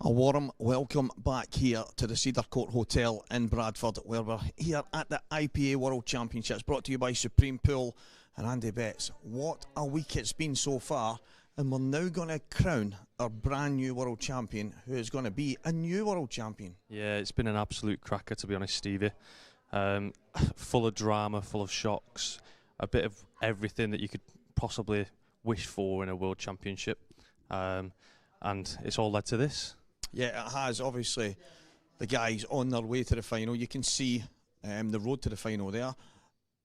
A warm welcome back here to the Cedar Court Hotel in Bradford, where we're here at the IPA World Championships, brought to you by Supreme Pool and Andy Betts. What a week it's been so far, and we're now going to crown our brand new world champion, who is going to be a new world champion. Yeah, it's been an absolute cracker, to be honest, Stevie. Full of drama, full of shocks, a bit of everything that you could possibly wish for in a world championship, and it's all led to this. Yeah, it has. Obviously, the guys on their way to the final. You can see the road to the final there.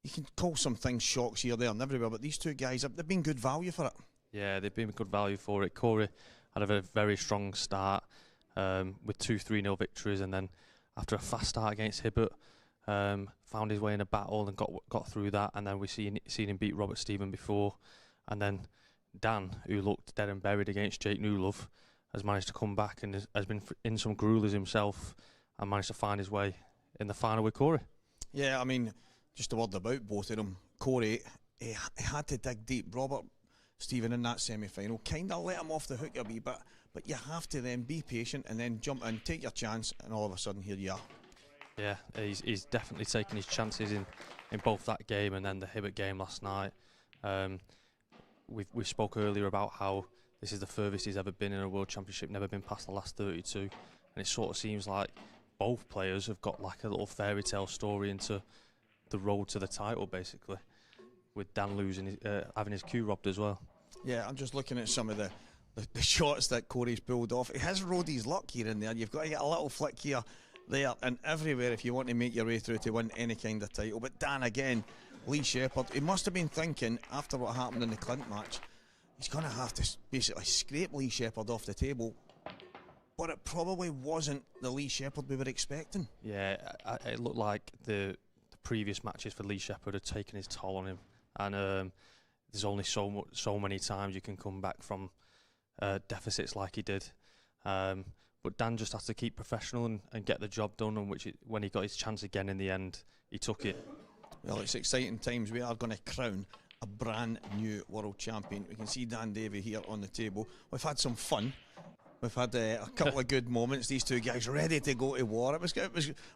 You can call some things shocks here, there and everywhere, but these two guys, they've been good value for it. Yeah, they've been good value for it. Cory had a very strong start with 2-3-0 victories, and then after a fast start against Hibbert, found his way in a battle and got through that, and then we seen him beat Robert Stephen before, and then Dan, who looked dead and buried against Jake Newlove, has managed to come back and has been in some gruelers himself and managed to find his way in the final with Cory. Yeah, I mean, just a word about both of them. Cory, he had to dig deep. Robert Stephen in that semi-final kind of let him off the hook a wee bit, but you have to then be patient and then jump in, take your chance, and all of a sudden here you are. Yeah, he's definitely taken his chances in both that game and then the Hibbert game last night. We spoke earlier about how this is the furthest he's ever been in a World Championship, never been past the last 32, and it sort of seems like both players have got like a little fairy tale story into the road to the title, basically, with Dan losing, having his cue robbed as well. Yeah, I'm just looking at some of the shots that Cory's pulled off. He has rode his luck here and there. You've got to get a little flick here, there, and everywhere if you want to make your way through to win any kind of title. But Dan again, Lee Shepherd, he must have been thinking after what happened in the Clint match, he's going to have to basically scrape Lee Shepherd off the table. But it probably wasn't the Lee Shepherd we were expecting. Yeah, it looked like the previous matches for Lee Shepherd had taken his toll on him, and there's only so many times you can come back from deficits like he did. But Dan just has to keep professional and get the job done, and when he got his chance again in the end, he took it. Well, it's exciting times. We are going to crown a brand new world champion. We can see Dan Davy here on the table. We've had some fun. We've had a couple of good moments. These two guys ready to go to war.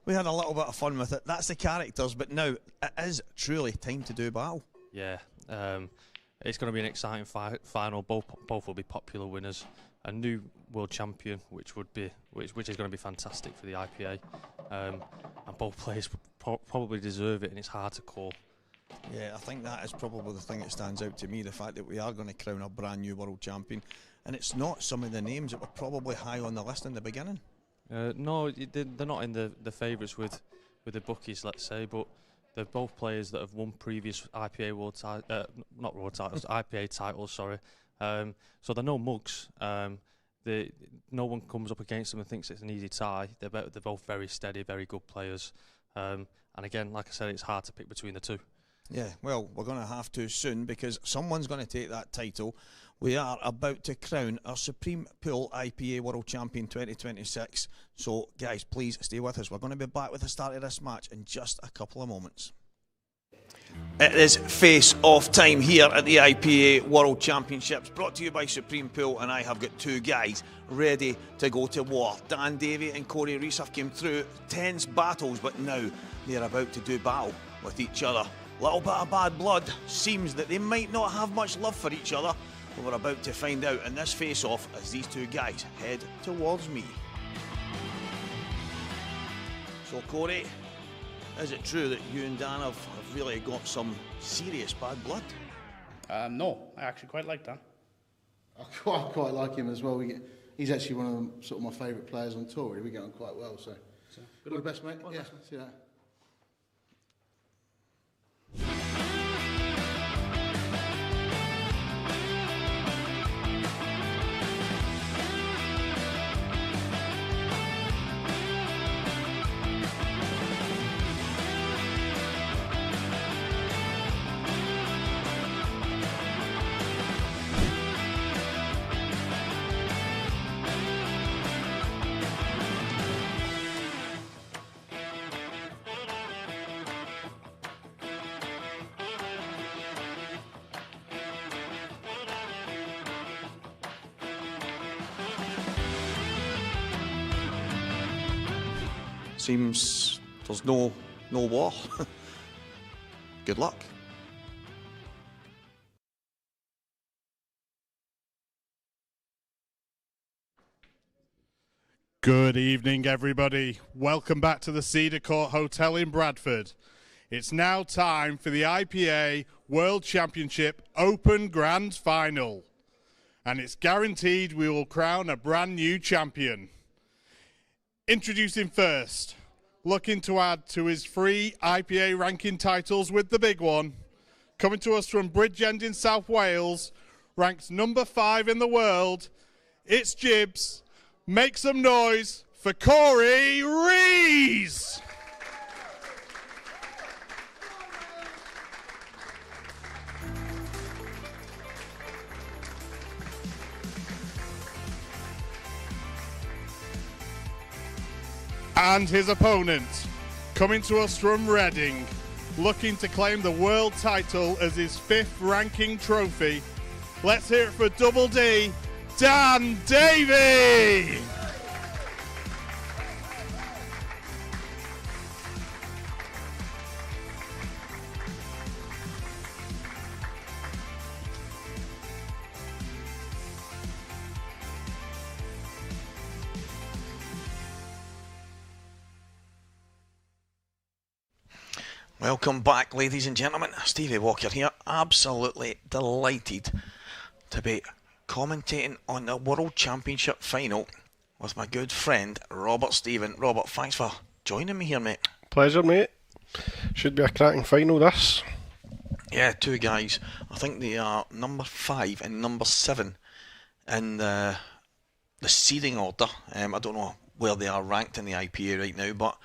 We had a little bit of fun with it. That's the characters, but now it is truly time to do battle. Yeah, it's going to be an exciting final. Both will be popular winners. A new world champion, which is going to be fantastic for the IPA, and both players probably deserve it, and it's hard to call. Yeah, I think that is probably the thing that stands out to me, the fact that we are going to crown a brand new world champion, and it's not some of the names that were probably high on the list in the beginning. No, they're not in the favourites with the bookies, let's say, but they're both players that have won previous IPA IPA titles, sorry. So they're no mugs. No one comes up against them and thinks it's an easy tie. They're both very steady, very good players. And again, like I said, it's hard to pick between the two. Yeah, well, we're going to have to soon, because someone's going to take that title. We are about to crown our Supreme Pool IPA World Champion 2026. So, guys, please stay with us. We're going to be back with the start of this match in just a couple of moments. It is face-off time here at the IPA World Championships, brought to you by Supreme Pool, and I have got two guys ready to go to war. Dan Davy and Cory Rees have came through tense battles, but now they're about to do battle with each other. Little bit of bad blood. Seems that they might not have much love for each other, but we're about to find out in this face-off as these two guys head towards me. So, Cory, is it true that you and Dan have really got some serious bad blood? No, I actually quite like Dan. I quite like him as well. He's actually one of my favourite players on tour. We get on quite well, so all the best, mate. Yeah, see that. seems there's no war. Good luck. Good evening, everybody. Welcome back to the Cedar Court Hotel in Bradford. It's now time for the IPA World Championship Open Grand Final. And it's guaranteed we will crown a brand new champion. Introducing first, looking to add to his 3 IPA ranking titles with the big one, coming to us from Bridgend in South Wales, ranked number 5 in the world, it's Jibs. Make some noise for Cory Rees! And his opponent, coming to us from Reading, looking to claim the world title as his 5th ranking trophy. Let's hear it for Double D, Davy! Welcome back, ladies and gentlemen. Stevie Walker here. Absolutely delighted to be commentating on the World Championship final with my good friend Robert Stephen. Robert, thanks for joining me here, mate. Pleasure, mate. Should be a cracking final, this. Yeah, 2 guys. I think they are number 5 and number 7 in the seeding order. I don't know where they are ranked in the IPA right now, but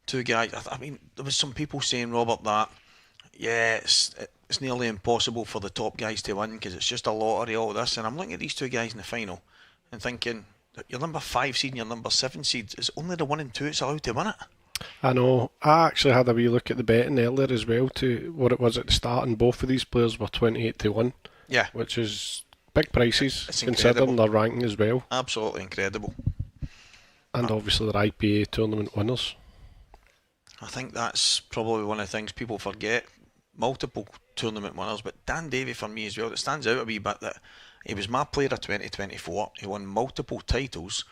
2 guys. I mean, there was some people saying, Robert, that it's nearly impossible for the top guys to win because it's just a lottery, all this. And I'm looking at these 2 guys in the final and thinking, your number 5 seed and your number 7 seed, is only the 1 and 2 that's allowed to win it. I know. I actually had a wee look at the betting earlier as well to what it was at the start, and both of these players were 28-1. Yeah. Which is big prices, It's considering their ranking as well. Absolutely incredible. And obviously their IPA tournament winners. I think that's probably one of the things people forget. Multiple tournament winners, but Dan Davy for me as well, it stands out a wee bit that he was my player of 2024. He won multiple titles,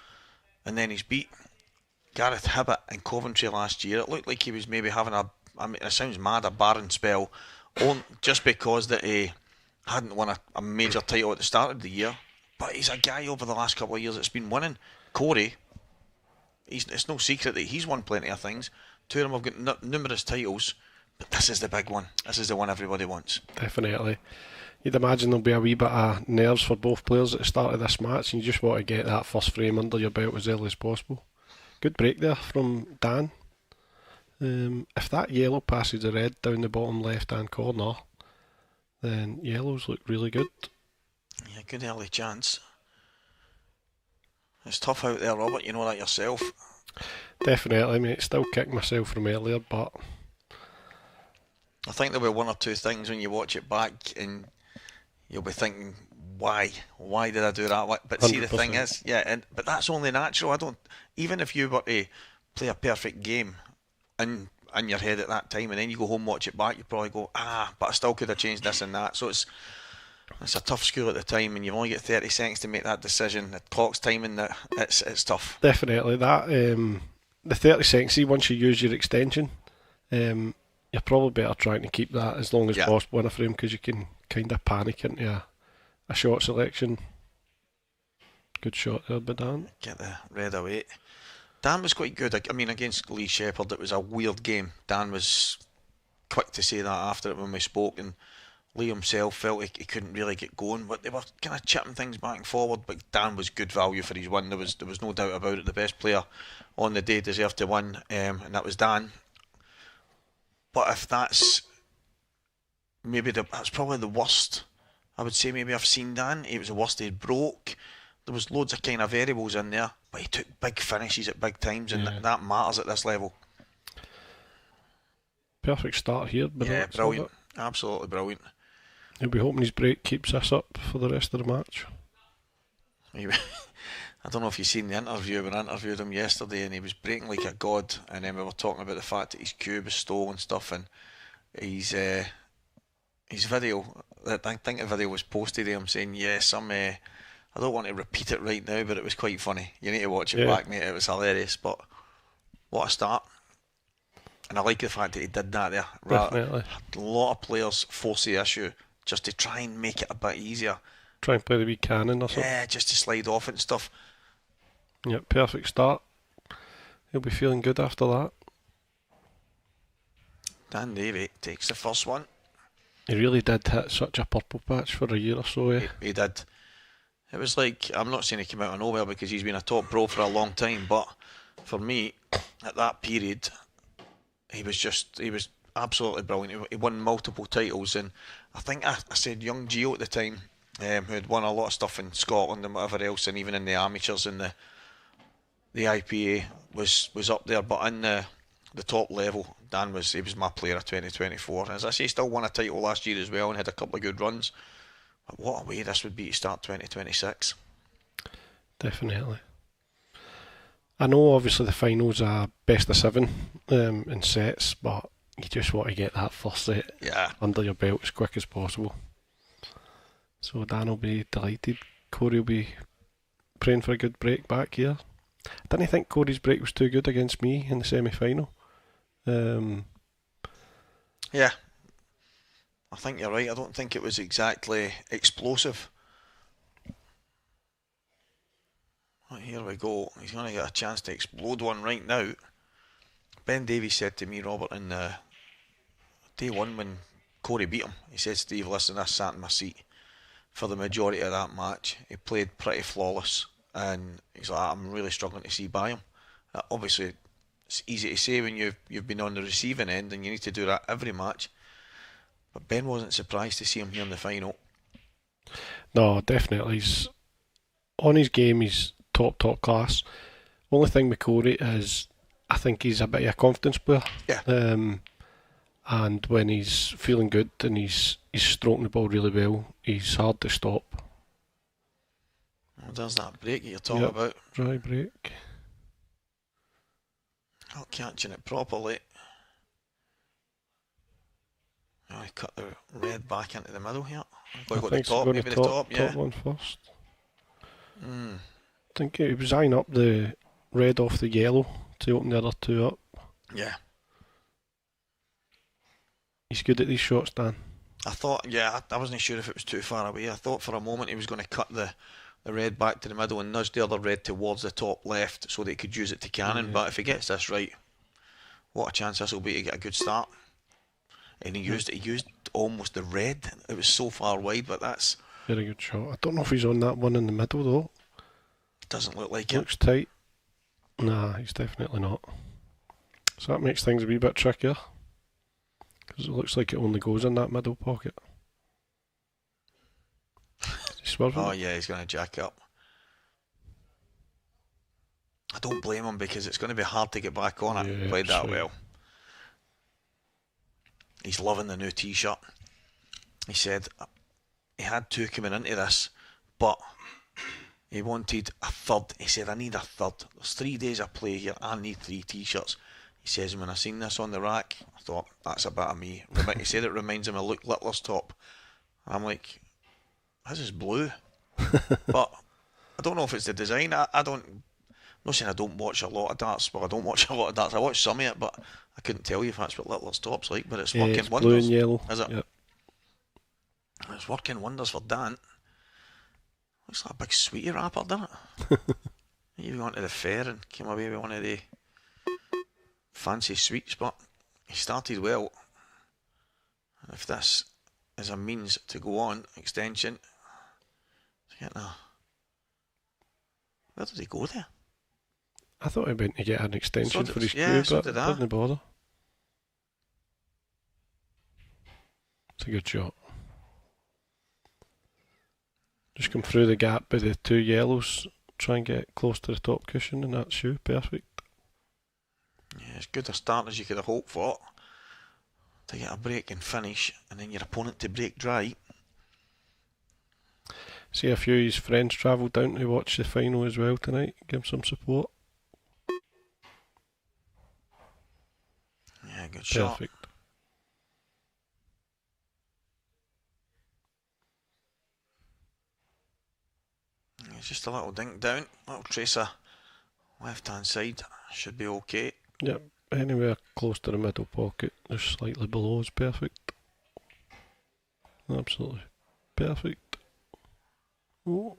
and then he's beat Gareth Hibbett in Coventry last year. It looked like he was maybe having it sounds mad, a barren spell, just because that he hadn't won a major title at the start of the year. But he's a guy over the last couple of years that's been winning. Cory, it's no secret that he's won plenty of things. 2 of them have got numerous titles, but this is the big one. This is the one everybody wants. Definitely. You'd imagine there'll be a wee bit of nerves for both players at the start of this match, and you just want to get that first frame under your belt as early as possible. Good break there from Dan. If that yellow passes the red down the bottom left-hand corner, then yellows look really good. Yeah, good early chance. It's tough out there, Robert, you know that yourself. Definitely, mate. Still kick myself from earlier, but I think there'll be 1 or 2 things when you watch it back and you'll be thinking, why did I do that? But see, the 100%. thing is, but that's only natural. Even if you were to play a perfect game in your head at that time, and then you go home and watch it back, you probably go, but I still could have changed this and that. So it's a tough school at the time, and you've only got 30 seconds to make that decision. The clock's timing, that it's tough. definitely that the 30 seconds, see, once you use your extension, you're probably better trying to keep that as long as possible in a frame, because you can kind of panic into a shot selection. Good shot there by Dan. Get the red away. Dan was quite good. I mean, against Lee Shepherd, it was a weird game. Dan was quick to say that after it when we spoke, and Lee himself felt he couldn't really get going, but they were kind of chipping things back and forward. But Dan was good value for his win. There was no doubt about it. The best player on the day deserved to win, and that was Dan. But if that's that's probably the worst, I would say maybe I've seen Dan. It was the worst he broke. There was loads of kind of variables in there, but he took big finishes at big times, and that matters at this level. Perfect start here. But brilliant. Absolutely brilliant. He'll be hoping his break keeps this up for the rest of the match. I don't know if you've seen the interview when I interviewed him yesterday, and he was breaking like a god, and then we were talking about the fact that his cube is stole and stuff, and his video, I think the video was posted of him saying, yes, I don't want to repeat it right now, but it was quite funny. You need to watch it back, mate. It was hilarious, but what a start. And I like the fact that he did that there. Definitely. A lot of players force the issue just to try and make it a bit easier. Try and play the wee cannon or something. Yeah, just to slide off and stuff. Yep, perfect start. He'll be feeling good after that. Dan Davy takes the first one. He really did hit such a purple patch for a year or so, He did. It was like, I'm not saying he came out of nowhere because he's been a top pro for a long time, but for me, at that period, he was absolutely brilliant. He won multiple titles, and I think I said young Gio at the time, who had won a lot of stuff in Scotland and whatever else, and even in the amateurs and the IPA was up there, but in the top level, Dan was my player of 2024. As I say, he still won a title last year as well and had a couple of good runs. But what a way this would be to start 2026. Definitely. I know obviously the finals are best of 7 in sets, but you just want to get that first set under your belt as quick as possible. So Dan will be delighted. Cory will be praying for a good break back here. I didn't think Cory's break was too good against me in the semi-final. Yeah, I think you're right. I don't think it was exactly explosive. Well, here we go. He's going to get a chance to explode one right now. Ben Davies said to me, Robert, in day one when Cory beat him, he said, Steve, listen, I sat in my seat for the majority of that match. He played pretty flawless, and he's like, I'm really struggling to see by him. Obviously, it's easy to say when you've been on the receiving end, and you need to do that every match. But Ben wasn't surprised to see him here in the final. No, definitely. He's on his game. He's top class. Only thing with Cory is I think he's a bit of a confidence player. Yeah. And when he's feeling good and he's stroking the ball really well, he's hard to stop. Well, there's that break you're talking about. Dry break. Not catching it properly. Oh, he cut the red back into the middle here. I got the top, maybe the top, yeah. Top one first. I think he was eyeing up the red off the yellow to open the other two up. Yeah. He's good at these shots, Dan. I thought, I wasn't sure if it was too far away. I thought for a moment he was going to cut the red back to the middle and nudge the other red towards the top left so that he could use it to cannon. But if he gets this right, what a chance this will be to get a good start. And he used almost the red. It was so far wide, but that's... Very good shot. I don't know if he's on that one in the middle, though. Doesn't look like Looks tight. Nah, he's definitely not. So that makes things a wee bit trickier. Because it looks like it only goes in that middle pocket. He's swerving. Oh, yeah, he's going to jack up. I don't blame him because it's going to be hard to get back on it. Yeah, Played that right. well. He's loving the new t-shirt. He said he had 2 coming into this, but he wanted a third. He said, I need a third. There's 3 days of play here. I need 3 t-shirts. He says, when I seen this on the rack, I thought, that's a bit of me. He said it reminds him of Luke Littler's top. I'm like, this is blue. But I don't know if it's the design. I'm not saying I don't watch a lot of darts. Well, I don't watch a lot of darts. I watch some of it, but I couldn't tell you if that's what Littler's top's like. But it's working wonders. Blue and yellow. Is it? Yep. It's working wonders for Dan. Looks like a big sweetie wrapper, doesn't it? You went to the fair and came away with one of the fancy sweets, but he started well. And if this is a means to go on, extension, where did he go there? I thought he went to get an extension for his cue, but did I. didn't bother. It's a good shot. Just come through the gap with the 2 yellows, try and get close to the top cushion, and that shoe, perfect. Yeah, as good a start as you could have hoped for. To get a break and finish, and then your opponent to break dry. See a few of his friends travelled down to watch the final as well tonight. Give him some support. Yeah, good shot. Perfect. It's just a little dink down, little tracer left hand side, should be okay. Yep, anywhere close to the middle pocket, just slightly below is perfect. Absolutely perfect. Oh,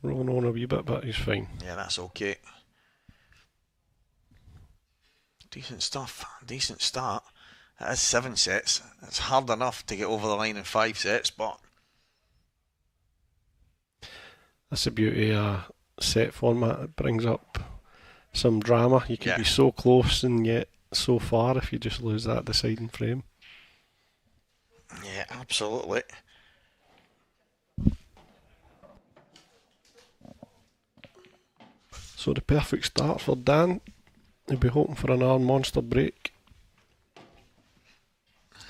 rolling on a wee bit, but he's fine. Yeah, that's okay. Decent stuff, decent start. It is 7 sets. It's hard enough to get over the line in 5 sets, but that's the beauty of set format. It brings up some drama. You can be so close and yet so far if you just lose that deciding frame. Yeah, absolutely. So the perfect start for Dan. He'll be hoping for another monster break.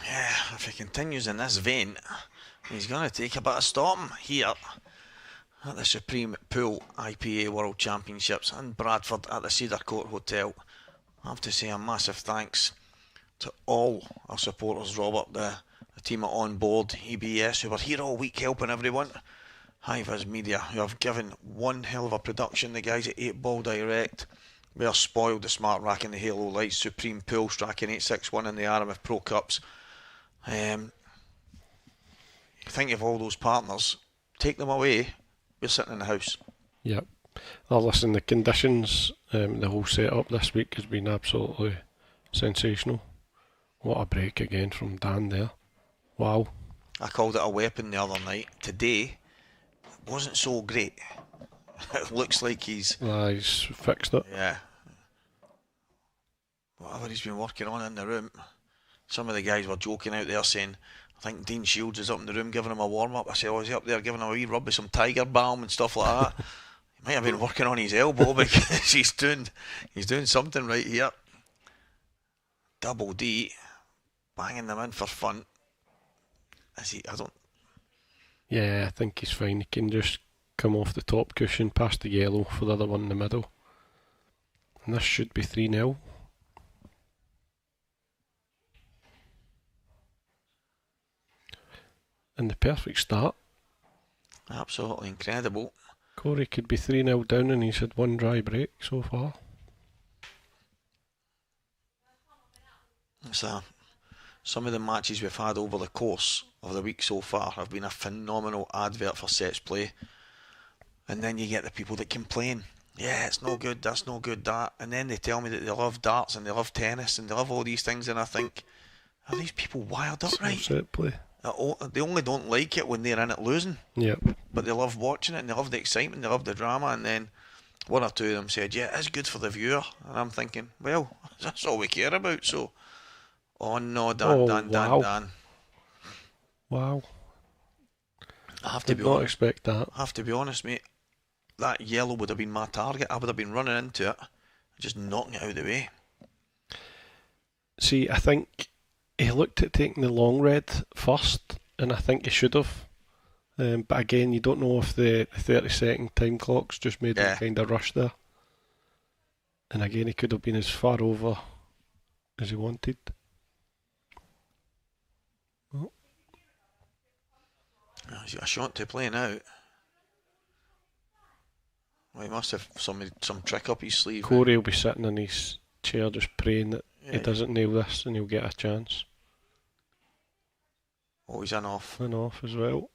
Yeah, if he continues in this vein, he's going to take a bit of storm here at the Supreme Pool IPA World Championships in Bradford at the Cedar Court Hotel. I have to say a massive thanks to all our supporters, Robert, the team at On Board, EBS, who were here all week helping everyone. Hi-Vis Media, who have given one hell of a production. The guys at 8 Ball Direct, we are spoiled, the Smart Rack and the Halo Lights, Supreme Pool, Strachan 861 and the RMF Pro Cups. Think of all those partners, take them away, we're sitting in the house. Yep. Oh, listen, the conditions, the whole setup this week has been absolutely sensational. What a break again from Dan there. Wow. I called it a weapon the other night. Today, it wasn't so great. It looks like he's fixed it. Yeah. Whatever he's been working on in the room. Some of the guys were joking out there saying, I think Dean Shields is up in the room giving him a warm-up. I said, oh, is he up there giving him a wee rub with some Tiger Balm and stuff like that? He might have been working on his elbow because he's doing something right here. Double D, banging them in for fun. Yeah, I think he's fine. He can just come off the top cushion past the yellow for the other one in the middle. And this should be 3-0. And the perfect start. Absolutely incredible. Cory could be 3-0 down and he's had one dry break so far. So, some of the matches we've had over the course of the week so far have been a phenomenal advert for sets play. And then you get the people that complain. Yeah, it's no good, that's no good, that. And then they tell me that they love darts and they love tennis and they love all these things. And I think, are these people wired up right? Set play. They only don't like it when they're in it losing. Yep. But they love watching it and they love the excitement, they love the drama. And then one or two of them said, yeah, it's good for the viewer. And I'm thinking, well, that's all we care about. So, oh no, Dan. Wow. I have to Did not expect that. I have to be honest, mate. That yellow would have been my target. I would have been running into it, just knocking it out of the way. See, I think he looked at taking the long red first, and I think he should have. But again, you don't know if the 30-second time clocks just made him kind of rush there. And again, he could have been as far over as he wanted. Oh. He's got a shot to play now. Well, he must have some trick up his sleeve. Cory will be sitting in his chair just praying that he doesn't nail this and he'll get a chance. Oh, he's in off. In off as well.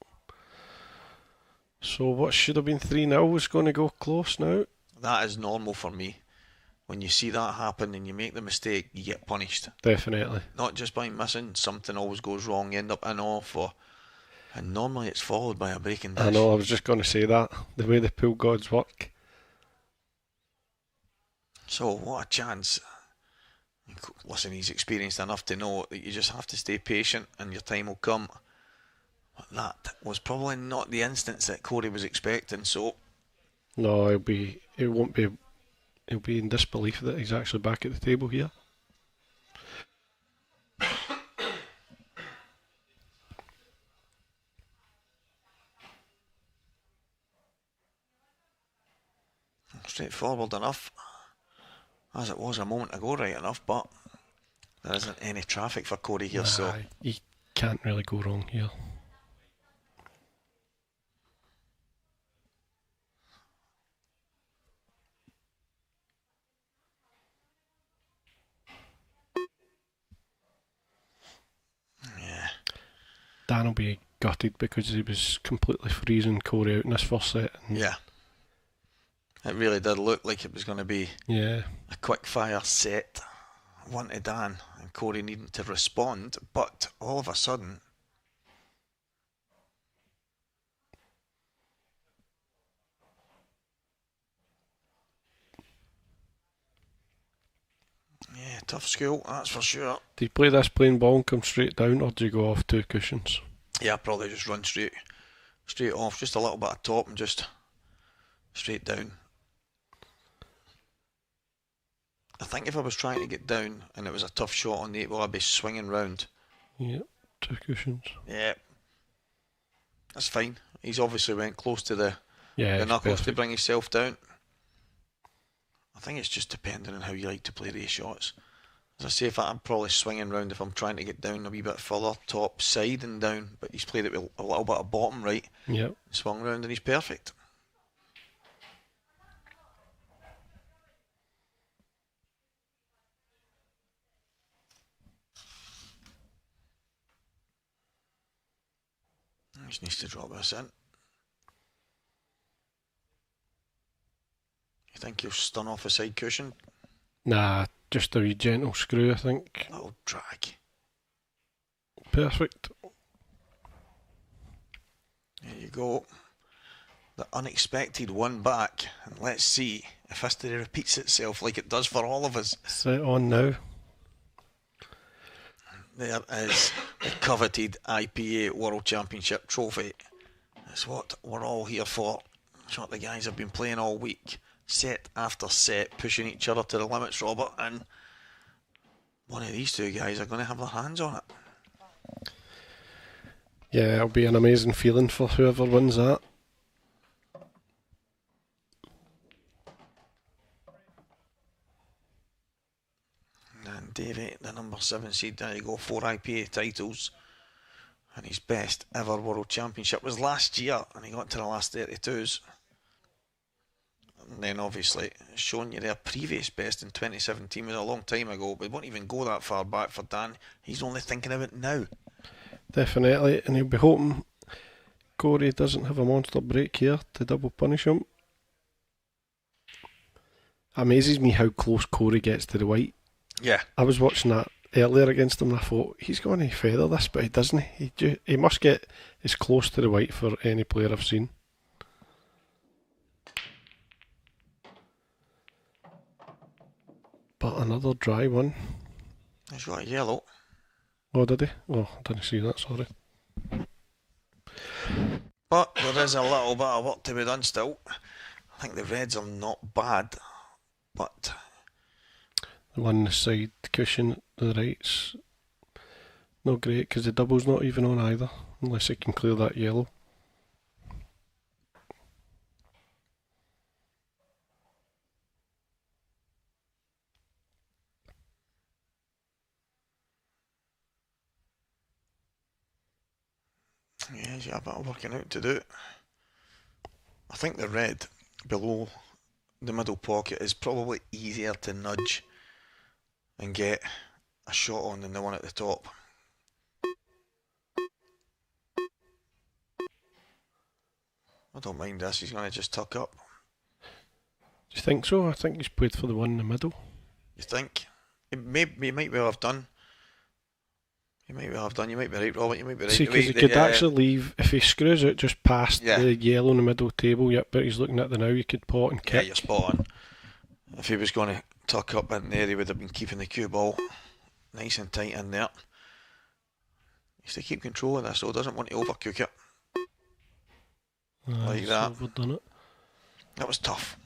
So what should have been 3-0 is going to go close now. That is normal for me. When you see that happen and you make the mistake, you get punished. Definitely. Not just by missing, something always goes wrong, you end up in off, and normally it's followed by a breaking dish. I know, I was just going to say that. The way the pool gods work. So, what a chance. Listen, he's experienced enough to know that you just have to stay patient and your time will come. But that was probably not the instance that Cory was expecting, so... No, he'll be in disbelief that he's actually back at the table here. straightforward enough, as it was a moment ago, right enough, but there isn't any traffic for Cory here, so... You can't really go wrong here. Yeah. Dan will be gutted because he was completely freezing Cory out in this first set. Yeah. It really did look like it was going to be a quick fire set, 1-0 Dan, and Cory needing to respond, but all of a sudden, yeah, tough school, that's for sure. Do you play this plain ball and come straight down, or do you go off 2 cushions? Yeah, probably just run straight off, just a little bit of top and just straight down. I think if I was trying to get down and it was a tough shot on the 8 ball, I'd be swinging round. Yeah, 2 cushions. Yeah, that's fine. He's obviously went close to the knuckles to bring himself down. I think it's just depending on how you like to play these shots. As I say, I'm probably swinging round if I'm trying to get down a wee bit further, top, side and down, but he's played it with a little bit of bottom right. Yep. Swung round and he's perfect. He just needs to drop this in. You think he'll stun off a side cushion? Nah, just a wee gentle screw, I think. Little drag. Perfect. There you go. The unexpected one back. And let's see if history repeats itself like it does for all of us. Set on now. There is the coveted IPA World Championship trophy. That's what we're all here for. It's what the guys have been playing all week. Set after set, pushing each other to the limits, Robert. And one of these two guys are going to have their hands on it. Yeah, it'll be an amazing feeling for whoever wins that. And Davy, the number 7 seed, there you go, 4 IPA titles. And his best ever World Championship was last year, and he got to the last 32s. And then obviously, showing you their previous best in 2017 was a long time ago, but we won't even go that far back for Dan. He's only thinking of it now. Definitely, and he'll be hoping Cory doesn't have a monster break here to double punish him. Amazes me how close Cory gets to the white. Yeah. I was watching that earlier against him and I thought, he's going to feather this, but he doesn't. He must get as close to the white for any player I've seen. But another dry one. He's got a yellow. Oh, did he? Oh, I didn't see that, sorry. But there is a little bit of work to be done still. I think the reds are not bad, but... The one on the side cushion to the right's not great because the double's not even on either, unless it can clear that yellow. Yeah, he's got a bit of working out to do. I think the red below the middle pocket is probably easier to nudge and get a shot on than the one at the top. I don't mind this, he's going to just tuck up. Do you think so? I think he's played for the one in the middle. You think? He might well have done. You might well have done. You might be right, Robert. You might be right. See, because he could actually leave, if he screws it just past the yellow in the middle table, yep, but he's looking at the now, you could pot and kick. Yeah, you're spot on. If he was going to tuck up in there, he would have been keeping the cue ball nice and tight in there. He needs to keep control of this, so doesn't want to overcook it. Like that. Overdone it. That was tough.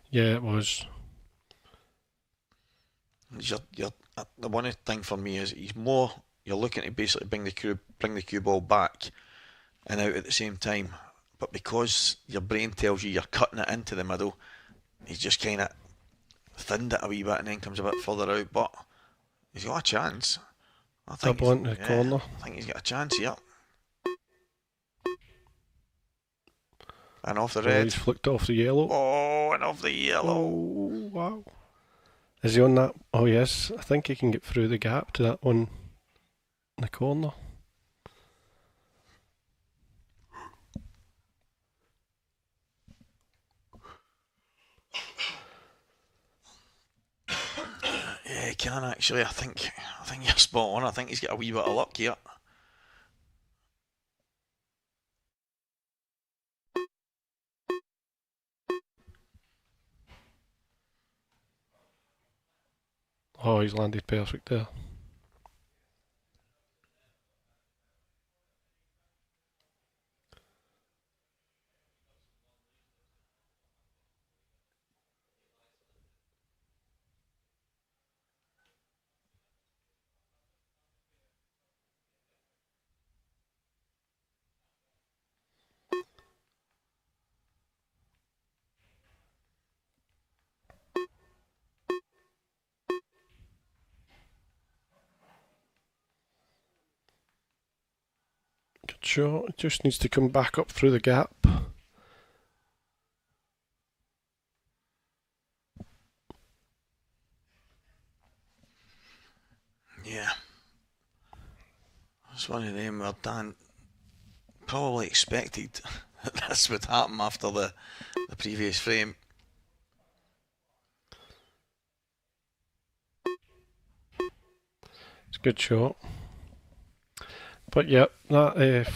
Yeah, it was. The one thing for me is you're looking to basically bring the cue ball back and out at the same time. but because your brain tells you you're cutting it into the middle, he's just kind of thinned it a wee bit and then comes a bit further out. But he's got a chance. I think Double into the corner. I think he's got a chance here. And off the red. He's flicked off the yellow. Oh, and off the yellow. Oh, wow. Is he on that? Oh, yes. I think he can get through the gap to that one in the corner. Yeah, he can actually. I think you're spot on. I think he's got a wee bit of luck here. Oh, he's landed perfect there. Good shot. It just needs to come back up through the gap. Yeah. It's one of them where Dan probably expected that this would happen after the previous frame. It's a good shot. But yep, that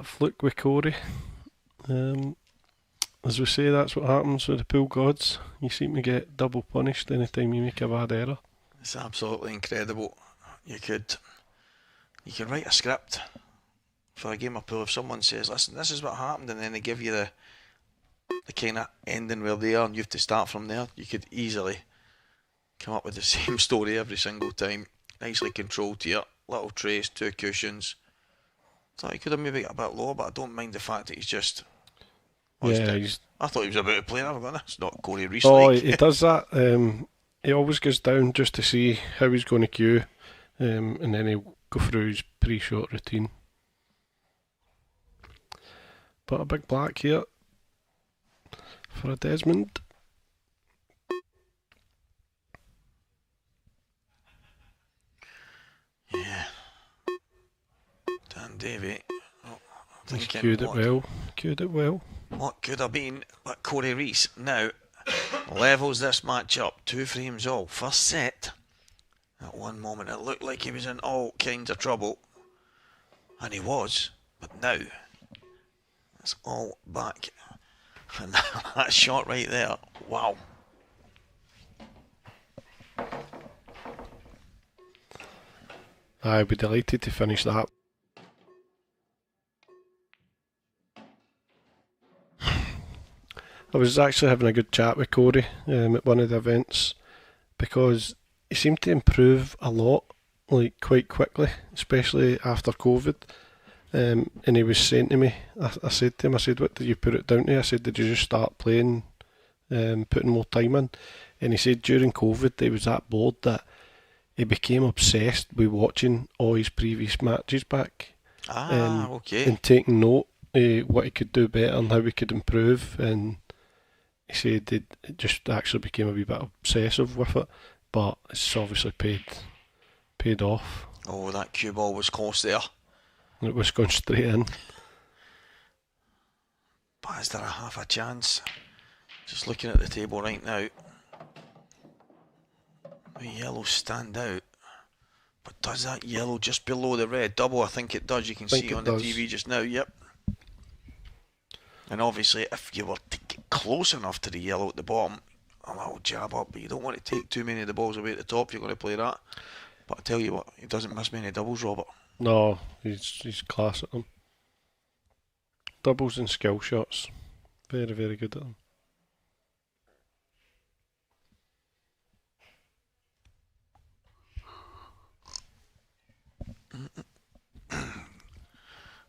fluke with Cory. As we say, that's what happens with the pool gods. You seem to get double punished anytime you make a bad error. It's absolutely incredible. You could write a script for a game of pool if someone says, listen, this is what happened, and then they give you the kind of ending where they are and you have to start from there. You could easily come up with the same story every single time. Nicely controlled here. Little trace, 2 cushions. Thought he could have maybe got a bit lower, but I don't mind the fact that he's just... I thought he was about to play. I've got this. Not Cory Rees. Oh, he does that. He always goes down just to see how he's going to cue, and then he'll go through his pre-shot routine. But a big black here for a Desmond. Yeah. Dan Davy. He's cued it well. Cued it well. What could have been, but Cory Rees now levels this match up. 2 frames all. First set. At one moment it looked like he was in all kinds of trouble. And he was. But now it's all back. And that shot right there. Wow. I'd be delighted to finish that. I was actually having a good chat with Cory at one of the events, because he seemed to improve a lot, like quite quickly, especially after COVID. And he was saying to me, I said to him, what did you put it down to? I said, did you just start playing, putting more time in? And he said during COVID he was that bored that he became obsessed with watching all his previous matches back. Okay. And taking note of what he could do better and how he could improve. And he said it just actually became a wee bit obsessive with it, but it's obviously paid off. Oh, that cue ball was close there. It was going straight in. But is there a half a chance? Just looking at the table right now. The yellows stand out. But does that yellow just below the red double? I think it does. You can see on the TV just now. Yep. And obviously, if you were to get close enough to the yellow at the bottom, a little jab up, but you don't want to take too many of the balls away at the top if you're going to play that. But I tell you what, he doesn't miss many doubles, Robert. No, he's class at them. Doubles and skill shots. Very, very good at them.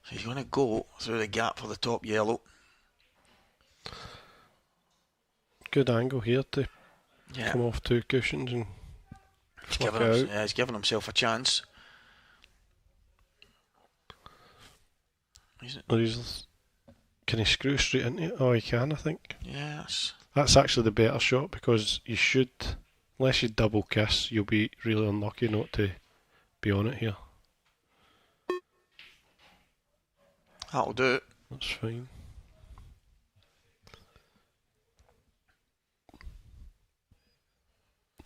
So he's going to go through the gap for the top yellow. Good angle here to Yeah. come off 2 cushions and flick out. He's given himself a chance. Can he screw straight into it? Oh, he can, I think. Yes. That's actually the better shot, because you should, unless you double kiss, you'll be really unlucky not to be on it here. That'll do it. That's fine.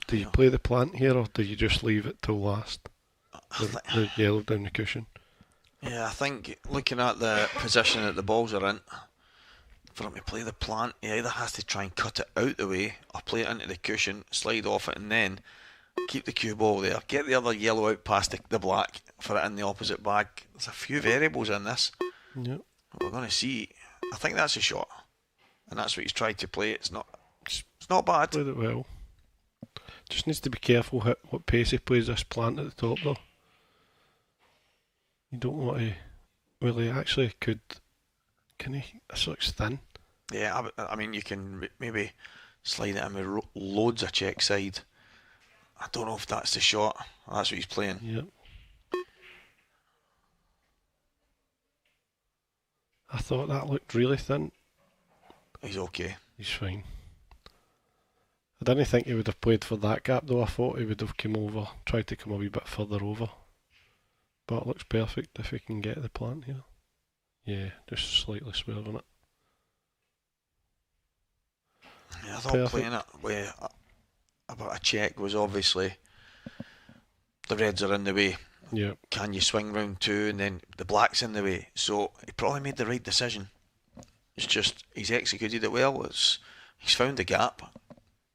Do you play the plant here, or do you just leave it till last? The yellow down the cushion. Yeah, I think looking at the position that the balls are in, for him to play the plant, he either has to try and cut it out the way, or play it into the cushion, slide off it, and then keep the cue ball there. Get the other yellow out past the black for it in the opposite bag. There's a few variables in this. Yep. We're going to see. I think that's a shot, and that's what he's tried to play. It's not bad. Played it well. Just needs to be careful what pace he plays this plant at the top, though. You don't want to. Well, he actually could. Can he? This looks thin. Yeah, I mean, you can maybe slide it in with loads of check side. I don't know if that's the shot. That's what he's playing. Yep. I thought that looked really thin. He's okay. He's fine. I didn't think he would have played for that gap, though. I thought he would have come over, tried to come a wee bit further over. But it looks perfect if he can get the plant here. Yeah, just slightly swerving it. Yeah, I thought perfect. playing it with about a check was obviously the reds are in the way. Yeah. Can you swing round 2 and then the black's in the way? So he probably made the right decision. It's just he's executed it well. He's found the gap.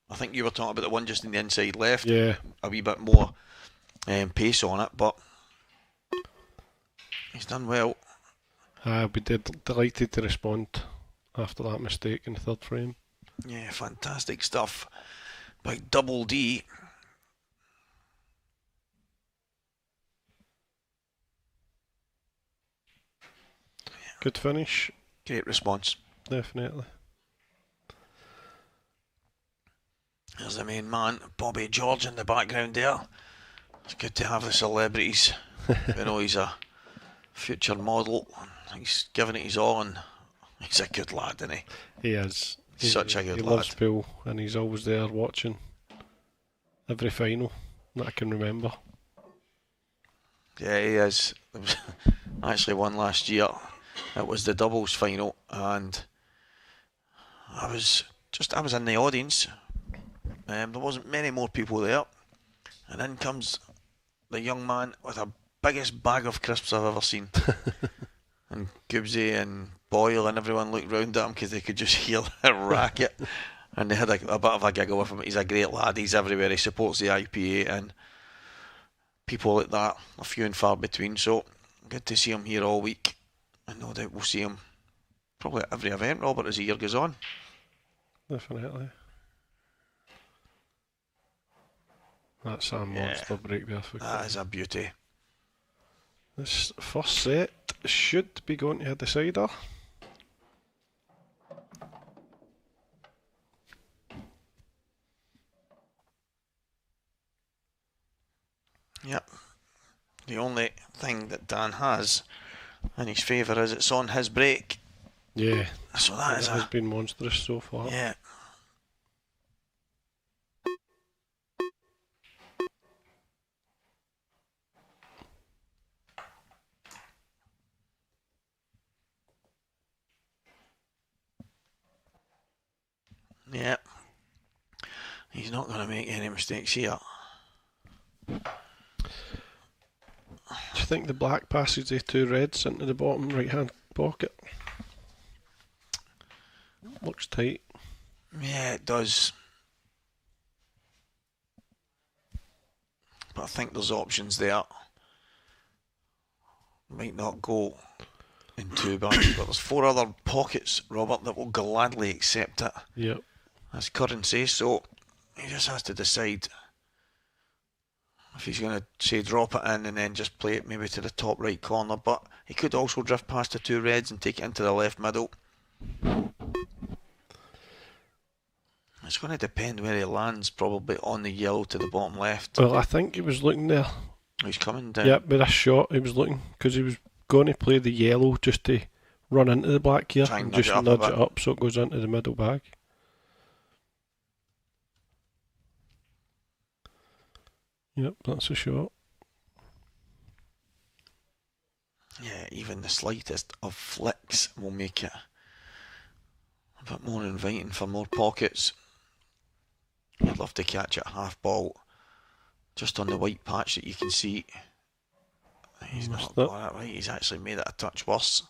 I think you were talking about the one just in the inside left. Yeah. A wee bit more pace on it, but he's done well. I'll be delighted to respond after that mistake in the third frame. Yeah, fantastic stuff by Double D. Good finish. Great response. Definitely. There's the main man, Bobby George, in the background there. It's good to have the celebrities. You know, he's a future model. He's giving it his all, and he's a good lad, isn't he? He is. He's such a good he lad. loves pool, and he's always there watching every final that I can remember. Yeah, he is. There was actually one last year. It was the doubles final, and I was in the audience. There wasn't many more people there, and in comes the young man with the biggest bag of crisps I've ever seen. And Gibbsy and Boyle and everyone looked round at him because they could just hear the racket, and they had a bit of a giggle with him. He's a great lad. He's everywhere. He supports the IPA, and people like that are few and far between. So good to see him here all week, and no doubt we'll see him probably at every event, Robert, as the year goes on. Definitely. That's a monster break there for That is a beauty. This first set should be going to a decider. Yep. The only thing that Dan has in his favour is it's on his break. Yeah. So that has been monstrous so far. Yeah. Yeah. He's not going to make any mistakes here. Do you think the black passes the 2 reds into the bottom right hand pocket? Looks tight. Yeah, it does. But I think there's options there. Might not go in 2 bags, but there's 4 other pockets, Robert, that will gladly accept it. Yep. As currency, so he just has to decide if he's going to say drop it in and then just play it maybe to the top right corner, but he could also drift past the two reds and take it into the left middle. It's going to depend where he lands, probably on the yellow to the bottom left. Well, I think he was looking there. He's coming down. Yep, with a shot he was looking, because he was going to play the yellow just to run into the black here and just nudge it up so it goes into the middle bag. Yep, that's a shot. Yeah, even the slightest of flicks will make it a bit more inviting for more pockets. I'd love to catch it half ball, just on the white patch that you can see. He's not got it right, he's actually made it a touch worse.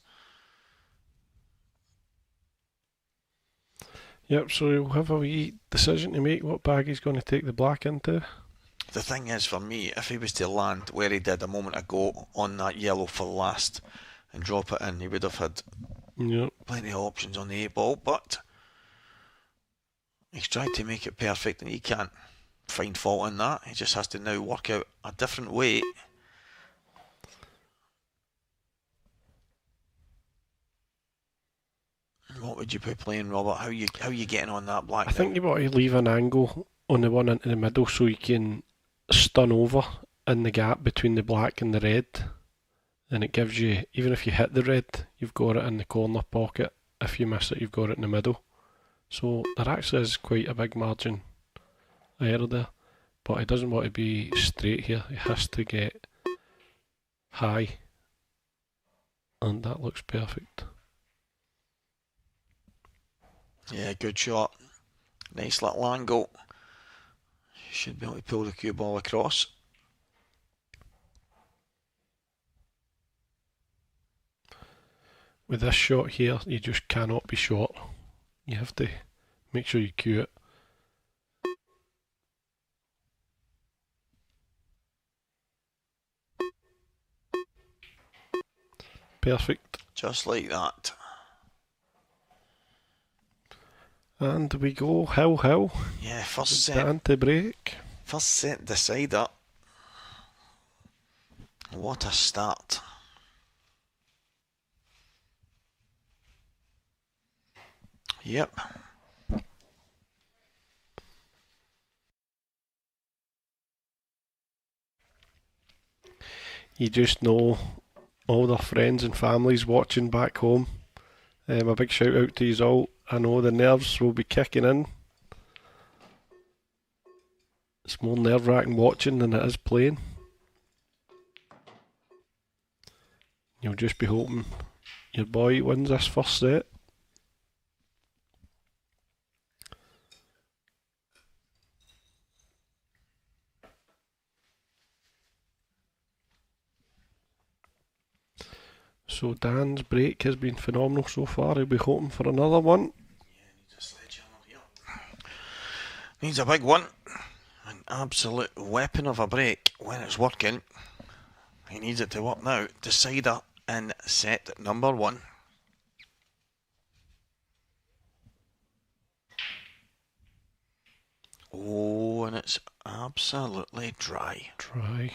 Yep, so he'll have a wee decision to make what bag he's going to take the black into. The thing is, for me, if he was to land where he did a moment ago on that yellow for last and drop it in, he would have had plenty of options on the 8 ball, but he's tried to make it perfect and he can't find fault in that. He just has to now work out a different way. What would you be playing, Robert? How you getting on that black? I think you want to leave an angle on the one into the middle so you can stun over in the gap between the black and the red, and it gives you, even if you hit the red, you've got it in the corner pocket. If you miss it, you've got it in the middle. So there actually is quite a big margin error there, but he doesn't want to be straight here. He has to get high, and that looks perfect. Yeah, good shot. Nice little angle. Should be able to pull the cue ball across. With this shot here, you just cannot be short. You have to make sure you cue it. Perfect. Just like that. And we go hill. Yeah, first set. Anti-break. First set decider. What a start. Yep. You just know all their friends and families watching back home. A big shout out to you all. I know the nerves will be kicking in. It's more nerve-wracking watching than it is playing. You'll just be hoping your boy wins this first set. So Dan's break has been phenomenal so far. He'll be hoping for another one. Yeah, needs a sledgehammer here. Needs a big one. An absolute weapon of a break when it's working. He needs it to work now. Decider in set number 1. Oh, and it's absolutely dry. Dry.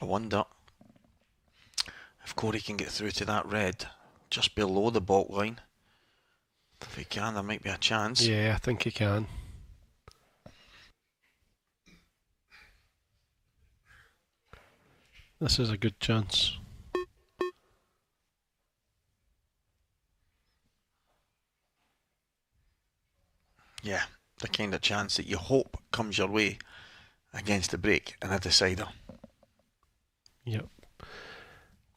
I wonder if Cory can get through to that red just below the baulk line. If he can, there might be a chance. Yeah, I think he can. This is a good chance. Yeah, the kind of chance that you hope comes your way against the break in a decider. Yep.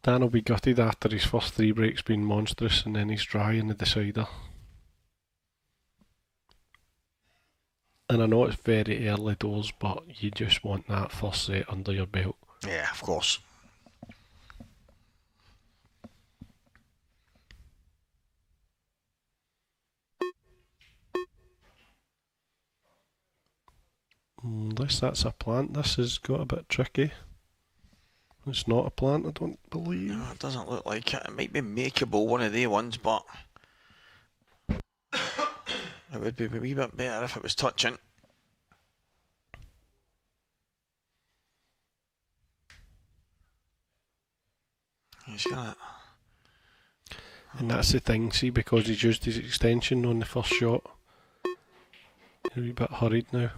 Dan will be gutted after his first 3 breaks being monstrous and then he's dry in the decider. And I know it's very early doors, but you just want that first set under your belt. Yeah, of course. Unless that's a plant, this has got a bit tricky. It's not a plant, I don't believe. No, it doesn't look like it. It might be makeable, one of the ones, but It would be a wee bit better if it was touching. He's got it. And that's the thing, see, because he's used his extension on the first shot. He's a wee bit hurried now.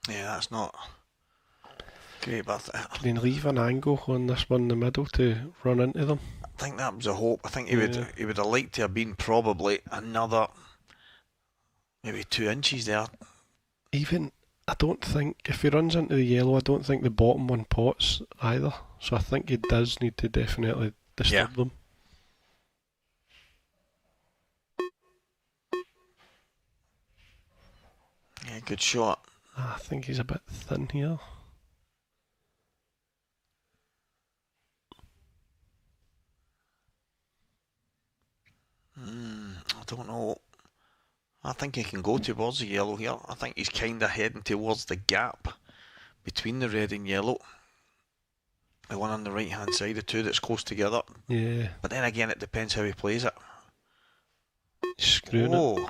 Yeah, that's not great, but Can he leave an angle on this one in the middle to run into them? I think that was a hope. I think he would have liked to have been probably another maybe 2 inches there. Even, I don't think, if he runs into the yellow, I don't think the bottom one pots either. So I think he does need to definitely disturb them. Yeah, good shot. I think he's a bit thin here. I don't know. I think he can go towards the yellow here. I think he's kind of heading towards the gap between the red and yellow. The one on the right hand side, the two that's close together. Yeah. But then again, it depends how he plays it. He's screwing it.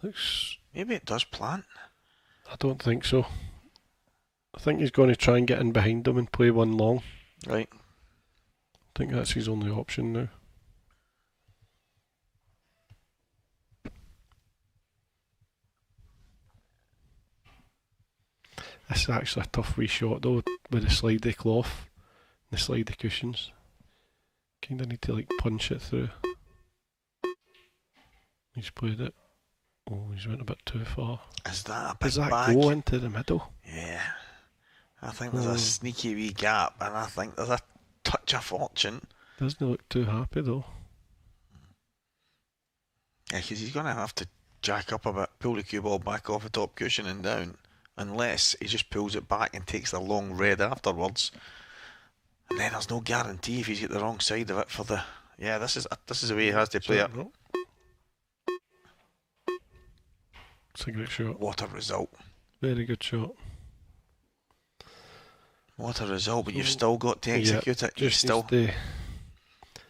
Looks... Maybe it does plant. I don't think so. I think he's going to try and get in behind them and play one long. Right. I think that's his only option now. This is actually a tough wee shot though, with the slidey cloth, the slidey cushions. Kinda need to like punch it through. He's played it. Oh, he's went a bit too far. Is that a big Does that bag? go into the middle? Yeah. I think there's a sneaky wee gap, and I think there's a touch of fortune. Doesn't look too happy though. Yeah, because he's going to have to jack up a bit, pull the cue ball back off the top cushion and down, unless he just pulls it back and takes the long red afterwards. And then there's no guarantee if he's got the wrong side of it for the... Yeah, this is the way he has to play it. It's a great shot. What a result. Very good shot. What a result, but you've still got to execute it. You've Just still... needs to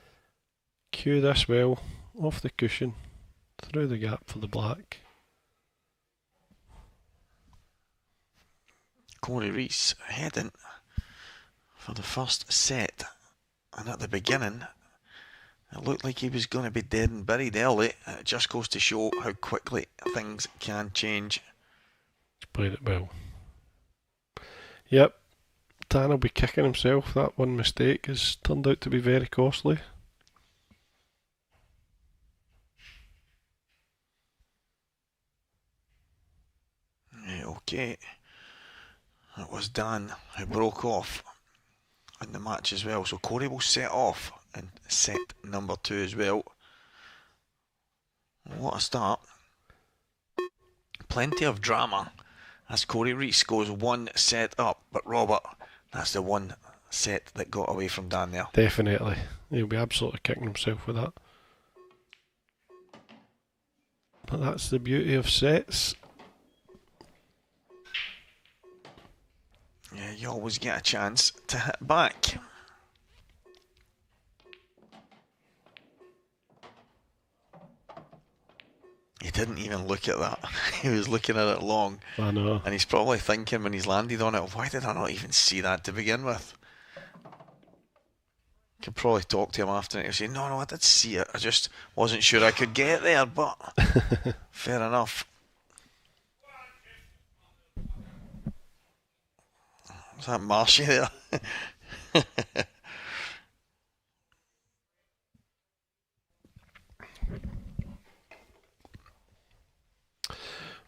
cue this well, off the cushion, through the gap for the black. Cory Rees heading for the first set, and at the beginning it looked like he was going to be dead and buried early, and it just goes to show how quickly things can change. He's played it well. Yep, Dan will be kicking himself. That one mistake has turned out to be very costly. Okay, it was Dan who broke off in the match as well, so Cory will set off in set number 2 as well. What a start. Plenty of drama as Cory Rees goes 1 set up, but Robert, that's the 1 set that got away from Dan there. Definitely. He'll be absolutely kicking himself with that. But that's the beauty of sets. Yeah, you always get a chance to hit back. He didn't even look at that. He was looking at it long. I know. And he's probably thinking when he's landed on it, why did I not even see that to begin with? Could probably talk to him after and he'll say, no, I did see it. I just wasn't sure I could get there, but fair enough. Is that Marshy there?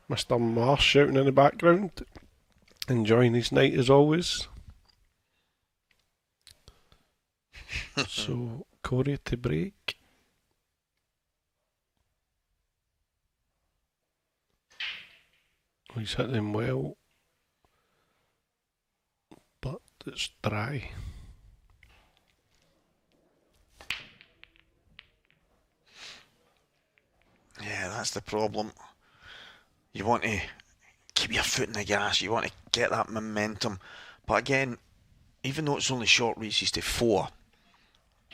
Mr. Marsh shouting in the background, enjoying his night as always. So, Cory to break. He's hit him well, but it's dry. Yeah, that's the problem. You want to keep your foot in the gas, you want to get that momentum. But again, even though it's only short races to 4,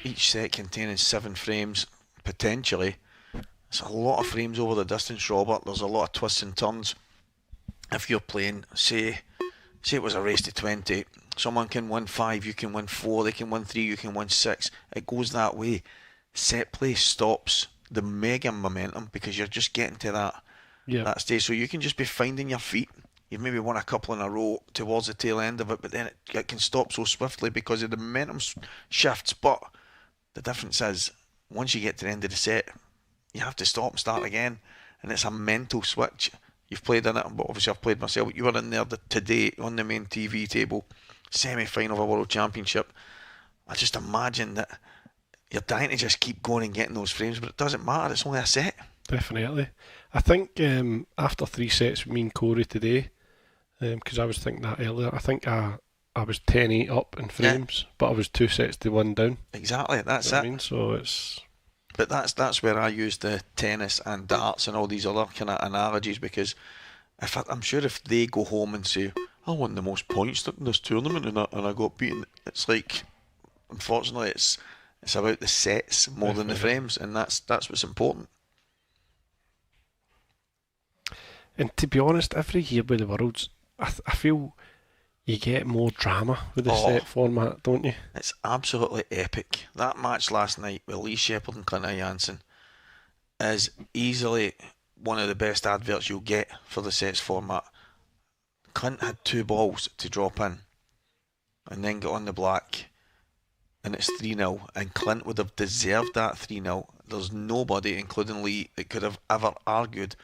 each set containing 7 frames, potentially. It's a lot of frames over the distance, Robert. There's a lot of twists and turns. If you're playing, say it was a race to 20, someone can win 5, you can win 4, they can win 3, you can win 6. It goes that way. Set play stops the mega momentum because you're just getting to that stage. So you can just be finding your feet. You've maybe won a couple in a row towards the tail end of it, but then it can stop so swiftly because of the momentum shifts. But the difference is, once you get to the end of the set, you have to stop and start again, and it's a mental switch. You've played in it, but obviously I've played myself. You were in there today on the main TV table, semi-final of a World Championship. I just imagine that you're dying to just keep going and getting those frames, but it doesn't matter, it's only a set. Definitely. I think after 3 sets with me and Cory today, because I was thinking that earlier, I think I was 10-8 up in frames, but I was 2 sets to 1 down. Exactly, that's you know it. I mean? So it's... But that's where I use the tennis and darts and all these other kind of analogies, because I'm sure if they go home and say, I won the most points in this tournament and I got beaten, it's like, unfortunately, it's about the sets more than the frames, and that's what's important. And to be honest, every year with the Worlds, I feel you get more drama with the set format, don't you? It's absolutely epic. That match last night with Lee Shepherd and Clint Jansen is easily one of the best adverts you'll get for the sets format. Clint had 2 balls to drop in and then get on the black, and it's 3-0, and Clint would have deserved that 3-0. There's nobody, including Lee, that could have ever argued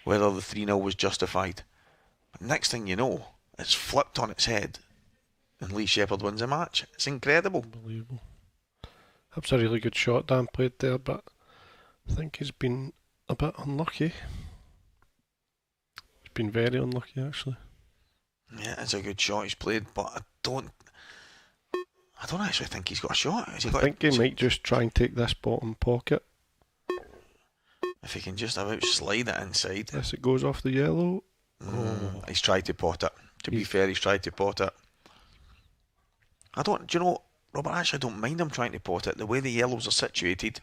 whether the 3-0 was justified. But next thing you know, it's flipped on its head and Lee Shepherd wins a match. It's incredible. Unbelievable. That's a really good shot Dan played there, but I think he's been a bit unlucky. He's been very unlucky, actually. Yeah, it's a good shot he's played, but I don't actually think he's got a shot. I think he might just try and take this bottom pocket. If he can just about slide it inside. Yes, it goes off the yellow. He's tried to pot it. To be fair, he's tried to pot it. Do you know, Robert, I actually don't mind him trying to pot it. The way the yellows are situated,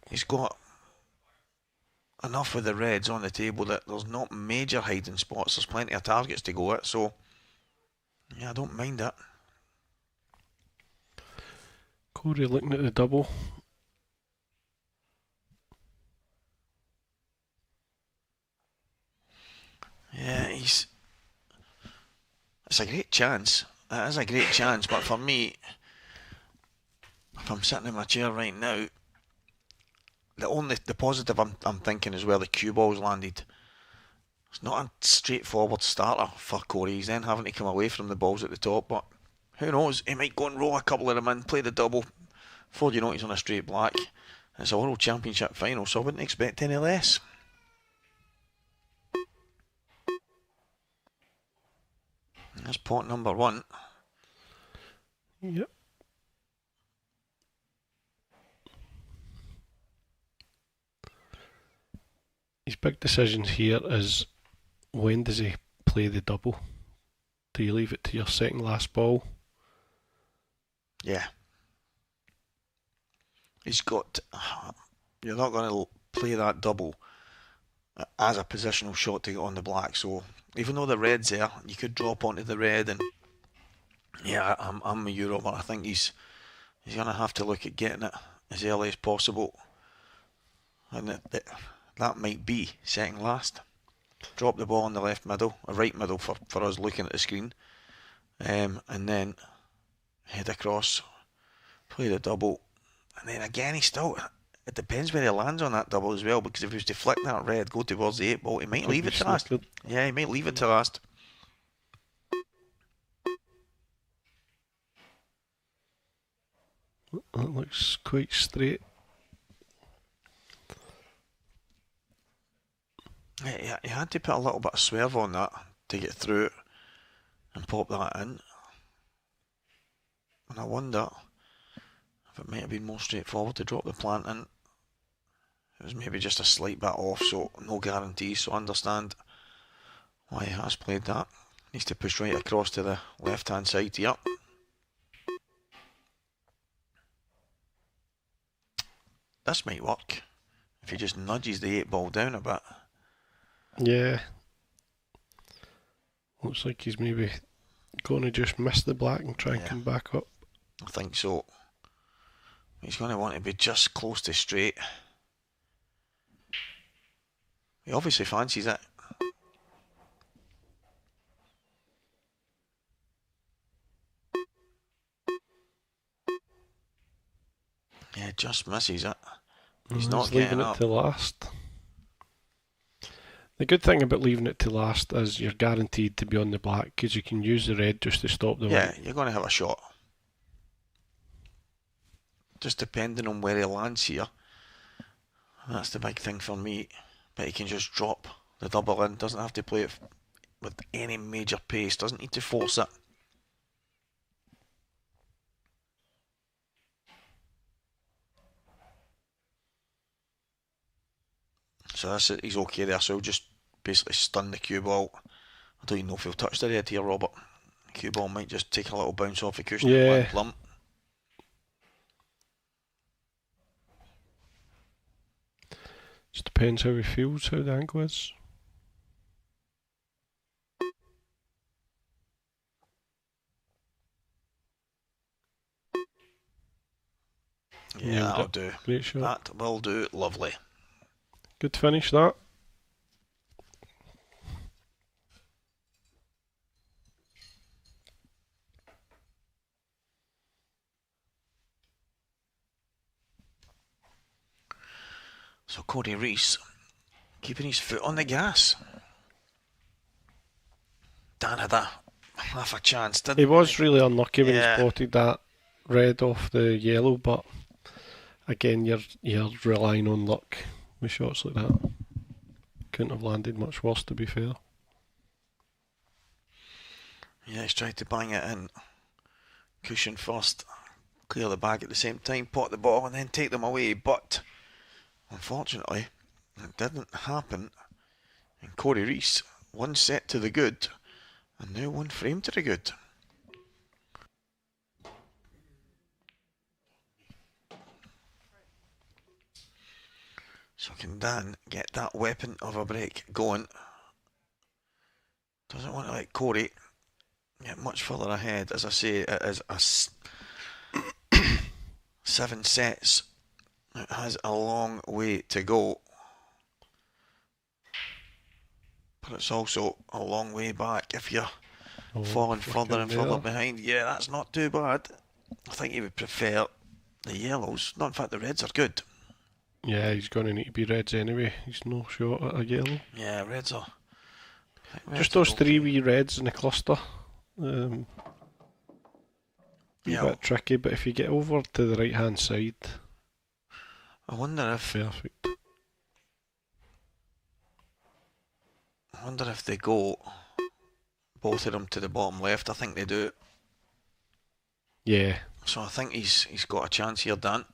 he's got enough with the reds on the table that there's not major hiding spots. There's plenty of targets to go at, so yeah, I don't mind that. Cory looking at the double. Yeah, it's a great chance. It is a great chance, but for me, if I'm sitting in my chair right now, the positive I'm thinking is where the cue ball's landed. It's not a straightforward starter for Cory. He's then having to come away from the balls at the top, but who knows? He might go and roll a couple of them in, play the double. Before you know, he's on a straight black. It's a World Championship final, so I wouldn't expect any less. That's pot number 1. Yep. His big decision here is, when does he play the double? Do you leave it to your second last ball? Yeah. He's got... You're not going to play that double as a positional shot to get on the black, so even though the red's there, you could drop onto the red, and yeah, I'm with you, Robert. I think he's going to have to look at getting it as early as possible, and that might be second last. Drop the ball in the left middle, or right middle for us looking at the screen, and then head across, play the double, and then again it depends where he lands on that double as well, because if he was to flick that red, go towards the 8 ball, he might leave it to last. Yeah, he might leave it to last. That looks quite straight. Yeah, he had to put a little bit of swerve on that to get through it and pop that in. And I wonder if it might have been more straightforward to drop the plant in. It was maybe just a slight bit off, so no guarantees, so I understand why he has played that. Needs to push right across to the left hand side here. this might work if he just nudges the 8 ball down a bit. Yeah. Looks like he's maybe going to just miss the black and try and come back up. I think so. He's going to want to be just close to straight. He obviously fancies it. Yeah, just misses it. He's not leaving getting it up. to last. The good thing about leaving it to last is you're guaranteed to be on the black because you can use the red just to stop the Yeah, white. you're going to have a shot. Just depending on where he lands here. That's the big thing for me. But he can just drop the double in. Doesn't have to play it with any major pace. Doesn't need to force it. So that's it. He's okay there. So he'll just basically stun the cue ball. I don't even know if he'll touch the red here, Robert. The cue ball might just take a little bounce off the cushion and land plump. Just depends how he feels, how the angle is. Yeah, that'll do. Great shot. That will do. Lovely. Good finish, that. So Cory Rees keeping his foot on the gas. Dan had half a chance, didn't he? He was really unlucky when he Yeah. spotted that red off the yellow, but again, you're relying on luck with shots like that. Couldn't have landed much worse, to be fair. Yeah, he's tried to bang it in. Cushion first, clear the bag at the same time, pot the ball and then take them away, but unfortunately it didn't happen. And Cory Rees, one set to the good and now one frame to the good. So can Dan get that weapon of a break going? Doesn't want to let Cory get much further ahead. As I say, it is a 7 sets. It has a long way to go. But it's also a long way back if you're falling further and further behind. Yeah, that's not too bad. I think he would prefer the yellows. No, in fact, the reds are good. Yeah, he's going to need to be reds anyway. He's no shot at a yellow. Yeah, reds are... Just those 3 wee reds in the cluster. Yeah. A bit tricky, but if you get over to the right hand side... I wonder if... Perfect. I wonder if they go both of them to the bottom left. I think they do. Yeah. So I think he's got a chance here, Dan.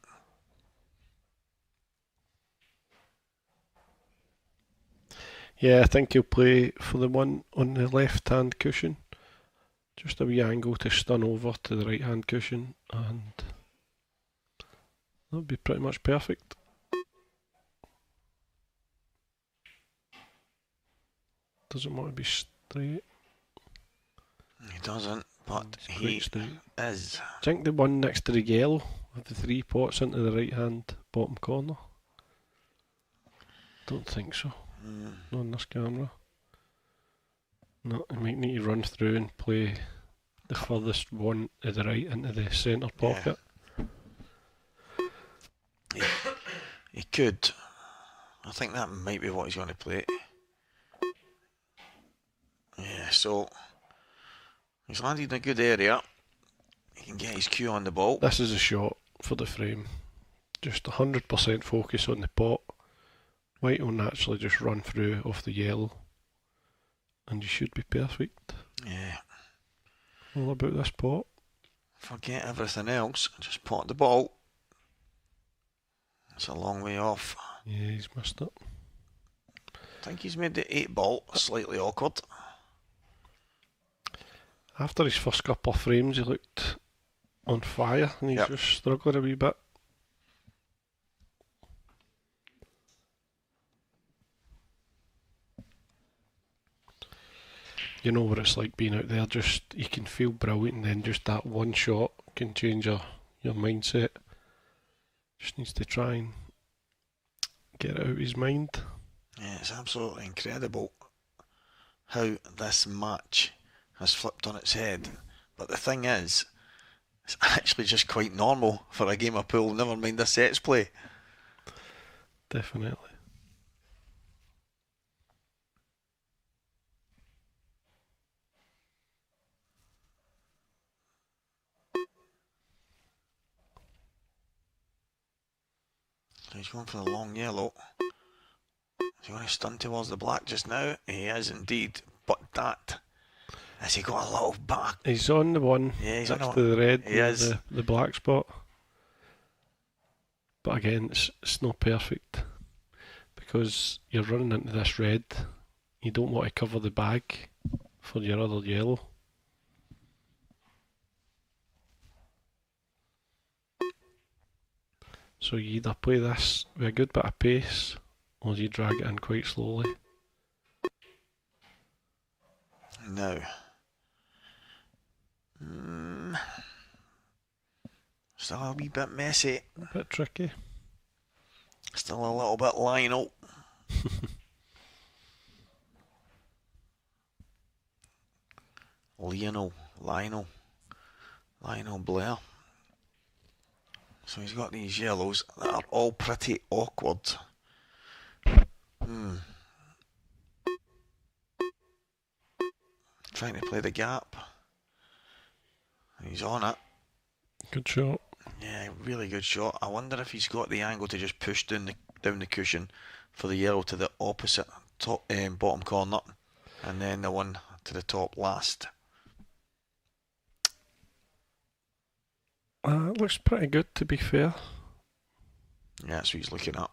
Yeah, I think he'll play for the one on the left hand cushion. Just a wee angle to stun over to the right hand cushion, and that'll be pretty much perfect. Doesn't want to be straight. He doesn't, but It's he quite straight. is. I think the one next to the yellow with the 3 pots into the right hand bottom corner. Don't think so. Not on this camera. No, you might need to run through and play the furthest one to the right into the centre pocket. He could. I think that might be what he's going to play. Yeah, so he's landed in a good area. He can get his cue on the ball. This is a shot for the frame. Just 100% focus on the pot. White will naturally just run through off the yellow, and you should be perfect. Yeah. All about this pot. Forget everything else. Just pot the ball. It's a long way off. Yeah, he's missed it. I think he's made the 8 ball slightly awkward. After his first couple of frames, he looked on fire, and he's just struggling a wee bit. you know what it's like being out there. Just you can feel brilliant, and then just that one shot can change your mindset. Just needs to try and get it out of his mind. Yeah, it's absolutely incredible how this match has flipped on its head. But the thing is, it's actually just quite normal for a game of pool, never mind a sets play. Definitely. So he's going for the long yellow. Is he going to stun towards the black just now? He is indeed. But that, has he got a little back? He's on the one Yeah, he's next on to the red. He is. The black spot. But again, it's not perfect because you're running into this red. You don't want to cover the bag for your other yellow. So you either play this with a good bit of pace or you drag it in quite slowly. No. Still a wee bit messy. A bit tricky. Still a little bit Lionel. Lionel Blair. So he's got these yellows that are all pretty awkward. Trying to play the gap. He's on it. Good shot. Yeah, really good shot. I wonder if he's got the angle to just push down the cushion for the yellow to the opposite top bottom corner, and then the one to the top last. It looks pretty good, to be fair. Yeah, that's what he's looking at.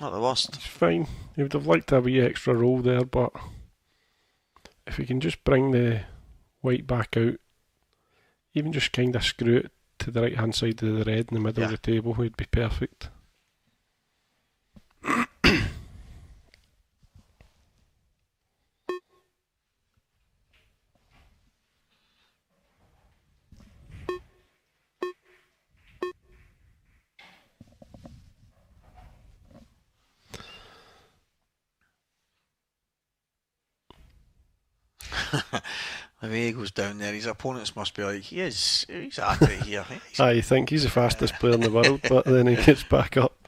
Not the worst. It's fine. He would have liked a wee extra roll there, but if he can just bring the white back out, even just kind of screw it to the right hand side of the red in the middle of the table, would be perfect. The way he goes down there, his opponents must be like, he's at it here. You think he's the fastest player in the world, but then he gets back up.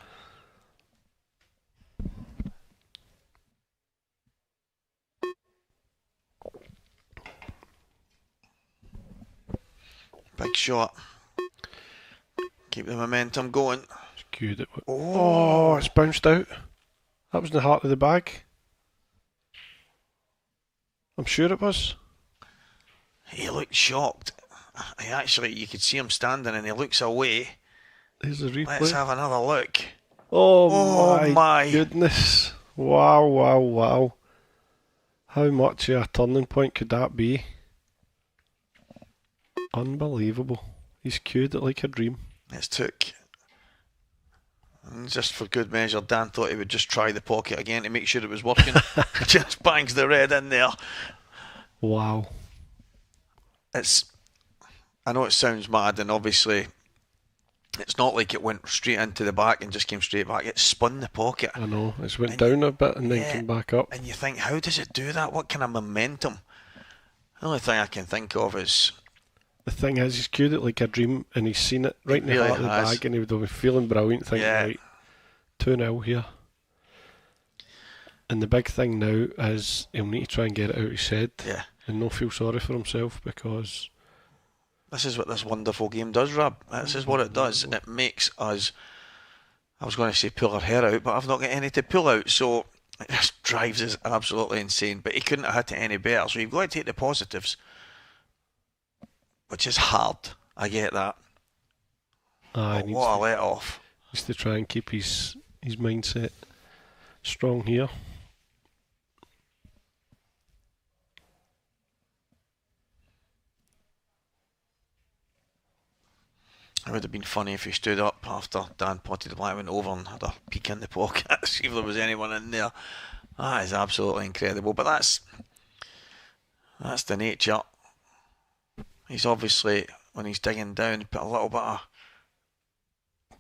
Big shot. Keep the momentum going. Skewed it. Oh, it's bounced out. That was in the heart of the bag. I'm sure it was. He looked shocked. You could see him standing and he looks away. There's a replay. Let's have another look. Oh my goodness. Wow. How much of a turning point could that be? Unbelievable. He's cued it like a dream. It's took. And just for good measure, Dan thought he would just try the pocket again to make sure it was working. Just bangs the red in there. Wow. I know it sounds mad, and obviously it's not like it went straight into the back and just came straight back. It spun the pocket. I know. It's went down a bit and then came back up. And you think, how does it do that? What kind of momentum? The only thing I can think of is... The thing is, he's cued it like a dream and he's seen it right in the heart of the bag and he would have been feeling brilliant, thinking, right, 2-0 here. And the big thing now is he'll need to try and get it out of his head and not feel sorry for himself, because... This is what this wonderful game does, Rab. This is what it does. It makes us... I was going to say pull our hair out, but I've not got any to pull out, so it just drives us absolutely insane. But he couldn't have hit it any better, so you've got to take the positives, which is hard. I get that. What a let off. He needs to try and keep his mindset strong here. It would have been funny if he stood up after Dan potted the black, went over and had a peek in the pocket, see if there was anyone in there. That is absolutely incredible. But that's the nature. He's obviously, when he's digging down, put a little bit of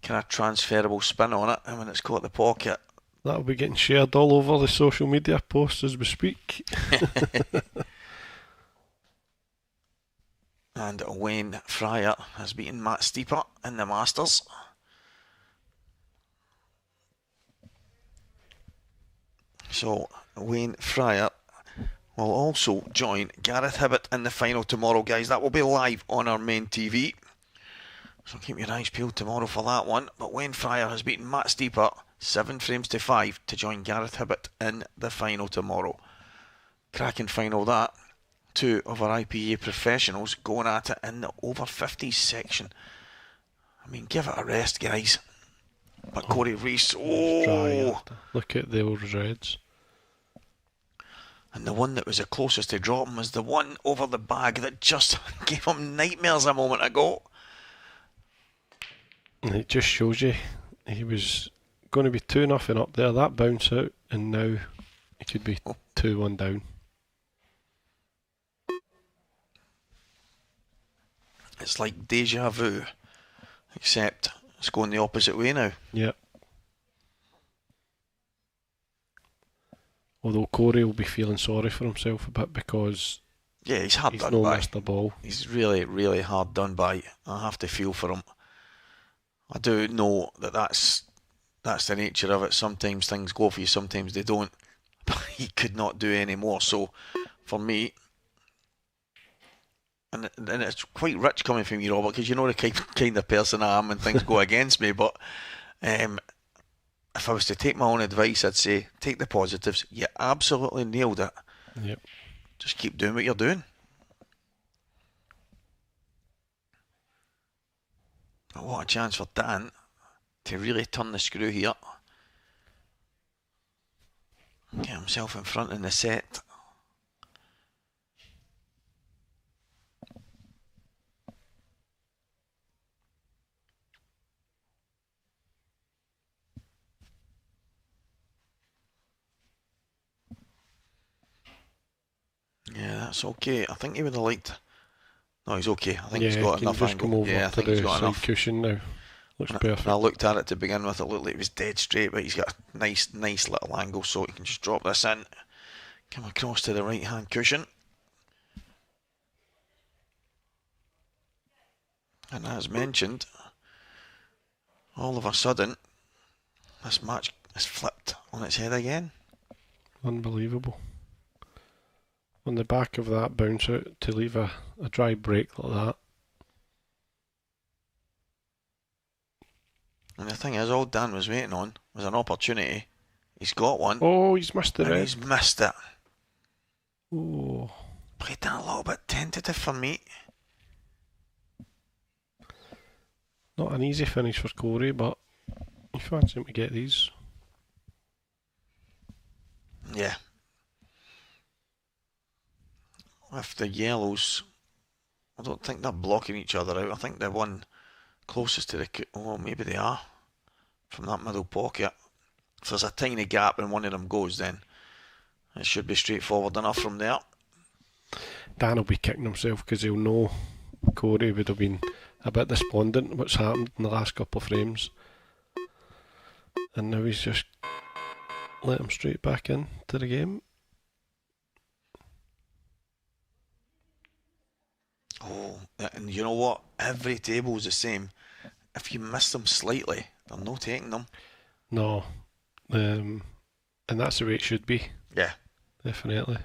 kind of transferable spin on it, and when it's caught the pocket, that'll be getting shared all over the social media posts as we speak. And Wayne Fryer has beaten Matt Steeper in the Masters. So Wayne Fryer will also join Gareth Hibbott in the final tomorrow, guys. That will be live on our main TV. So keep your eyes peeled tomorrow for that one. But Wayne Fryer has beaten Matt Steeper 7 frames to 5 to join Gareth Hibbott in the final tomorrow. Cracking final that. 2 of our IPA professionals going at it in the over 50s section. I mean, give it a rest, guys. But Cory Rees, look at the old reds. And the one that was the closest to dropping was the one over the bag that just gave him nightmares a moment ago. And it just shows you he was going to be 2-0 up there, that bounce out, and now he could be 2-1 down. It's like deja vu, except it's going the opposite way now. Yep. Although Cory will be feeling sorry for himself a bit because he's hard he's done by. Missed the ball. He's really, really hard done by. I have to feel for him. I do know that that's the nature of it. Sometimes things go for you, sometimes they don't. But he could not do any more. So for me, and it's quite rich coming from you, Robert, because you know the kind of person I am when things go against me. But if I was to take my own advice, I'd say take the positives. You absolutely nailed it. Yep. Just keep doing what you're doing. But what a chance for Dan to really turn the screw here. Get himself in front in the set. Yeah, that's okay. I think he would have liked. No, he's okay. I think he's got enough angle. Come over I think he's got enough cushion now. Looks perfect. I looked at it to begin with. It looked like it was dead straight, but he's got a nice little angle, so he can just drop this in, come across to the right hand cushion, and as mentioned, all of a sudden, this match is flipped on its head again. Unbelievable. On the back of that bounce out to leave a dry break like that. And the thing is, all Dan was waiting on was an opportunity. He's got one. Oh, he's missed the red. He's missed it. Oh. Played that a little bit tentative for me. Not an easy finish for Cory, but you fancy him to get these. Yeah. With the yellows, I don't think they're blocking each other out. I think the one closest to the... Oh, maybe they are. From that middle pocket. If there's a tiny gap and one of them goes, then it should be straightforward enough from there. Dan will be kicking himself because he'll know Cory would have been a bit despondent what's happened in the last couple of frames. And now he's just let him straight back in to the game. Oh, and you know what? Every table is the same. If you miss them slightly, they're not taking them. No. And that's the way it should be. Yeah. Definitely.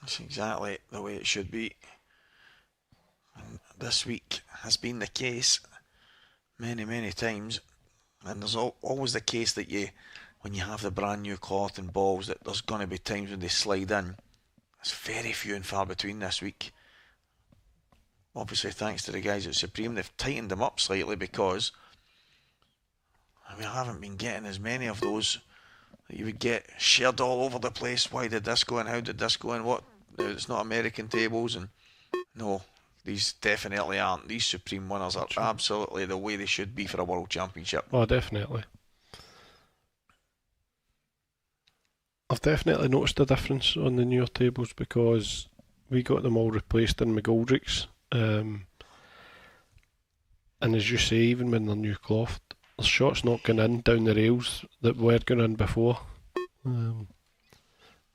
That's exactly the way it should be. And this week has been the case many times. And there's always the case that when you have the brand new cloth and balls, that there's going to be times when they slide in. It's very few and far between this week. Obviously, thanks to the guys at Supreme, they've tightened them up slightly because we haven't been getting as many of those that you would get shared all over the place. Why did this go in? How did this go in? What? Now, it's not American tables, and no, these definitely aren't. These Supreme winners are absolutely the way they should be for a World Championship. Oh, definitely. I've definitely noticed a difference on the newer tables because we got them all replaced in McGoldrick's. And as you say, even when they're new cloth, there's shots not going in down the rails that were going in before.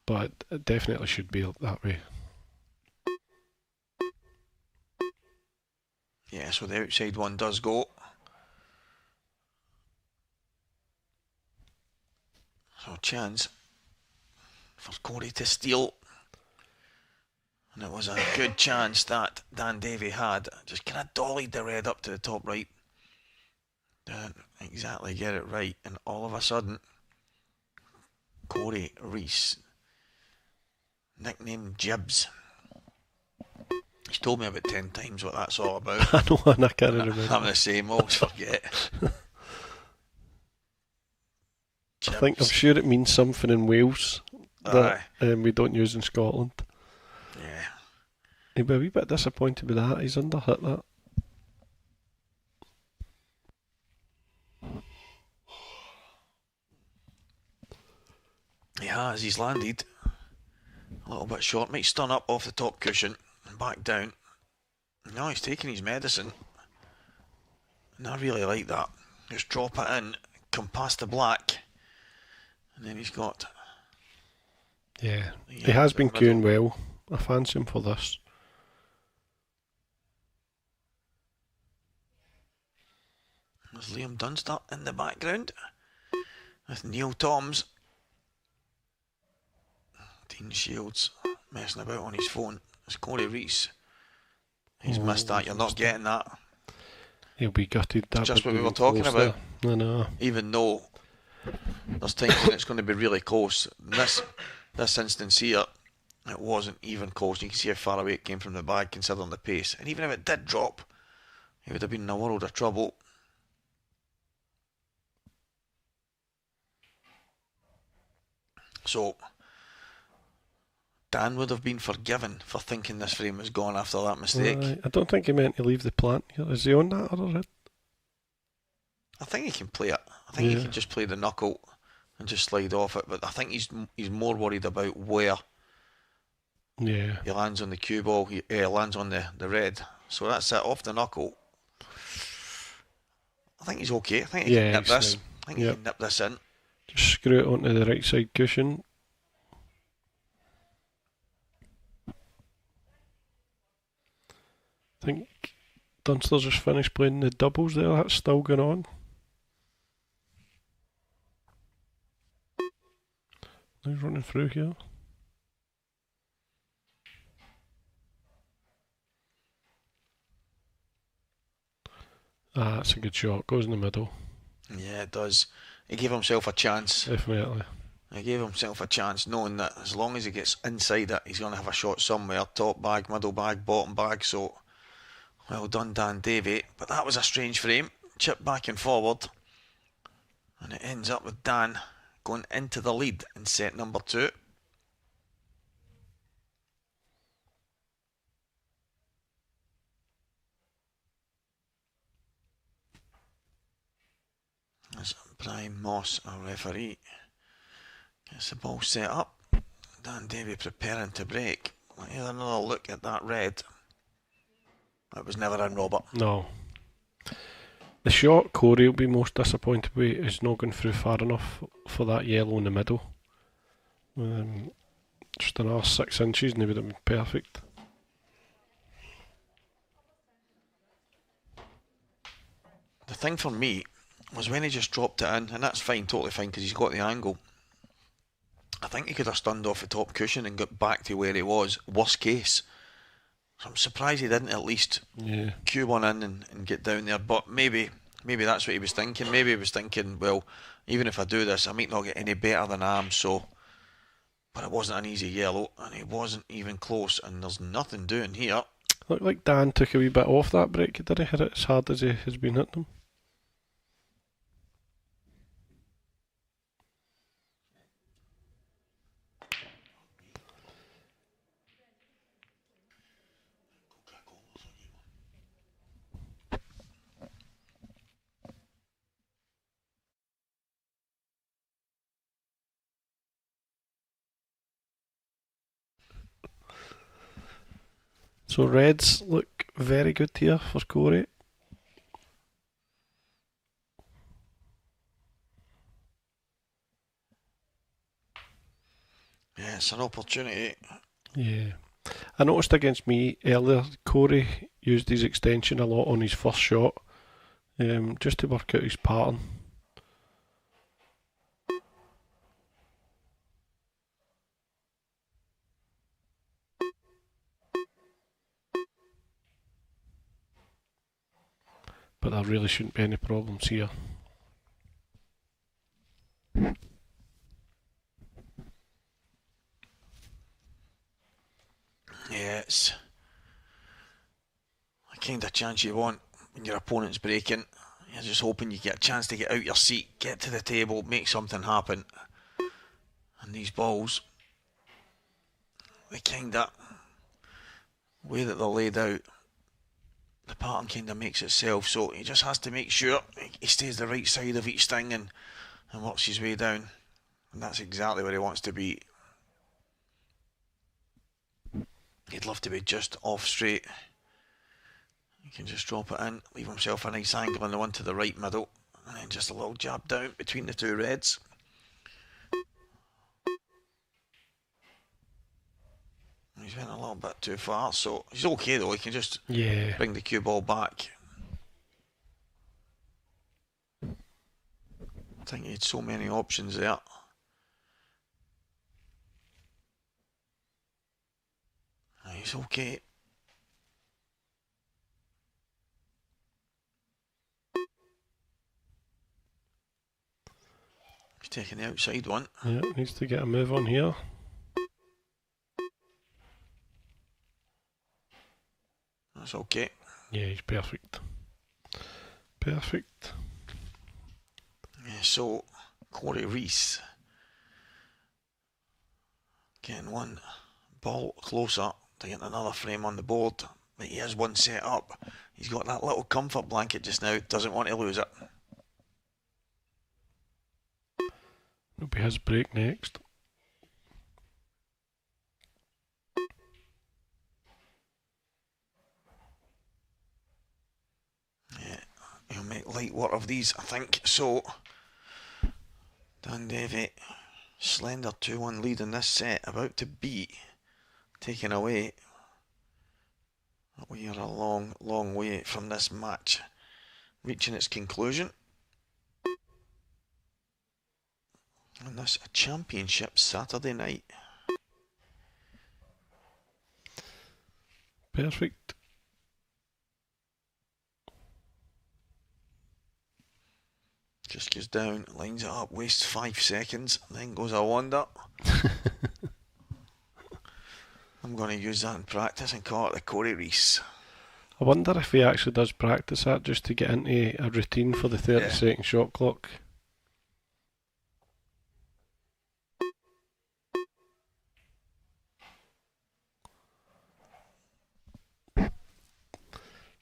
But it definitely should be that way. Yeah, so the outside one does go. So chance for Cory to steal. And it was a good chance that Dan Davy had. Just kind of dollied the red up to the top right. Didn't exactly get it right. And all of a sudden, Cory Rees, nicknamed Jibs. He's told me about 10 times what that's all about. I know, and I can't remember. I'm the same, always forget. I'm sure it means something in Wales that we don't use in Scotland. Yeah. He'll be a wee bit disappointed with that. He's underhit that. He has. He's landed a little bit short. Might stun up off the top cushion and back down. No, he's taking his medicine. And I really like that. Just drop it in, come past the black, and then he's got... Yeah, he has been queuing well. I fancy him for this. There's Liam Dunster in the background with Neil Toms. Dean Shields messing about on his phone. It's Cory Rees. He's missed that. You're not getting that. He'll be gutted. That Just what we were talking about. I know. Even though there's times when it's going to be really close. This instance here, it wasn't even close. You can see how far away it came from the bag considering the pace. And even if it did drop, he would have been in a world of trouble. So Dan would have been forgiven for thinking this frame was gone after that mistake. I don't think he meant to leave the plant here. Is he on that other head? I think he can play it. I think he can just play the knuckle and just slide off it. But I think he's more worried about where he lands on the cue ball. He lands on the red. So that's it, off the knuckle. I think he's okay. I think he can nip this. I think he can nip this in. Just screw it onto the right side cushion. I think Dunster's just finished playing the doubles there. That's still going on. He's running through here. That's a good shot. Goes in the middle. Yeah, it does. He gave himself a chance. Definitely. He gave himself a chance knowing that as long as he gets inside it, he's going to have a shot somewhere. Top bag, middle bag, bottom bag. So, well done, Dan Davy. But that was a strange frame. Chip back and forward. And it ends up with Dan going into the lead in set number 2. As Brian Moss, our referee, gets the ball set up. Dan Davy preparing to break. Let's have another look at that red. That was never in, Robert. No. The shot Cory will be most disappointed with is not going through far enough for that yellow in the middle. Just another 6 inches and he would have been perfect. The thing for me was when he just dropped it in, and that's fine, totally fine, because he's got the angle. I think he could have stunned off the top cushion and got back to where he was, worst case. So I'm surprised he didn't at least cue one in and get down there. But maybe that's what he was thinking. Maybe he was thinking, well, even if I do this, I might not get any better than I am. So, but it wasn't an easy yellow, and he wasn't even close. And there's nothing doing here. Looked like Dan took a wee bit off that break. Did he hit it as hard as he has been hitting them? So Reds look very good here for Cory. Yeah, it's an opportunity. Yeah. I noticed against me earlier, Cory used his extension a lot on his first shot, just to work out his pattern. But there really shouldn't be any problems here. Yeah, it's the kind of chance you want when your opponent's breaking. You're just hoping you get a chance to get out your seat, get to the table, make something happen. And these balls, the kind of way that they're laid out, the pattern kind of makes itself, so he just has to make sure he stays the right side of each thing and works his way down. And that's exactly where he wants to be. He'd love to be just off straight. He can just drop it in, leave himself a nice angle on the one to the right middle, and then just a little jab down between the two reds. He's went a little bit too far, so he's okay though. He can just bring the cue ball back. I think he had so many options there. He's okay. He's taking the outside one. Yeah, needs to get a move on here. That's okay. Yeah, he's perfect. Perfect. Yeah, so Cory Rees getting one ball closer to getting another frame on the board. But he has one set up. He's got that little comfort blanket just now. Doesn't want to lose it. It'll be his break next. Yeah, he'll make light work of these, I think. So, Davy, slender 2-1 lead in this set, about to be taken away. We are a long, long way from this match reaching its conclusion. And this a championship Saturday night. Perfect. Just goes down, lines it up, wastes 5 seconds, then goes a wonder. I'm going to use that in practice and call it the Cory Rees. I wonder if he actually does practice that just to get into a routine for the 30-second shot clock.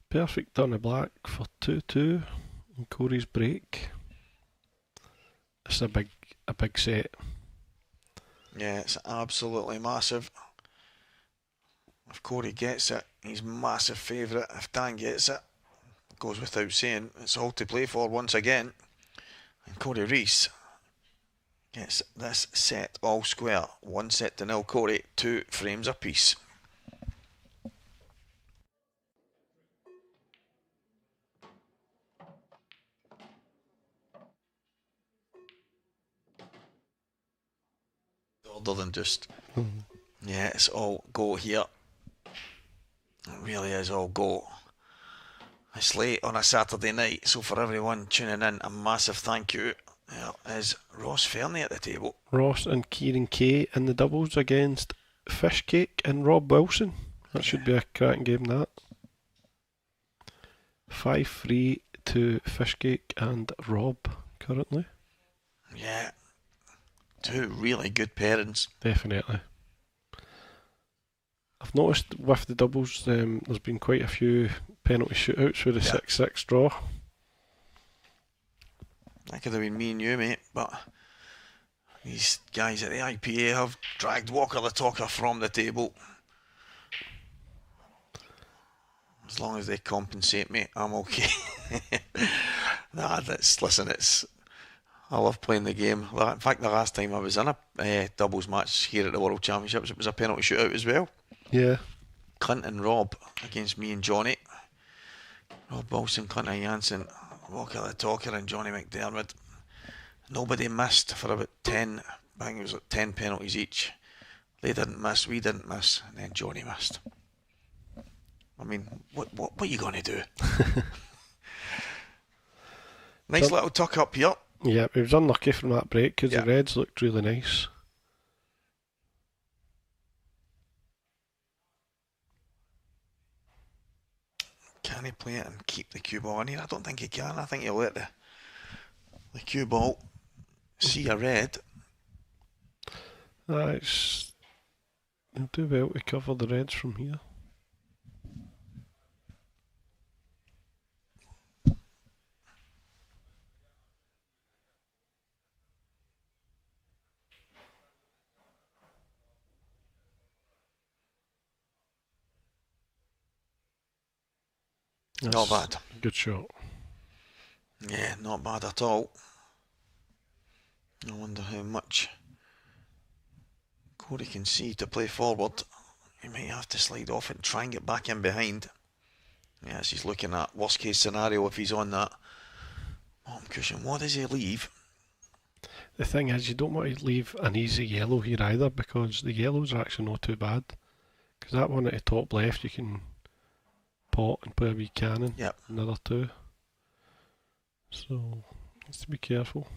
Perfect on the black for 2-2 and Cory's break. It's a big set. Yeah, it's absolutely massive. If Cory gets it, he's massive favourite. If Dan gets it, goes without saying, it's all to play for once again. And Cory Rees gets this set all square. 1-0 Cory, 2 frames apiece. Other than just, yeah, it's all go here. It really is all go. It's late on a Saturday night, so for everyone tuning in, a massive thank you. There is Ross Fernie at the table. Ross and Kieran Kay in the doubles against Fishcake and Rob Wilson. That should be a cracking game, that. 5-3 to Fishcake and Rob currently. Yeah. 2 really good pairings. Definitely. I've noticed with the doubles, there's been quite a few penalty shootouts with the 6-6 draw. That could have been me and you, mate, but these guys at the IPA have dragged Walker the Talker from the table. As long as they compensate me, I'm okay. Listen, I love playing the game. In fact, the last time I was in a doubles match here at the World Championships, it was a penalty shootout as well. Yeah. Clint and Rob against me and Johnny. Rob Wilson, Clinton Jansen, Walker the Talker and Johnny McDermott. Nobody missed for about 10, I think it was like 10 penalties each. They didn't miss, we didn't miss, and then Johnny missed. I mean, what are you going to do? Nice little tuck up here. Yeah, he was unlucky from that break because Yeah. the Reds looked really nice. Can he play it and keep the cue ball in here? I don't think he can. I think he'll let the cue ball see a red. He'll do well to cover the Reds from here. Not bad. Good shot. Yeah, not bad at all. I wonder how much Cory can see to play forward. He might have to slide off and try and get back in behind. Yes, he's looking at worst case scenario if he's on that bottom cushion. What does he leave? The thing is, you don't want to leave an easy yellow here either, because the yellows are actually not too bad. Because that one at the top left, you can pot and play a wee cannon. Yep. Another two. So, needs to be careful.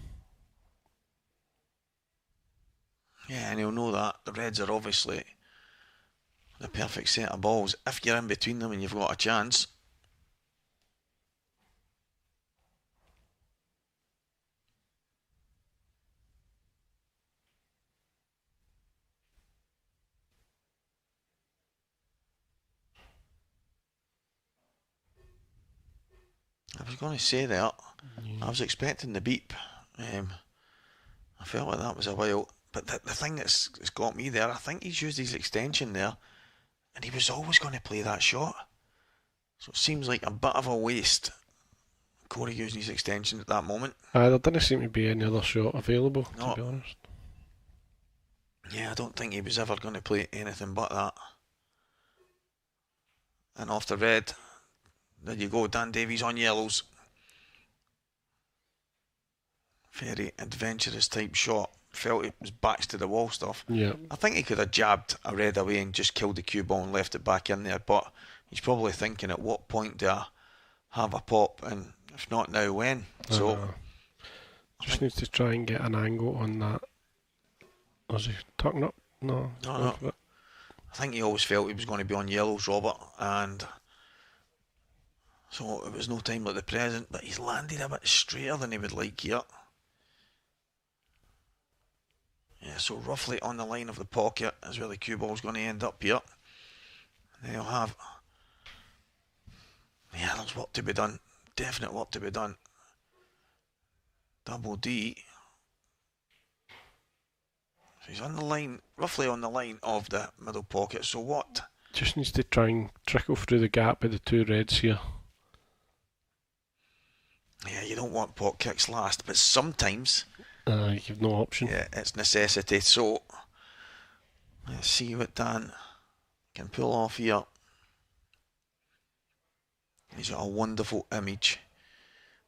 Yeah, and he'll know that. The Reds are obviously the perfect set of balls. If you're in between them and you've got a chance. I was going to say that. I was expecting the beep. I felt like that was a while. But the thing that's got me there, I think he's used his extension there, and he was always going to play that shot. So it seems like a bit of a waste, Cory using his extension at that moment. There didn't seem to be any other shot available, No. to be honest. Yeah, I don't think he was ever going to play anything but that. And off the red, there you go, Dan Davies on yellows. Very adventurous type shot. Felt it was backs to the wall stuff. Yeah. I think he could have jabbed a red away and just killed the cue ball and left it back in there, but he's probably thinking, at what point do I have a pop, and if not now, when? So just needs to try and get an angle on that. Was he tucking up? No. No. I think he always felt he was going to be on yellows, Robert, and so it was no time like the present, but he's landed a bit straighter than he would like here. Yeah, so roughly on the line of the pocket is where the cue ball's going to end up here. And then he'll have... Yeah, there's work to be done. Definite work to be done. Double D. So he's on the line, roughly on the line of the middle pocket. So what? Just needs to try and trickle through the gap with the two reds here. Yeah, you don't want pot kicks last, but sometimes... You've no option. Yeah, it's necessity. So let's see what Dan can pull off here. He's got a wonderful image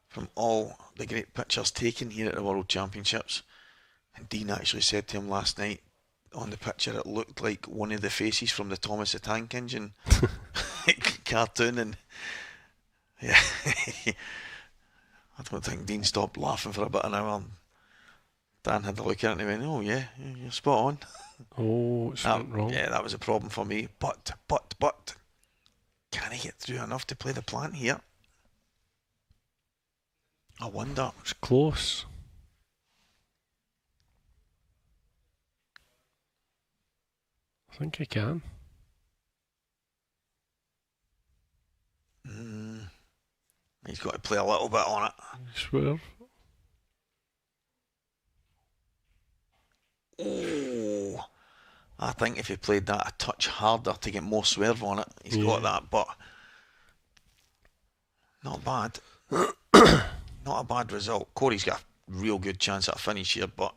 from all the great pictures taken here at the World Championships. And Dean actually said to him last night on the picture it looked like one of the faces from the Thomas the Tank Engine cartoon. And yeah, I don't think Dean stopped laughing for a bit of an hour. Dan had a look at it and he went, oh yeah, you're spot on. Oh, it's went wrong. Yeah, that was a problem for me. But, can he get through enough to play the plant here? I wonder. It's close. I think he can. He's got to play a little bit on it. Swerve. Oh, I think if he played that a touch harder to get more swerve on it, he's got that. But Not bad. Not a bad result. Cory's got a real good chance at a finish here, but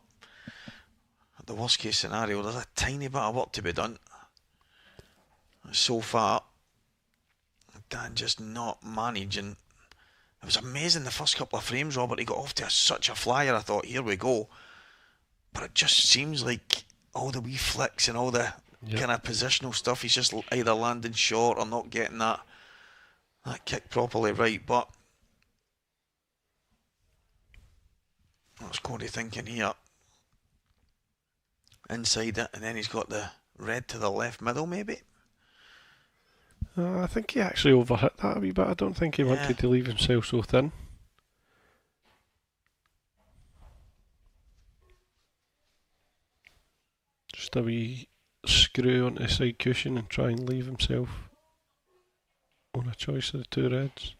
the worst case scenario, there's a tiny bit of work to be done. So far, Dan just not managing. It was amazing the first couple of frames, Robert. He got off to such a flyer. I thought, here we go. But it just seems like all the wee flicks and all the kind of positional stuff, he's just either landing short or not getting that kick properly right. But what's Cory thinking here? Inside it, and then he's got the red to the left middle, maybe? I think he actually overhit that a wee bit. I don't think he wanted to leave himself so thin. Just a wee screw onto the side cushion and try and leave himself on a choice of the two reds.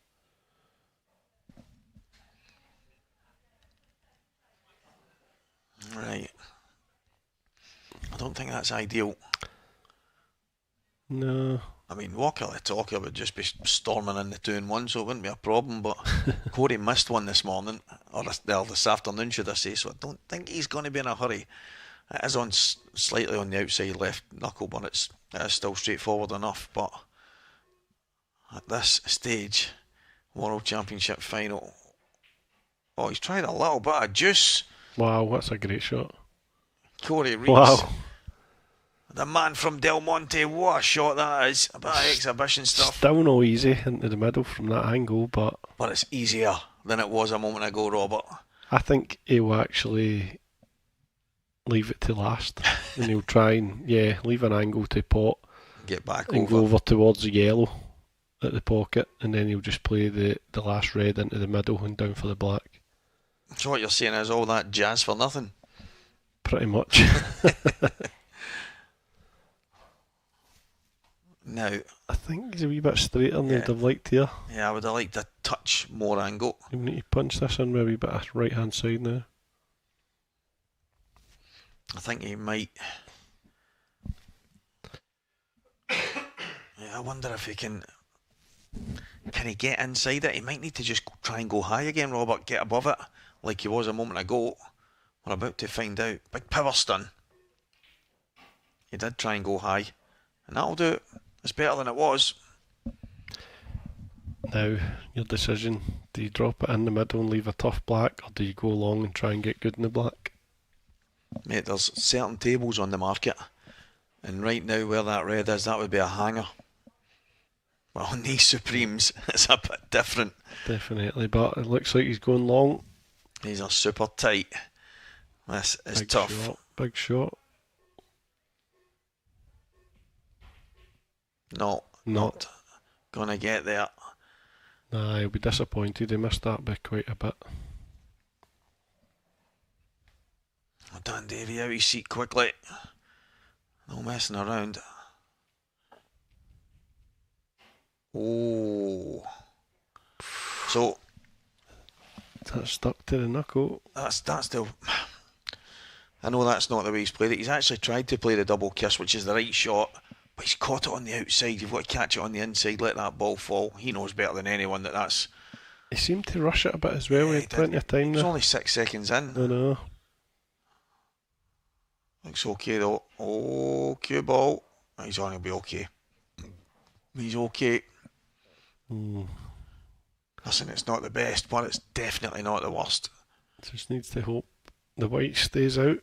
Right. I don't think that's ideal. No. I mean, Walker the Talker would just be storming in the 2-1, so it wouldn't be a problem, but Cory missed one this morning, or this afternoon, should I say, so I don't think he's going to be in a hurry. It is on slightly on the outside left knuckle, but it is still straightforward enough. But at this stage, World Championship final, oh, he's tried a little bit of juice. Wow, that's a great shot. Cory Rees. Wow. The man from Del Monte, what a shot that is. A bit of exhibition stuff. Still no easy into the middle from that angle, but it's easier than it was a moment ago, Robert. I think he'll actually leave it to last. And he'll try and, leave an angle to pot. Get back and over. go over towards the yellow at the pocket, and then he'll just play the last red into the middle and down for the black. So what you're saying is all that jazz for nothing? Pretty much. Now, I think he's a wee bit straighter than I'd have liked here. Yeah, I would have liked a touch more angle. You need to punch this in with a wee bit of right hand side now. I think he might. Yeah, I wonder if he can. Can he get inside it? He might need to just try and go high again, Robert. Get above it, like he was a moment ago. We're about to find out. Big power stun. He did try and go high, and that'll do it. It's better than it was. Now, your decision. Do you drop it in the middle and leave a tough black, or do you go long and try and get good in the black? Mate, there's certain tables on the market, and right now where that red is, that would be a hanger. Well, on these Supremes, it's a bit different. Definitely, but it looks like he's going long. These are super tight. This is Big tough. Shot, big shot. No, not gonna get there. Nah, he'll be disappointed. He missed that by quite a bit. Dan Davy out his seat quickly. No messing around. Oh. So that's stuck to the knuckle. That's the. I know that's not the way he's played it. He's actually tried to play the double kiss, which is the right shot, but he's caught it on the outside. You've got to catch it on the inside, let that ball fall. He knows better than anyone that's. He seemed to rush it a bit as well. He had plenty of time there. He was only 6 seconds in. I know. Looks okay though. Oh, cue ball. He's only be okay. He's okay. Listen, it's not the best, but it's definitely not the worst. Just needs to hope the white stays out.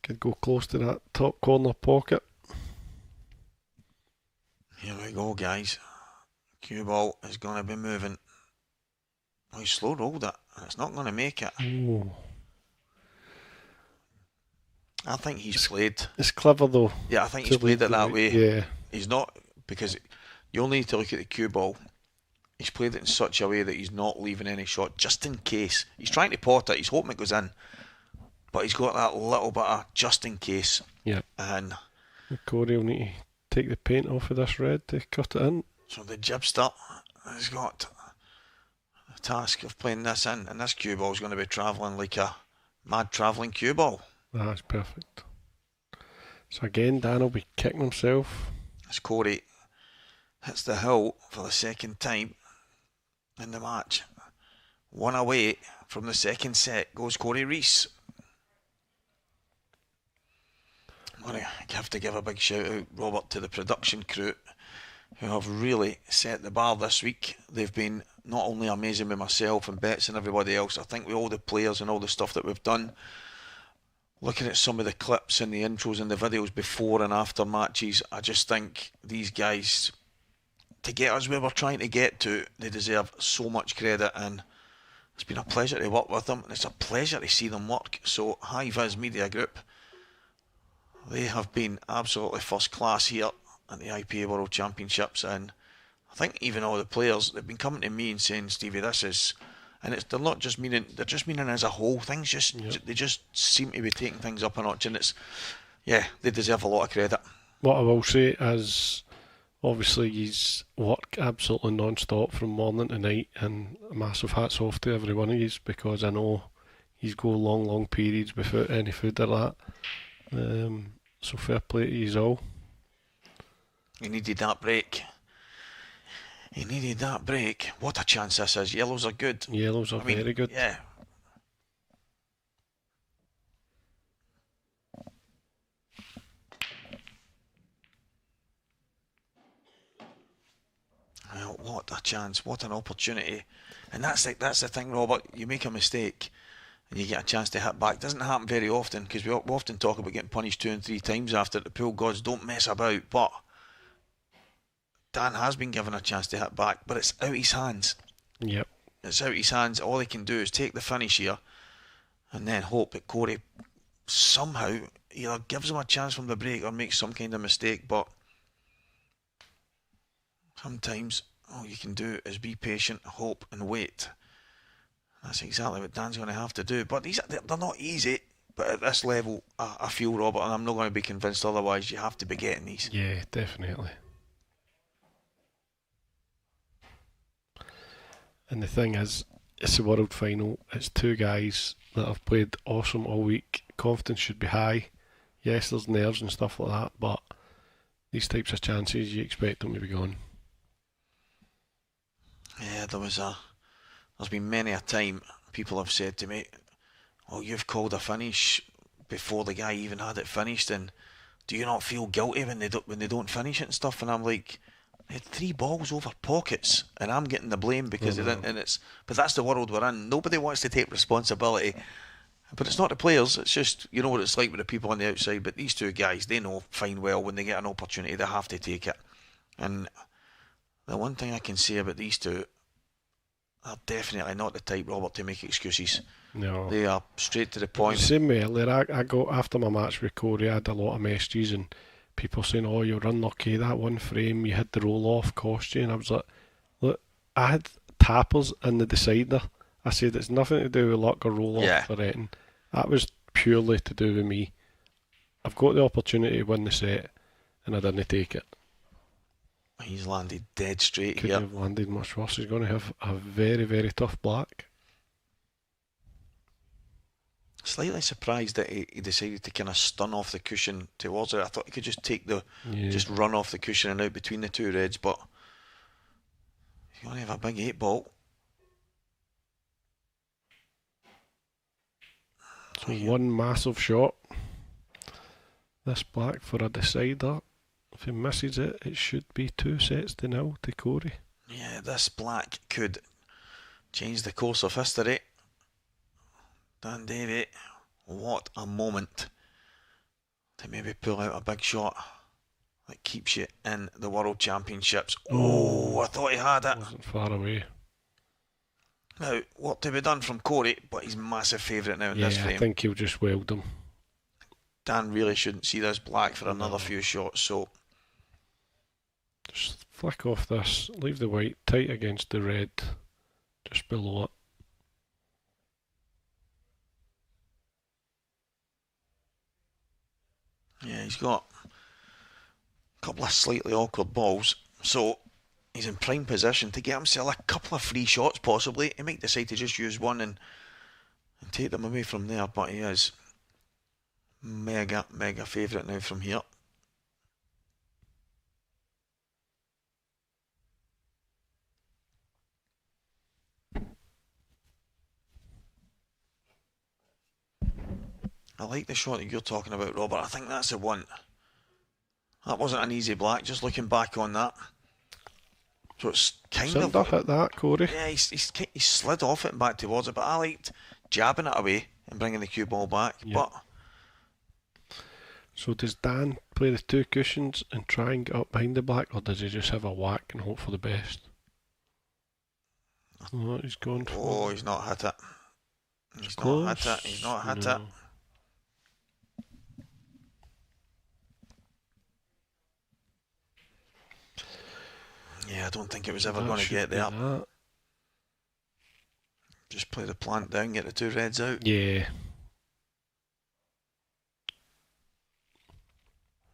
Could go close to that top corner pocket. Here we go, guys. Cue ball is going to be moving. Oh, he slow rolled it, and it's not going to make it. Ooh. I think he's played. It's clever though. Yeah, I think he's played it that way. Yeah. He's not, because you only need to look at the cue ball. He's played it in such a way that he's not leaving any shot, just in case. He's trying to pot it, he's hoping it goes in. But he's got that little bit of just in case. Yeah. And Cory will need to take the paint off of this red to cut it in. So the jibster has got the task of playing this in, and this cue ball is going to be travelling like a mad travelling cue ball. That's perfect. So again, Dan will be kicking himself. As Cory hits the hill for the second time. in the match. One away from the second set goes Cory Rees. I have to give a big shout out, Robert, to the production crew who have really set the bar this week. They've been not only amazing with myself and Bets and everybody else, I think with all the players and all the stuff that we've done. Looking at some of the clips and the intros and the videos before and after matches, I just think these guys, to get us where we're trying to get to, they deserve so much credit, and it's been a pleasure to work with them, and it's a pleasure to see them work. So High Vis Media Group, they have been absolutely first class here at the IPA World Championships, and I think even all the players, they've been coming to me and saying, Stevie, this is, and they're not just meaning, they're just meaning as a whole. Things just, they just seem to be taking things up a notch, and it's, yeah, they deserve a lot of credit. What I will say is, obviously, he's work absolutely non-stop from morning to night, and massive hats off to every one of yous, because I know he's go long periods without any food or that. So fair play to yous all. He needed that break. He needed that break. What a chance this is. Yellows are good. Yellows are very good. Yeah. Well, what a chance. What an opportunity. And that's the thing, Robert. You make a mistake and you get a chance to hit back. It doesn't happen very often, because we often talk about getting punished 2 and 3 times after the pool gods don't mess about. But Dan has been given a chance to hit back, but it's out his hands. Yep. It's out his hands. All he can do is take the finish here and then hope that Cory somehow either gives him a chance from the break or makes some kind of mistake. But sometimes all you can do is be patient, hope and wait. That's exactly what Dan's going to have to do. But they're not easy. But at this level, I feel, Robert, and I'm not going to be convinced otherwise, you have to be getting these. Yeah, definitely. And the thing is, it's a world final. It's 2 guys that have played awesome all week. Confidence should be high. Yes, there's nerves and stuff like that, but these types of chances, you expect them to be gone. Yeah, there's been many a time people have said to me, oh, you've called a finish before the guy even had it finished, and do you not feel guilty when they don't finish it and stuff? And I'm like, they had 3 balls over pockets, and I'm getting the blame because they didn't. And but that's the world we're in. Nobody wants to take responsibility, but it's not the players. It's just, you know what it's like with the people on the outside. But these 2 guys, they know fine well when they get an opportunity, they have to take it. And the one thing I can say about these 2, they're definitely not the type, Robert, to make excuses. No. They are straight to the point. Same way earlier, I got after my match with Cory, I had a lot of messages and people saying, oh, you're unlucky, that one frame, you had the roll off, cost you. And I was like, look, I had tappers in the decider. I said it's nothing to do with luck or roll off or anything. That was purely to do with me. I've got the opportunity to win the set and I didn't take it. He's landed dead straight Couldn't here. have landed much worse. He's going to have a very, very tough black. Slightly surprised that he decided to kind of stun off the cushion towards it. I thought he could just take just run off the cushion and out between the 2 reds, but he's going to have a big 8 ball. So one massive shot. This black for a decider. If he misses it, it should be 2-0 to Cory. Yeah, this black could change the course of history. Dan Davy, what a moment to maybe pull out a big shot that keeps you in the World Championships. Oh, I thought he had it. Wasn't far away. Now, what to be done from Cory, but he's massive favourite now in this frame. I think he'll just weld him. Dan really shouldn't see this black for another few shots, so just flick off this, leave the white tight against the red, just below it. Yeah, he's got a couple of slightly awkward balls, so he's in prime position to get himself a couple of free shots possibly. He might decide to just use one and take them away from there, but he is mega favourite now from here. I like the shot that you're talking about, Robert. I think that's the one. That wasn't an easy black, just looking back on that. So it's kind Cinder of... hit that, Cory. Yeah, he slid off it and back towards it, but I liked jabbing it away and bringing the cue ball back. Yep. But So does Dan play the 2 cushions and try and get up behind the black, or does he just have a whack and hope for the best? Oh, he's going for... Oh, he's not hit it. He's close. not hit it. He's not hit No. it. Yeah, I don't think it was ever That going to should get be there. that. Just play the plant down, get the 2 reds out. Yeah.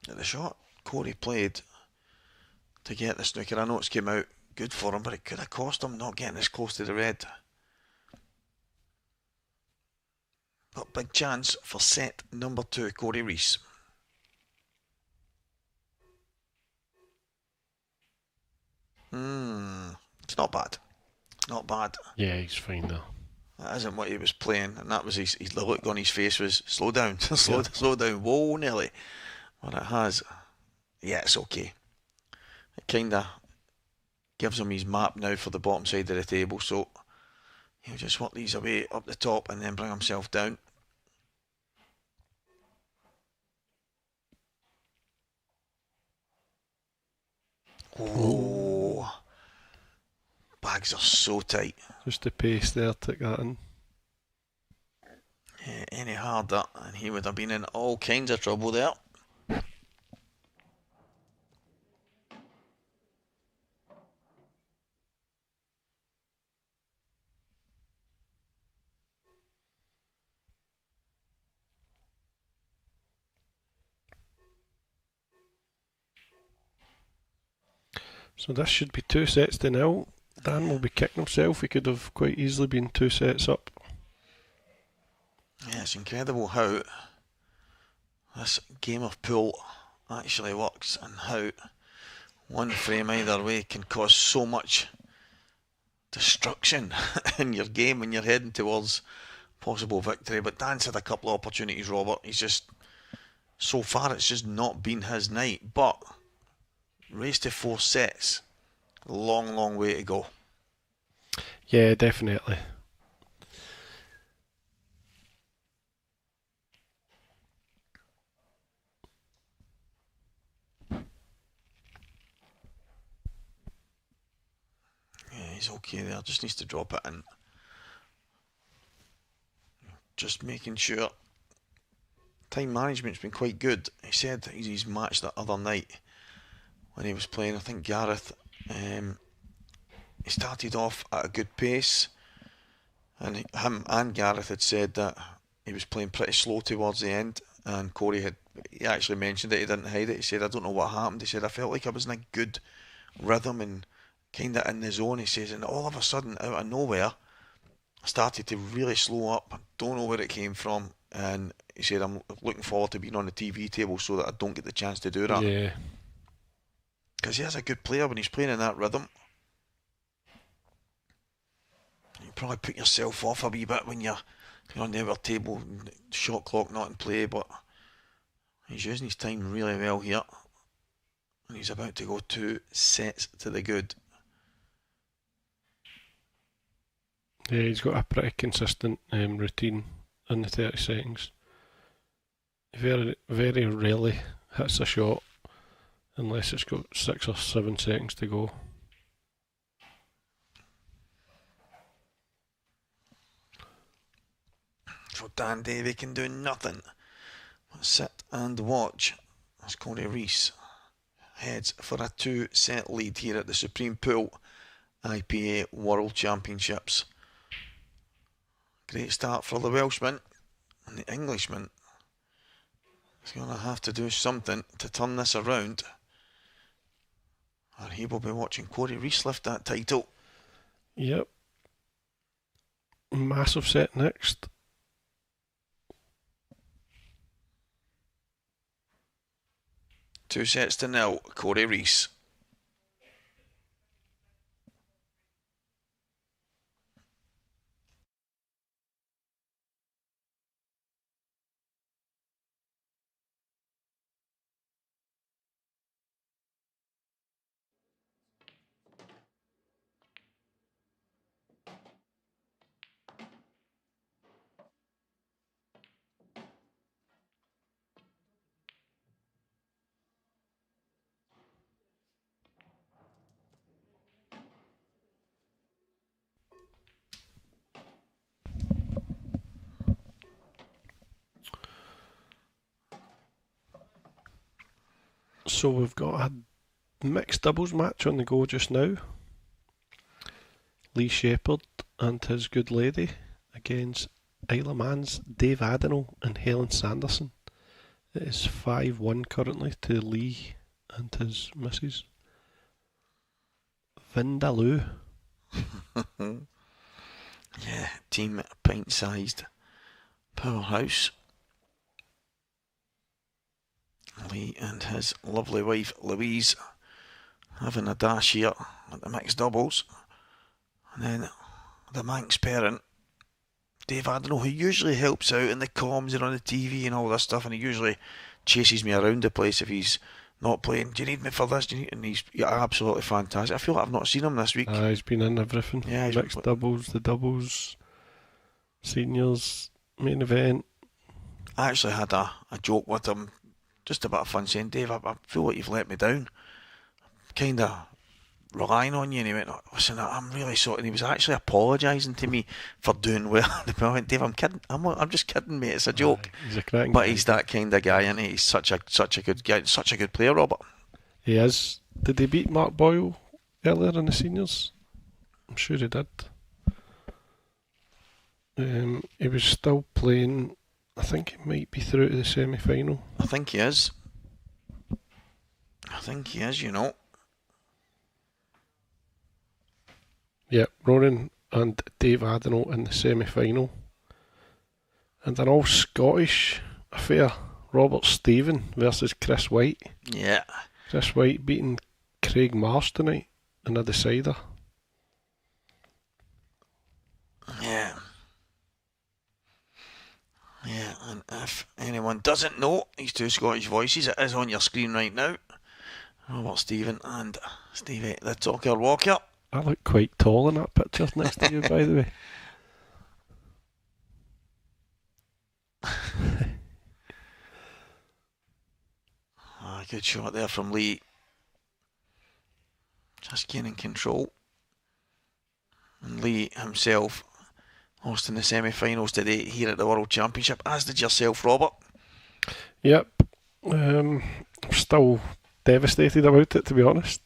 The shot Cory played to get the snooker, I know it's came out good for him, but it could have cost him not getting as close to the red. But big chance for set number 2, Cory Rees. It's not bad. Not bad. Yeah, he's fine now. That isn't what he was playing, and that was the look on his face was slow down, slow down, whoa, Nelly. But it has, yeah, it's okay. It kind of gives him his map now for the bottom side of the table, so he'll just work these away up the top and then bring himself down. Oh, bags are so tight. Just the pace there, took that in. Yeah, any harder and he would have been in all kinds of trouble there. So this should be 2-0. Dan will be kicking himself. He could have quite easily been 2 sets up. Yeah, it's incredible how this game of pool actually works and how one frame either way can cause so much destruction in your game when you're heading towards possible victory. But Dan's had a couple of opportunities, Robert. He's just, so far it's just not been his night. But race to 4 sets, long, long way to go. Yeah, definitely. Yeah, he's okay there. Just needs to drop it in. Just making sure. Time management's been quite good. He said he's matched that other night when he was playing, I think, Gareth. He started off at a good pace, and him and Gareth had said that he was playing pretty slow towards the end, and Cory he actually mentioned it, he didn't hide it. He said, I don't know what happened. He said, I felt like I was in a good rhythm and kind of in the zone. He says, and all of a sudden, out of nowhere, I started to really slow up. Don't know where it came from, and he said, I'm looking forward to being on the TV table so that I don't get the chance to do that. Yeah. Because he is a good player when he's playing in that rhythm. You probably put yourself off a wee bit when you're on the outer table, shot clock not in play, but he's using his time really well here. And he's about to go 2 sets to the good. Yeah, he's got a pretty consistent routine in the 30 seconds. He very, very rarely hits a shot unless it's got 6 or 7 seconds to go. So Dan Davy can do nothing but sit and watch as Cory Rees heads for a 2-set lead here at the Supreme Pool IPA World Championships. Great start for the Welshman, and the Englishman is going to have to do something to turn this around, or he will be watching Cory Rees lift that title. Yep. Massive set next. 2-0, Cory Rees. So we've got a mixed doubles match on the go just now. Lee Shepherd and his good lady against Isle of Man's Dave Adenall and Helen Sanderson. It is 5-1 currently to Lee and his missus. Vindaloo. Yeah, team pint-sized powerhouse. Lee and his lovely wife Louise having a dash here at the mixed doubles. And then the Manx parent, Dave Adenall, who usually helps out in the comms and on the TV and all this stuff, and he usually chases me around the place if he's not playing. Do you need me for this? And he's absolutely fantastic. I feel like I've not seen him this week. He's been in everything. Yeah, mixed doubles, the doubles, seniors, main event. I actually had a joke with him, just a bit of fun, saying, Dave, I feel like you've let me down. Kind of relying on you. And he went, listen, I'm really sorry. And he was actually apologising to me for doing well. I went, Dave, I'm kidding. I'm just kidding, mate. It's a joke. He's a cracking but guy. He's that kind of guy, and he's such a good guy, such a good player, Robert. He is. Did he beat Mark Boyle earlier in the seniors? I'm sure he did. He was still playing. I think he might be through to the semi-final. I think he is, you know. Yep, Ronan and Dave Adenall in the semi-final. And an all-Scottish affair, Robert Stephen versus Chris White. Yeah. Chris White beating Craig Marsh tonight in a decider. Yeah. Yeah, and if anyone doesn't know these two Scottish voices, it is on your screen right now. Robert Stephen and Stevie the Talker Walker. I look quite tall in that picture next to you, by the way. Good shot there from Lee. Just gaining control. And Lee himself lost in the semi-finals today here at the World Championship, as did yourself, Robert. Yep. I'm still devastated about it, to be honest.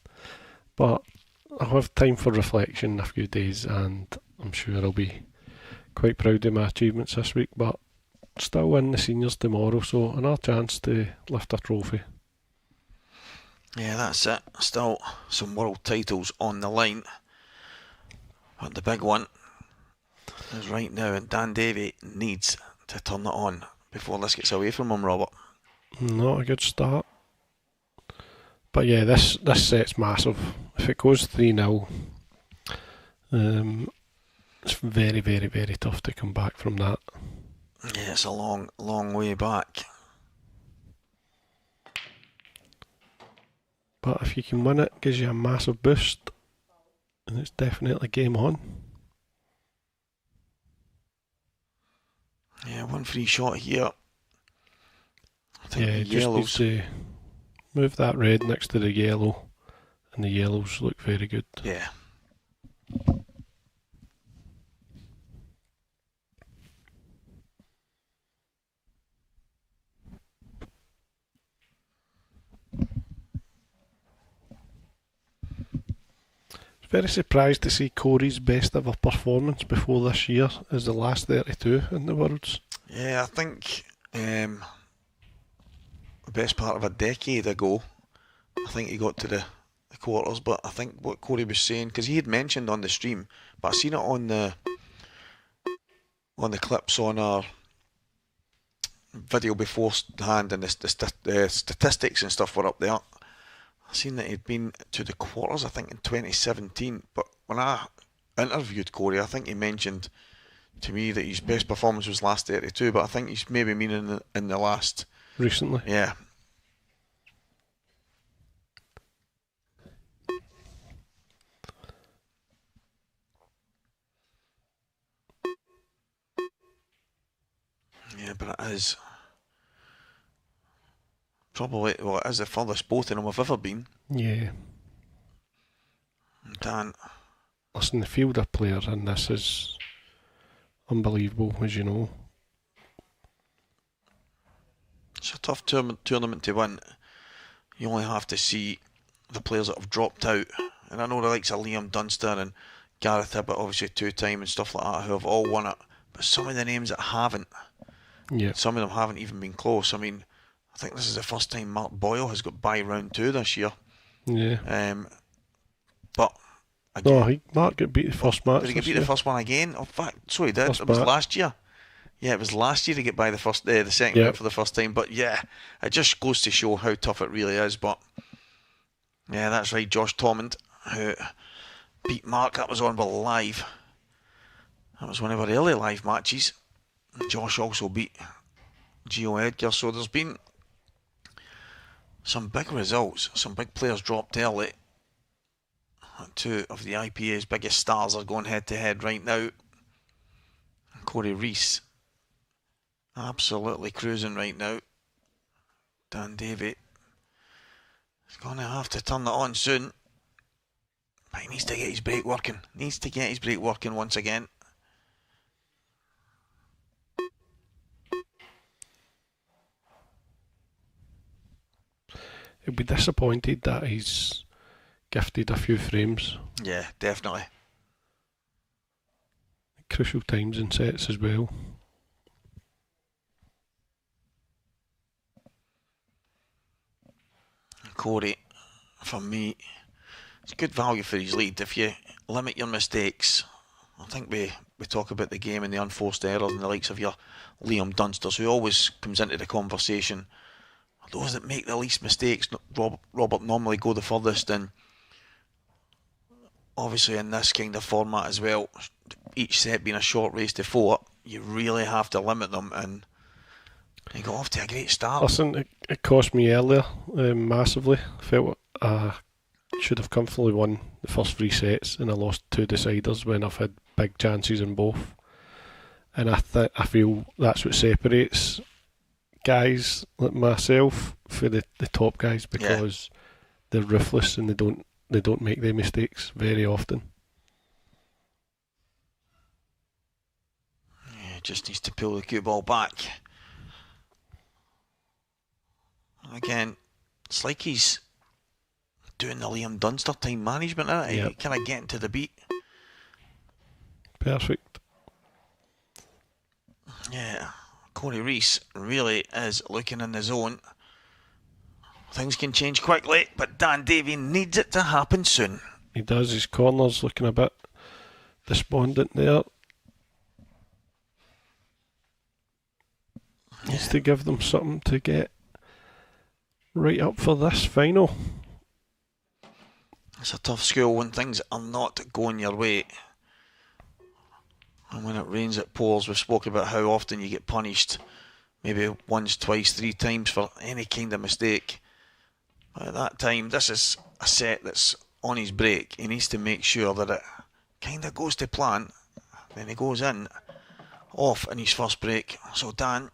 But I'll have time for reflection in a few days, and I'm sure I'll be quite proud of my achievements this week. But still win the seniors tomorrow, so another chance to lift a trophy. Yeah, that's it. Still some world titles on the line. But the big one is right now, and Dan Davy needs to turn it on before this gets away from him, Robert. Not a good start. But yeah, this set's massive. If it goes 3-0, it's very, very, very tough to come back from that. Yeah, it's a long, long way back. But if you can win it, gives you a massive boost, and it's definitely game on. Yeah, one free shot here. I think Yeah, the just yellows. needs to move that red next to the yellow, and the yellows look very good. Yeah. Very surprised to see Cory's best ever performance before this year is the last 32 in the Worlds. Yeah, I think the best part of a decade ago, I think he got to the quarters, but I think what Cory was saying, because he had mentioned on the stream, but I seen it on the clips on our video beforehand, and the statistics and stuff were up there. I seen that he'd been to the quarters, I think, in 2017. But when I interviewed Cory, I think he mentioned to me that his best performance was last 32. But I think he's maybe meaning in the last recently. Yeah. Yeah, but it is probably, well, it is the furthest both of them have ever been. Yeah. Dan. Listen, the field of players in this is unbelievable, as you know. It's a tough tournament to win. you only have to see the players that have dropped out. And I know the likes of Liam Dunster and Gareth Hibbert, obviously 2-time and stuff like that, who have all won it. But some of the names that haven't, some of them haven't even been close. I mean, I think this is the first time Mark Boyle has got by round 2 this year. Yeah. But again, Mark got beat the first match. Did he get beat the first one again? In fact, so he did. It was last year. Yeah, it was last year to get by the second round for the first time. But yeah, it just goes to show how tough it really is. But yeah, that's right. Josh Tormund, who beat Mark. That was on live. That was one of our early live matches. Josh also beat Gio Edgar. So there's been some big results. Some big players dropped early. 2 of the IPA's biggest stars are going head to head right now. Cory Rees, absolutely cruising right now. Dan Davy is going to have to turn that on soon. But he needs to get his brake working. Needs to get his brake working once again. He'll be disappointed that he's gifted a few frames. Yeah, definitely. Crucial times in sets as well. Cory, for me, it's good value for his lead. If you limit your mistakes, I think we talk about the game and the unforced errors and the likes of your Liam Dunsters, who always comes into the conversation. Those that make the least mistakes, Robert, normally go the furthest. And obviously in this kind of format as well, each set being a short race to 4, you really have to limit them, and he got off to a great start. Listen, it cost me earlier massively. I felt I should have comfortably won the first 3 sets, and I lost 2 deciders when I've had big chances in both. And I feel that's what separates guys like myself for the top guys, because they're ruthless and they don't make their mistakes very often. Yeah, just needs to pull the cue ball back. Again, it's like he's doing the Liam Dunster time management, isn't it? Yep. Kind of getting to the beat. Perfect. Yeah, Cory Rees really is looking in the zone. Things can change quickly, but Dan Davy needs it to happen soon. He does. His corner's looking a bit despondent there. Needs to give them something to get right up for this final. It's a tough school when things are not going your way. And when it rains, it pours. We've spoken about how often you get punished. Maybe once, twice, 3 times for any kind of mistake. But at that time, this is a set that's on his break. He needs to make sure that it kind of goes to plan. Then he goes in, off in his first break. So Dan,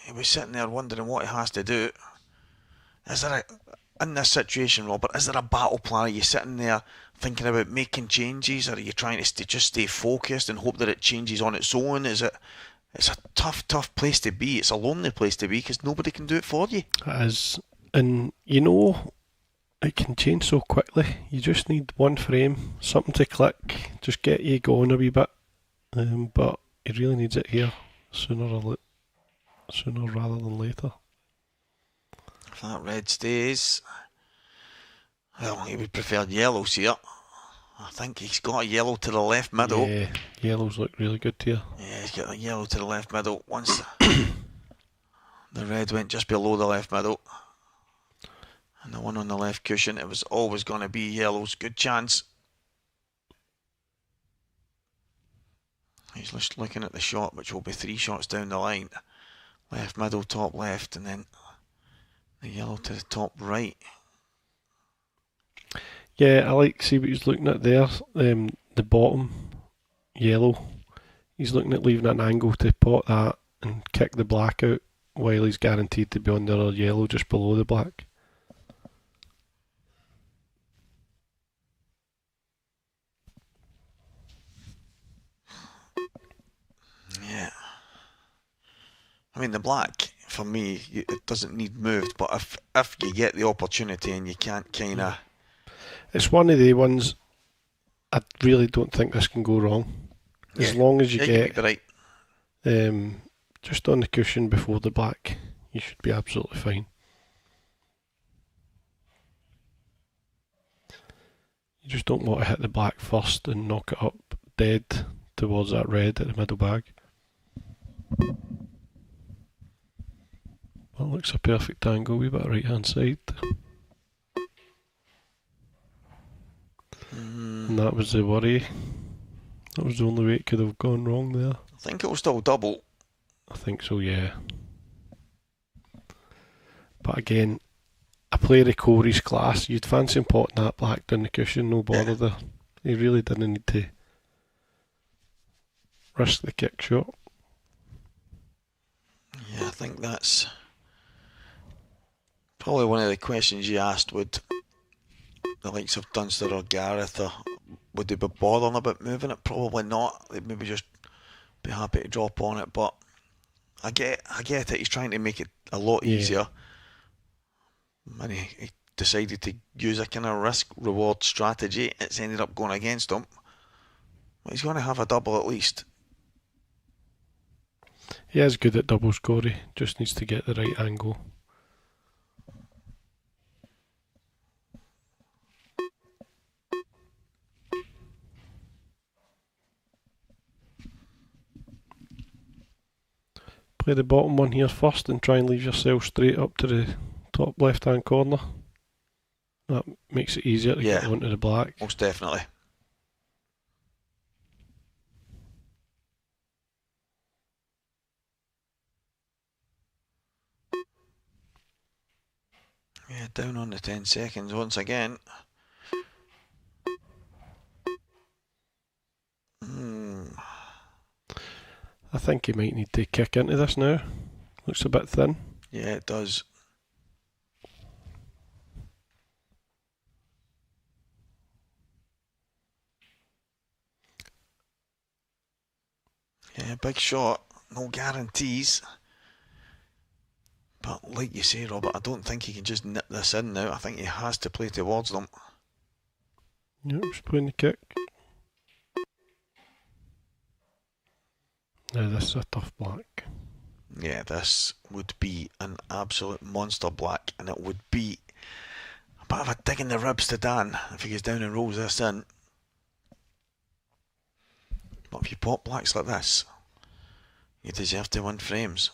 he was sitting there wondering what he has to do. Is there in this situation, Robert, is there a battle plan? Are you sitting there thinking about making changes, or are you trying to just stay focused and hope that it changes on its own? It's a tough place to be. It's a lonely place to be because nobody can do it for you. It is. And it can change so quickly. You just need one frame, something to click, just get you going a wee bit. But he really needs it here sooner rather than later. If that red stays, well, he would prefer yellows here. I think he's got a yellow to the left middle. Yeah, yellows look really good here. Yeah, he's got a yellow to the left middle. Once the red went just below the left middle, and the one on the left cushion, it was always going to be yellows. Good chance. He's just looking at the shot, which will be 3 shots down the line. Left middle, top left, and then the yellow to the top right. Yeah, I like to see what he's looking at there. The bottom yellow. He's looking at leaving an angle to pot that and kick the black out, while he's guaranteed to be on the other yellow just below the black. Yeah. I mean, the black for me, it doesn't need moved. But if you get the opportunity and you can't kind of... It's one of the ones I really don't think this can go wrong. As long as you get right. just on the cushion before the black, you should be absolutely fine. You just don't want to hit the black first and knock it up dead towards that red at the middle bag. That looks a perfect angle, wee bit right hand side. And that was the worry. That was the only way it could have gone wrong there. I think it was still double. I think so, yeah. But again, a player of Cory's class, you'd fancy him potting that black down the cushion, no bother there. He really didn't need to risk the kick shot. Yeah, I think that's probably one of the questions you asked. Would the likes of Dunster or Gareth, or would they be bothering about moving it? Probably not. They'd maybe just be happy to drop on it. But I get it. He's trying to make it a lot easier. And he decided to use a kind of risk-reward strategy. It's ended up going against him. But he's going to have a double at least. He is good at doubles, Cory. Just needs to get the right angle. Play the bottom one here first and try and leave yourself straight up to the top left hand corner. That makes it easier to get onto the black. Most definitely. Yeah, down on the 10 seconds once again. I think he might need to kick into this now. Looks a bit thin. Yeah, it does. Yeah, big shot. No guarantees. But like you say, Robert, I don't think he can just nip this in now. I think he has to play towards them. Yep, he's playing the kick. Now this is a tough black. Yeah, this would be an absolute monster black, and it would be a bit of a dig in the ribs to Dan if he goes down and rolls this in. But if you pop blacks like this, you deserve to win frames.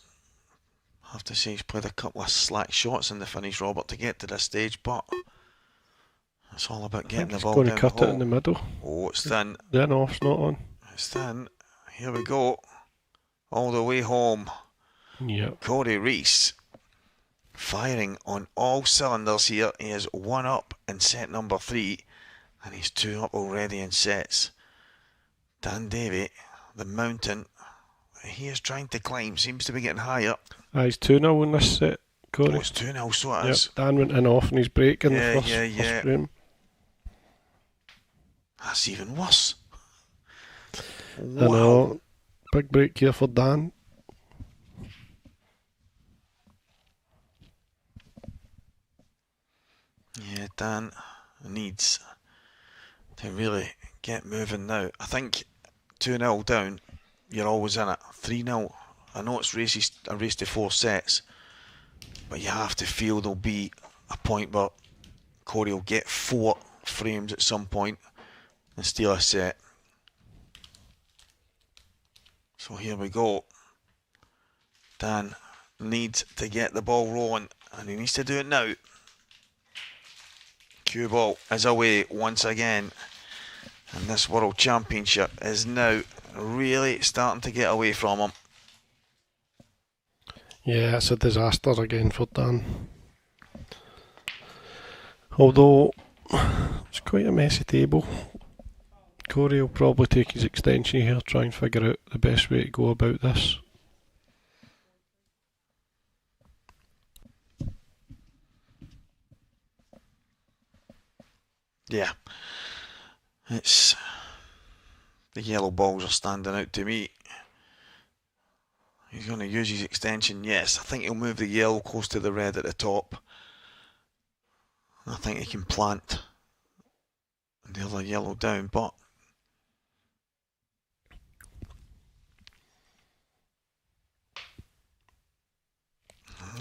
I have to say he's played a couple of slack shots in the finish, Robert, to get to this stage, but it's all about getting the ball down the hole. He's going to cut it in the middle. Oh, it's thin. The off's not on. It's thin. Here we go. All the way home. Yep. Cory Rees firing on all cylinders here. He is 1 up in set number 3, and he's 2 up already in sets. Dan Davy, the mountain, he is trying to climb, seems to be getting higher. He's 2-0 in this set, Cory. Oh, it's 2-0, so it is. Dan went in off and he's breaking the first frame. That's even worse. Wow. I know. Big break here for Dan. Yeah, Dan needs to really get moving now. I think 2-0 down, you're always in it. 3-0, I know it's a race to 4 sets, but you have to feel there'll be a point where Cory will get 4 frames at some point and steal a set. So here we go. Dan needs to get the ball rolling, and he needs to do it now. Cue ball is away once again, and this World Championship is now really starting to get away from him. Yeah, it's a disaster again for Dan. Although it's quite a messy table. Cory will probably take his extension here, try and figure out the best way to go about this. Yeah, the yellow balls are standing out to me. He's going to use his extension. Yes, I think he'll move the yellow close to the red at the top. I think he can plant the other yellow down, but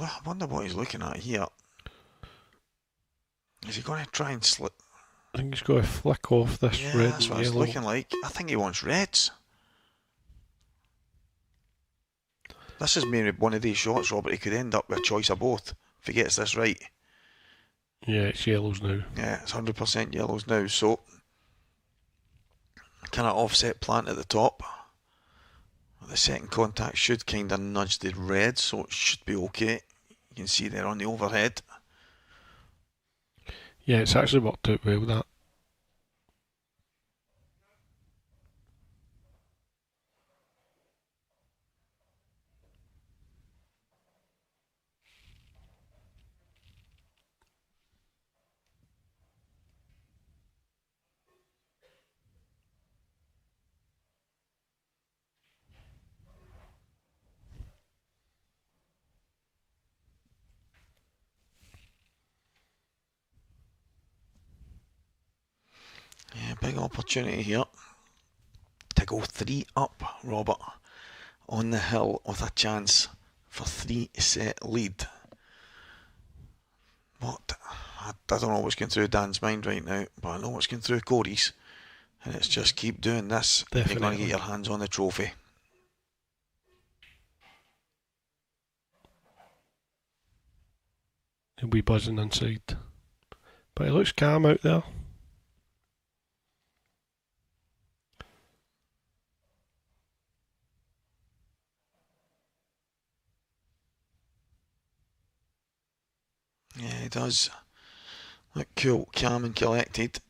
I wonder what he's looking at here. Is he going to try and slip? I think he's got to flick off this Yeah, red that's and what it's yellow. looking like. I think he wants reds. This is maybe one of these shots, Robert. He could end up with a choice of both if he gets this right. Yeah, it's yellows now. Yeah, it's 100% yellows now. So, kind of offset plant at the top. The second contact should kind of nudge the red, so it should be okay. You can see there on the overhead. Yeah, it's actually worked out well, that. Yeah, big opportunity here to go 3 up, Robert, on the hill with a chance for 3-set lead. What? I don't know what's going through Dan's mind right now, but I know what's going through Cory's. And it's just keep doing this. Definitely. You're going to get your hands on the trophy. He'll be buzzing inside. But he looks calm out there. Yeah, he does. Look cool, calm and collected.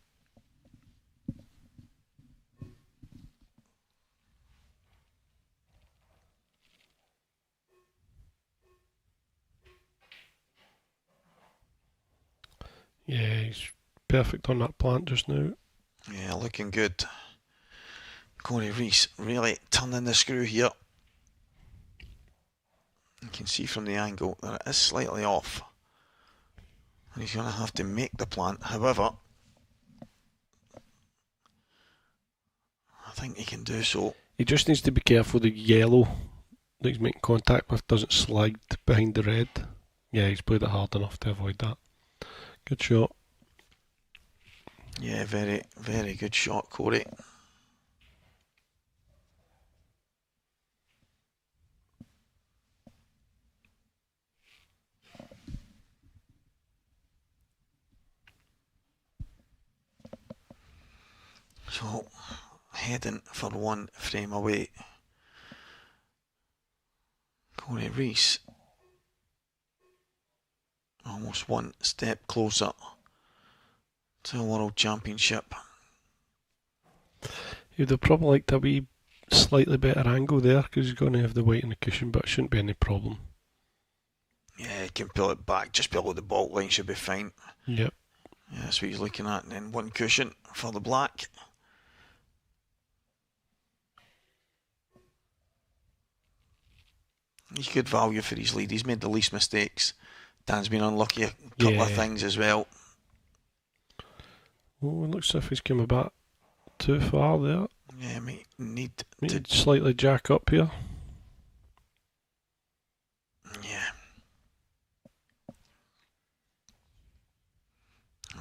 Yeah, he's perfect on that plant just now. Yeah, looking good. Cory Rees really turning the screw here. You can see from the angle that it is slightly off. And he's going to have to make the plant. However, I think he can do so. He just needs to be careful the yellow that he's making contact with doesn't slide behind the red. Yeah, he's played it hard enough to avoid that. Good shot. Yeah, very, very good shot, Cory. So, heading for 1 frame away. Cory Rees almost 1 step closer to a World Championship. He'd have probably liked a wee slightly better angle there because he's going to have the weight on the cushion, but it shouldn't be any problem. Yeah, he can pull it back just below the baulk line, should be fine. Yep. Yeah, that's what he's looking at. And then 1 cushion for the black. He's good value for his lead. He's made the least mistakes. Dan's been unlucky a couple of things as well. Oh, it looks as if he's come a bit too far there. Yeah, might need to slightly jack up here. Yeah.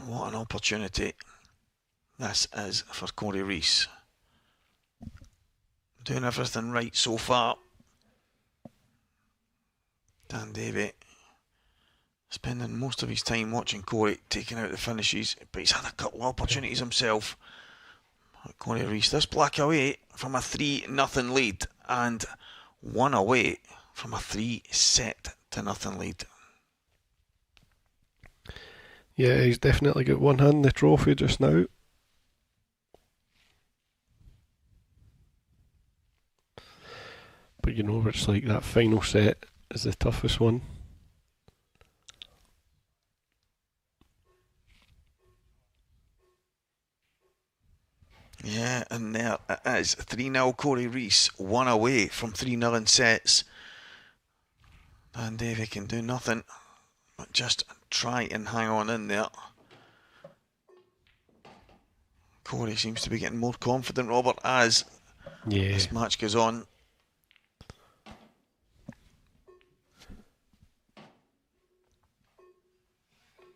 What an opportunity this is for Cory Rees. Doing everything right so far. Dan Davy spending most of his time watching Cory taking out the finishes, but he's had a couple of opportunities himself. Cory Rees, this black away from a 3-0 lead and 1 away from a 3-0 lead. Yeah, he's definitely got one hand in the trophy just now. But you know what it's like, that final set is the toughest one. Yeah, and there it is. 3-0 Cory Rees, 1 away from 3-0 sets. And Davy can do nothing but just try and hang on in there. Cory seems to be getting more confident, Robert, as this match goes on.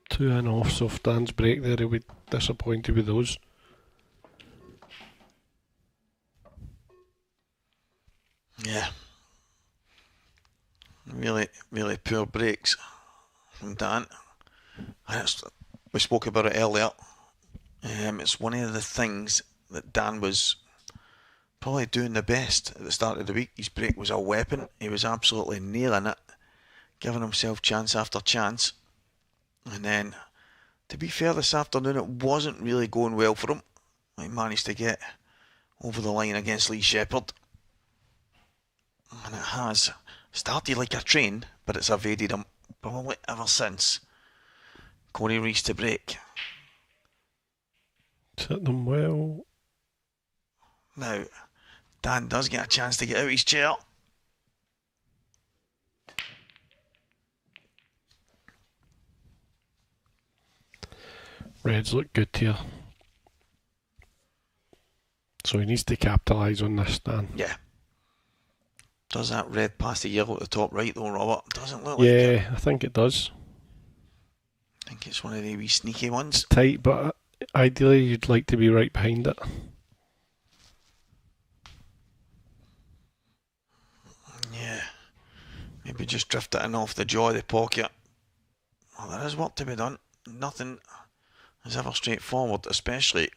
Two and off, so if Dan's break there, he'll be disappointed with those. Yeah. Really, really poor breaks from Dan. We spoke about it earlier. It's one of the things that Dan was probably doing the best at the start of the week. His break was a weapon. He was absolutely nailing it, giving himself chance after chance. And then, to be fair, this afternoon it wasn't really going well for him. He managed to get over the line against Lee Shepherd. And it has started like a train, but it's evaded him probably ever since. Cory Rees to break. Hit them well. Now, Dan does get a chance to get out of his chair. Reds look good here. So he needs to capitalise on this, Dan. Yeah. Does that red pass the yellow at the top right though, Robert? Doesn't look like it. Yeah, I think it does. I think it's one of the wee sneaky ones. Tight, but ideally you'd like to be right behind it. Yeah. Maybe just drift it in off the jaw of the pocket. Well, there is work to be done. Nothing is ever straightforward, especially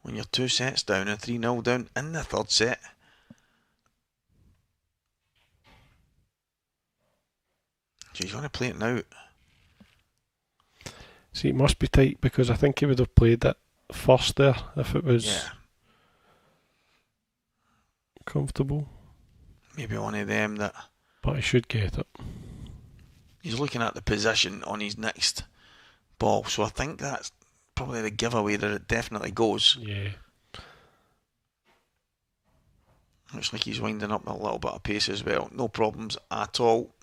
when you're 2 sets down and 3-0 down in the third set. So he's going to play it now. See, it must be tight because I think he would have played it first there if it was comfortable. Maybe one of them that... But he should get it. He's looking at the position on his next ball, so I think that's probably the giveaway that it definitely goes. Yeah. Looks like he's winding up a little bit of pace as well. No problems at all.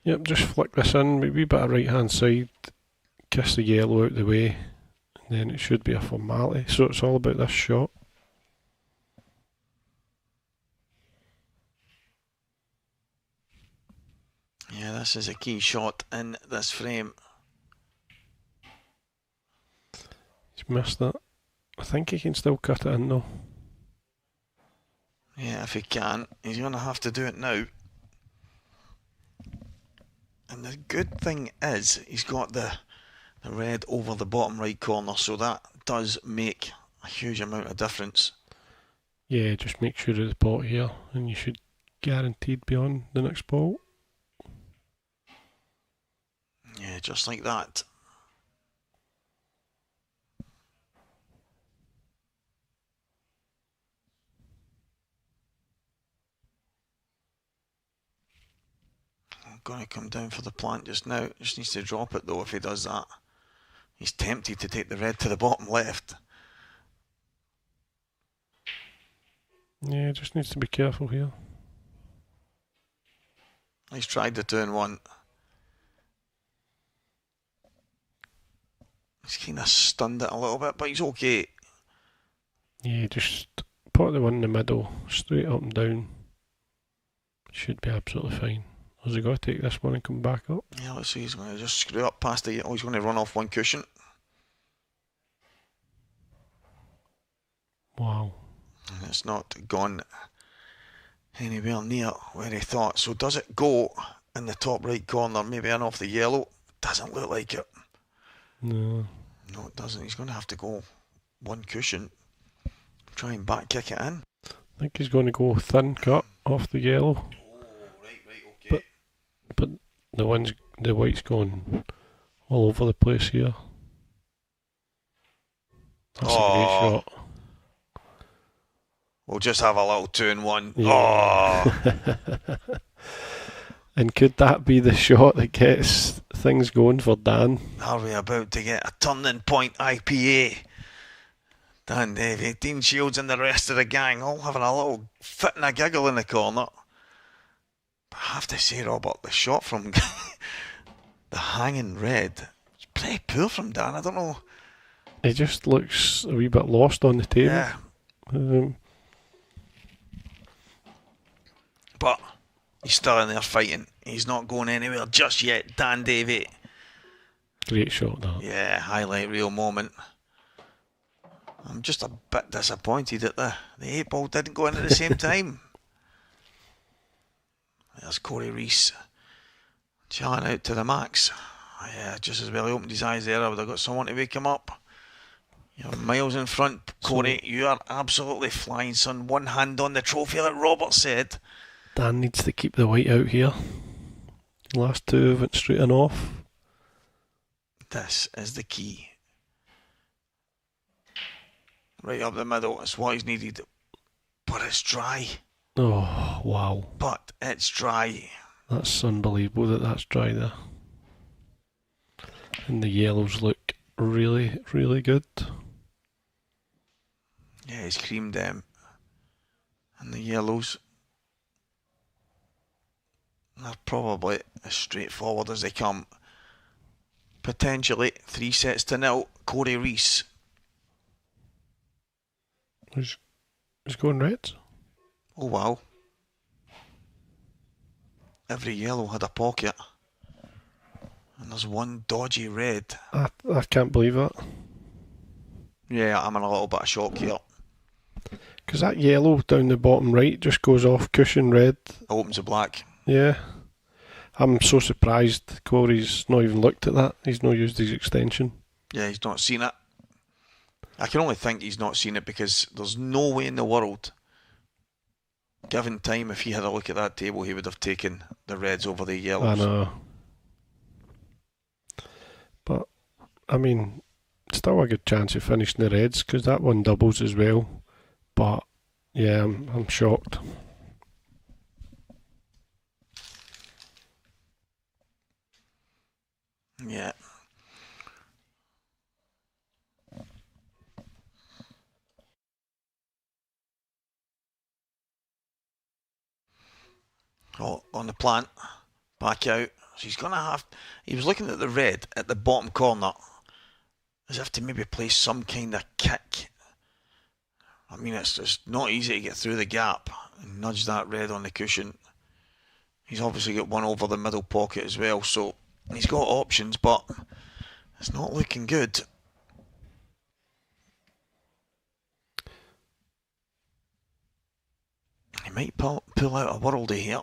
Yep, just flick this in, maybe a bit of right hand side, kiss the yellow out the way, and then it should be a formality. So it's all about this shot. Yeah, this is a key shot in this frame. He's missed that. I think he can still cut it in though. Yeah, if he can, he's going to have to do it now. And the good thing is, he's got the red over the bottom right corner, so that does make a huge amount of difference. Yeah, just make sure of the pot here, and you should guaranteed be on the next ball. Yeah, just like that. Going to come down for the plant just now. Just needs to drop it though if he does that. He's tempted to take the red to the bottom left. Yeah, just needs to be careful here. He's tried the 2-1. He's kind of stunned it a little bit, but he's okay. Yeah, just put the one in the middle, straight up and down. Should be absolutely fine. Has he got to take this one and come back up? Yeah, let's see. He's going to just screw up past the... Oh, he's going to run off one cushion. Wow. And it's not gone anywhere near where he thought. So does it go in the top right corner, maybe in off the yellow? Doesn't look like it. No. No, it doesn't. He's going to have to go one cushion. Try and back kick it in. I think he's going to go thin cut off the yellow. Okay. But the white's gone all over the place here. That's a great shot. We'll just have a little 2-1. Yeah. Oh! And could that be the shot that gets things going for Dan? Are we about to get a turning point IPA? Dan, Davy, Dean Shields and the rest of the gang all having a little fit and a giggle in the corner. But I have to say, Robert, the shot from the hanging red, it's pretty poor from Dan. I don't know. He just looks a wee bit lost on the table. Yeah. But he's still in there fighting. He's not going anywhere just yet. Dan Davy. Great shot, that. Yeah, highlight reel moment. I'm just a bit disappointed that the 8 ball didn't go in at the same time. There's Cory Rees chilling out to the max. Yeah, just as well he opened his eyes there, I would have got someone to wake him up. You're miles in front, Cory. You are absolutely flying, son. One hand on the trophy, like Robert said. Dan needs to keep the white out here. Last two went straight and off. This is the key. Right up the middle, it's what he's needed. But it's dry. Oh, wow. But it's dry. That's unbelievable that that's dry there. And the yellows look really, really good. Yeah, he's creamed them. And the yellows are probably as straightforward as they come. Potentially 3-0. Cory Rees. He's going reds. Oh wow. Every yellow had a pocket. And there's one dodgy red. I can't believe that. Yeah, I'm in a little bit of shock here. Because that yellow down the bottom right just goes off cushion red. Opens to black. Yeah. I'm so surprised Cory's not even looked at that. He's not used his extension. Yeah, he's not seen it. I can only think he's not seen it because there's no way in the world, given time, if he had a look at that table, he would have taken the reds over the yellows. I know. But, I mean, still a good chance of finishing the reds because that one doubles as well. But, yeah, I'm shocked. Yeah. Oh, on the plant, back out. So he's going to have... He was looking at the red at the bottom corner as if to maybe play some kind of kick. I mean, it's just not easy to get through the gap and nudge that red on the cushion. He's obviously got one over the middle pocket as well, so he's got options, but it's not looking good. He might pull out a worldie here.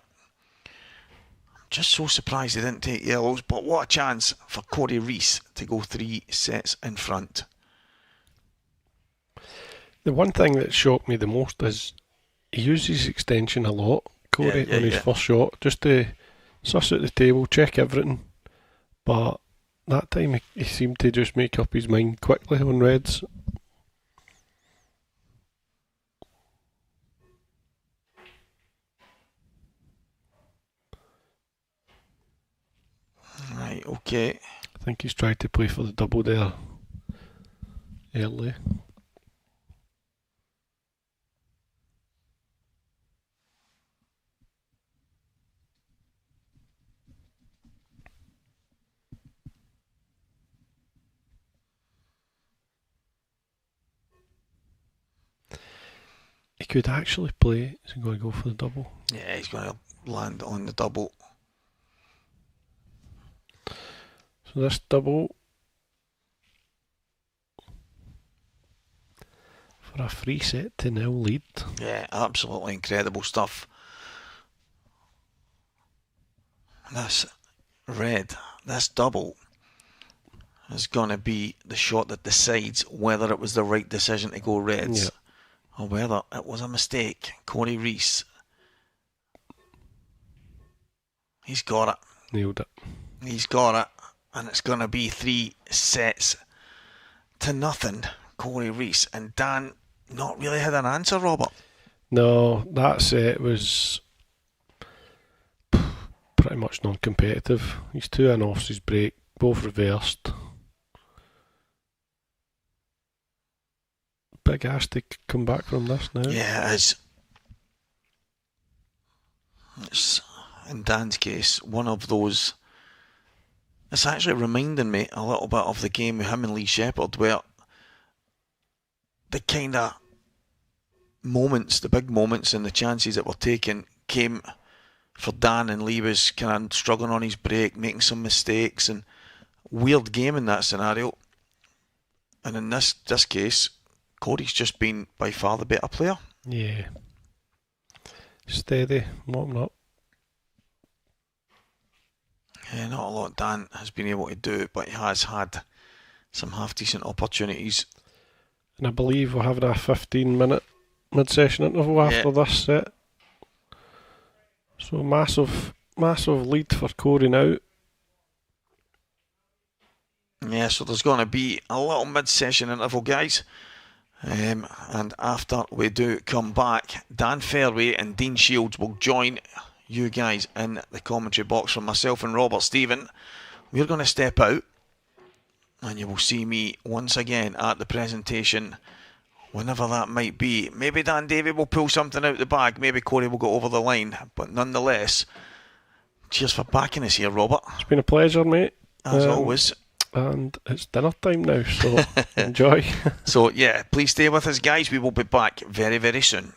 Just so surprised he didn't take yellows, but what a chance for Cory Rees to go 3 sets in front. The one thing that shocked me the most is he used his extension a lot, Cory, on his first shot, just to suss out the table, check everything. But that time he seemed to just make up his mind quickly on reds. Right, okay. I think he's tried to play for the double there early. He could actually play. Is he going to go for the double? Yeah, he's going to land on the double. So this double for a 3-0 lead. Yeah, absolutely incredible stuff. This red, this double is going to be the shot that decides whether it was the right decision to go reds or whether it was a mistake. Cory Rees. He's got it. Nailed it. He's got it. And it's going to be 3-0. Cory Rees. And Dan not really had an answer, Robert. No, that set was pretty much non-competitive. He's 2 in off his break, both reversed. Big ask to come back from this now. Yeah, it is. in Dan's case, one of those. It's actually reminding me a little bit of the game with him and Lee Shepherd, where the kind of moments, the big moments and the chances that were taken came for Dan, and Lee was kind of struggling on his break, making some mistakes, and weird game in that scenario. And in this case, Cory's just been by far the better player. Yeah. Steady, warming up. Yeah, not a lot Dan has been able to do, but he has had some half-decent opportunities. And I believe we're having a 15-minute mid-session interval after this set. So massive lead for Cory now. Yeah, so there's going to be a little mid-session interval, guys. And after we do come back, Dan Fairway and Dean Shields will join you guys in the commentary box from myself and Robert Stephen. We're going to step out, and you will see me once again at the presentation, whenever that might be. Maybe Dan Davy will pull something out the bag. Maybe Cory will go over the line. But nonetheless, cheers for backing us here, Robert. It's been a pleasure, mate. As always. And it's dinner time now, so enjoy. So, yeah, please stay with us, guys. We will be back very, very soon.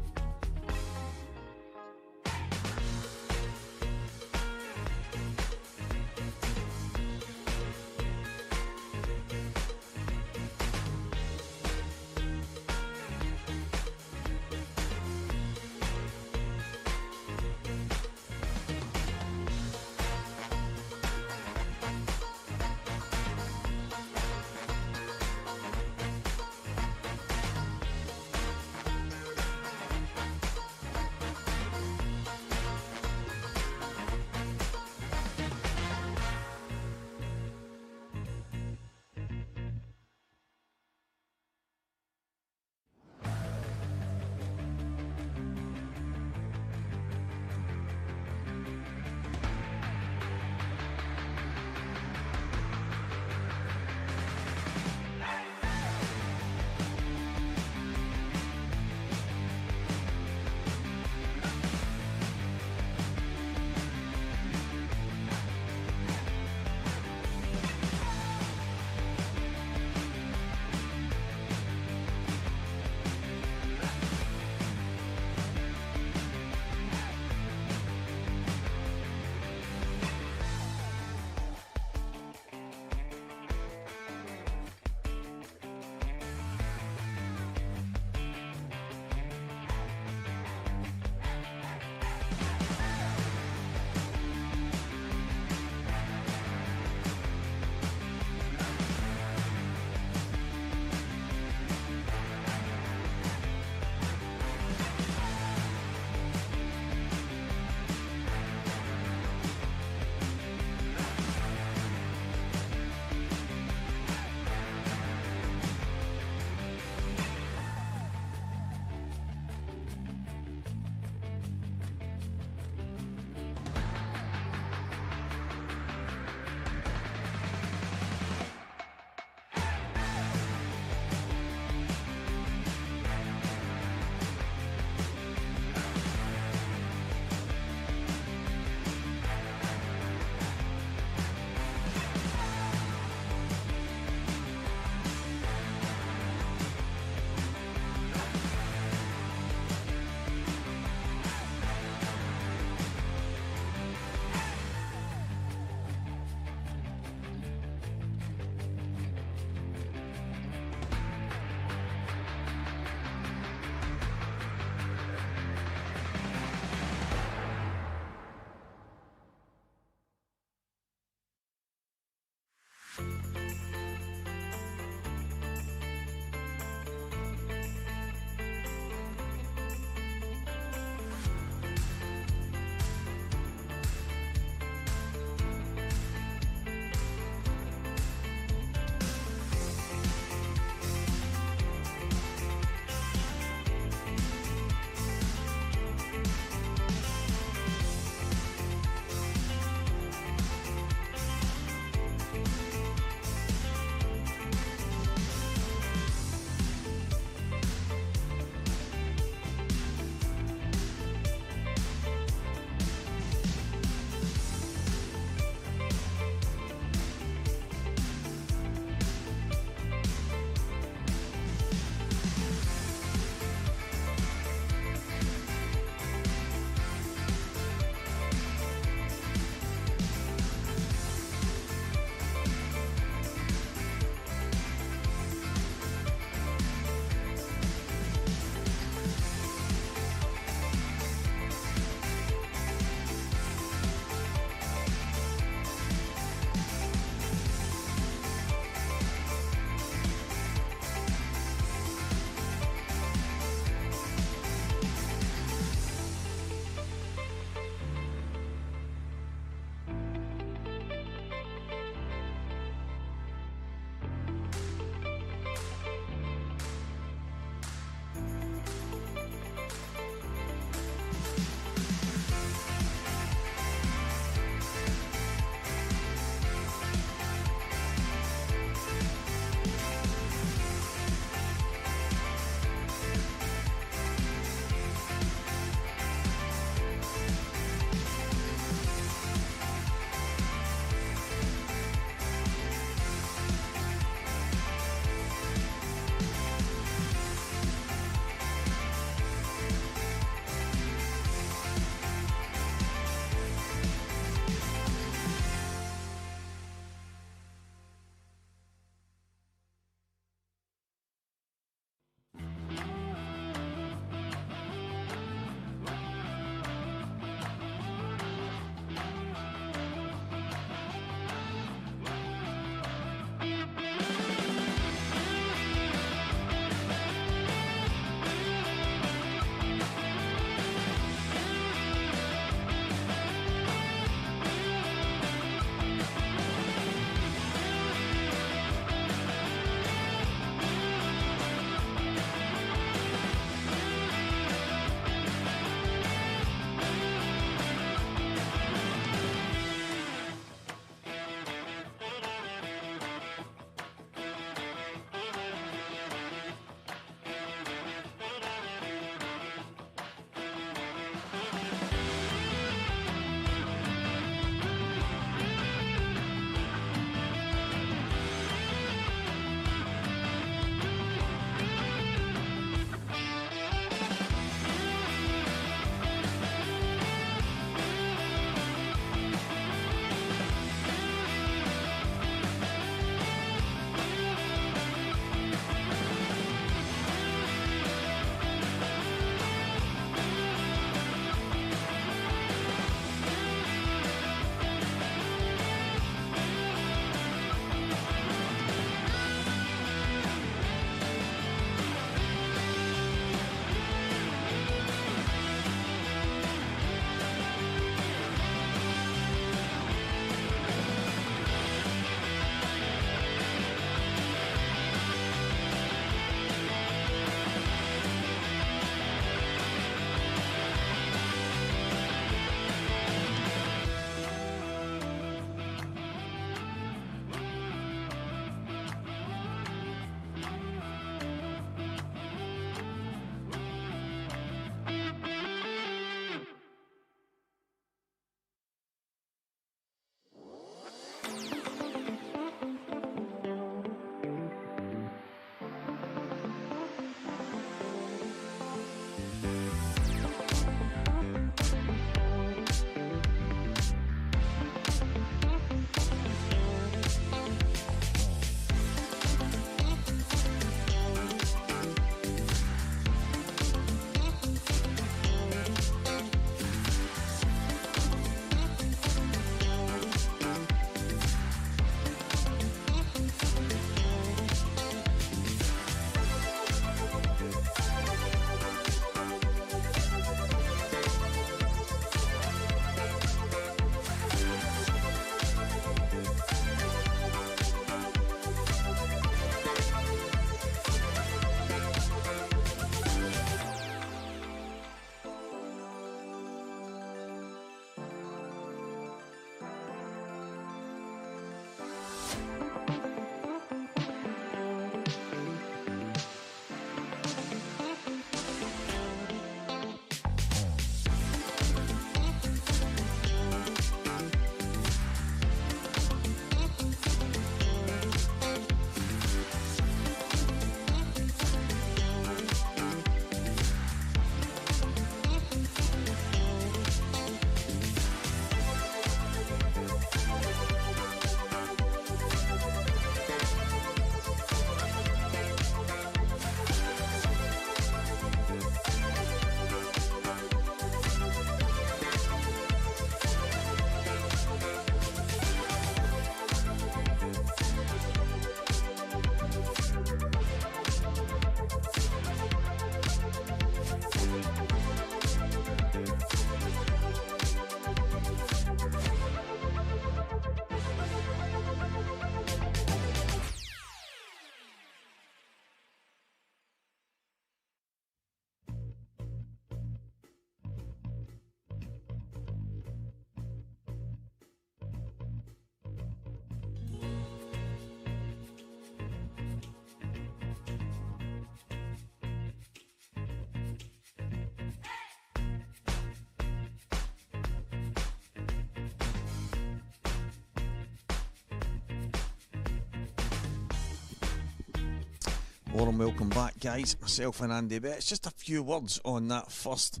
Warm welcome back, guys. Myself and Andy Betts. Just a few words on that first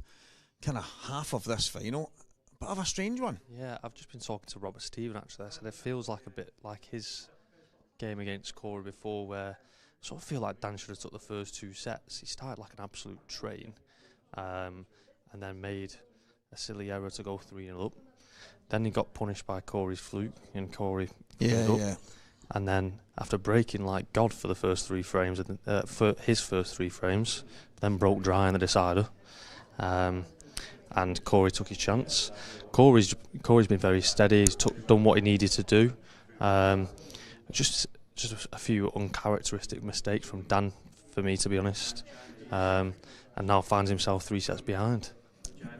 kind of half of this final. Bit of a strange one. Yeah, I've just been talking to Robert Stephen actually. I said it feels like a bit like his game against Cory before, where I sort of feel like Dan should have took the first 2 sets. He started like an absolute train, and then made a silly error to go 3-0 up. Then he got punished by Cory's fluke, and Cory Yeah. And then after breaking like God for the first 3 frames, for his first 3 frames, then broke dry in the decider, and Cory took his chance. Cory's been very steady. He's done what he needed to do. Just a few uncharacteristic mistakes from Dan, for me, to be honest, and now finds himself 3 sets behind.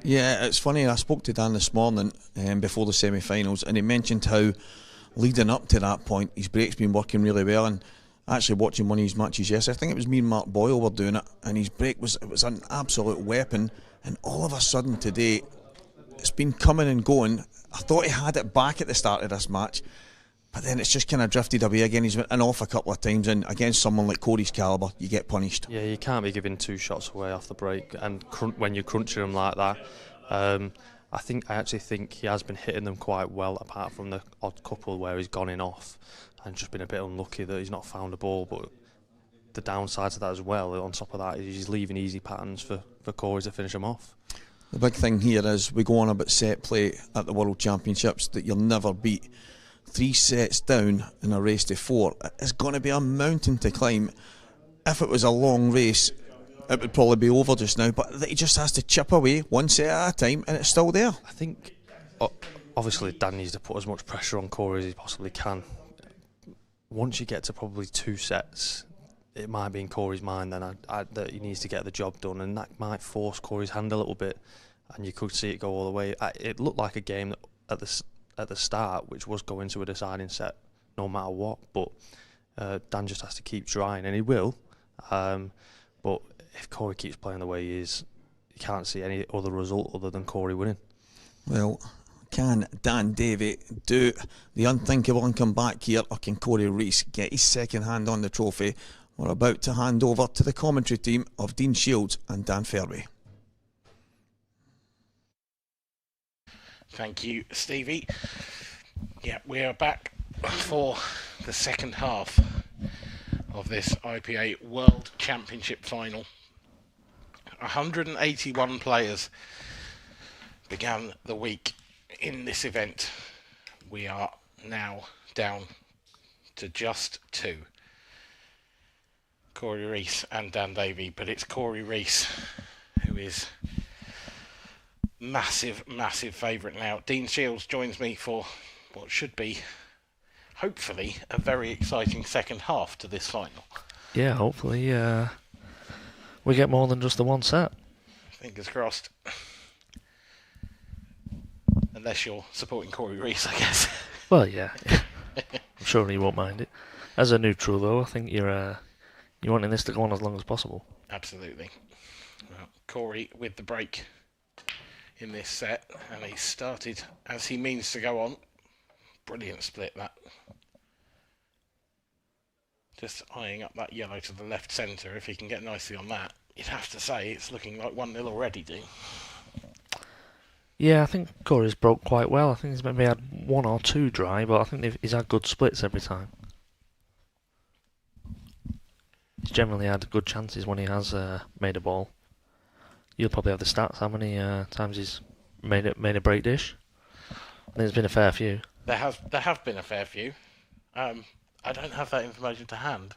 Yeah, it's funny. I spoke to Dan this morning before the semi-finals, and he mentioned how leading up to that point, his break's been working really well. And actually watching one of his matches yesterday, I think it was me and Mark Boyle were doing it, and his break was an absolute weapon. And all of a sudden today, it's been coming and going. I thought he had it back at the start of this match, but then it's just kind of drifted away again. He's went off a couple of times, and against someone like Cory's calibre, you get punished. Yeah, you can't be giving 2 shots away off the break, and when you're crunching them like that. I actually think he has been hitting them quite well, apart from the odd couple where he's gone in off and just been a bit unlucky that he's not found a ball. But the downside to that as well, on top of that, is he's leaving easy patterns for Cory to finish them off. The big thing here is we go on about set play at the World Championships that you'll never beat. 3 sets down in a race to 4. It's going to be a mountain to climb. If it was a long race, it would probably be over just now, but he just has to chip away 1 set at a time, and it's still there. I think obviously Dan needs to put as much pressure on Cory as he possibly can. Once you get to probably 2 sets, it might be in Cory's mind then that he needs to get the job done, and that might force Cory's hand a little bit, and you could see it go all the way. It looked like a game at the start which was going to a deciding set no matter what, but Dan just has to keep trying, and he will. But if Cory keeps playing the way he is, you can't see any other result other than Cory winning. Well, can Dan Davy do the unthinkable and come back here, or can Cory Rees get his second hand on the trophy? We're about to hand over to the commentary team of Dean Shields and Dan Fairway. Thank you, Stevie. Yeah, we are back for the second half of this IPA World Championship final. 181 players began the week in this event. We are now down to just 2. Cory Rees and Dan Davy, but it's Cory Rees who is massive favourite now. Dean Shields joins me for what should be, hopefully, a very exciting second half to this final. Yeah, hopefully we get more than just the 1 set. Fingers crossed. Unless you're supporting Cory Rees, I guess. Well, yeah. I'm sure he won't mind it. As a neutral, though, I think you're wanting this to go on as long as possible. Absolutely. Well, Cory with the break in this set, and he started as he means to go on. Brilliant split, that. Just eyeing up that yellow to the left centre. If he can get nicely on that, you'd have to say it's looking like 1-0 already, Dean. Yeah, I think Cory's broke quite well. I think he's maybe had 1 or 2 dry, but I think he's had good splits every time. He's generally had good chances when he has made a ball. You'll probably have the stats, how many times he's made a break dish. I think there's been a fair few. There have been a fair few. I don't have that information to hand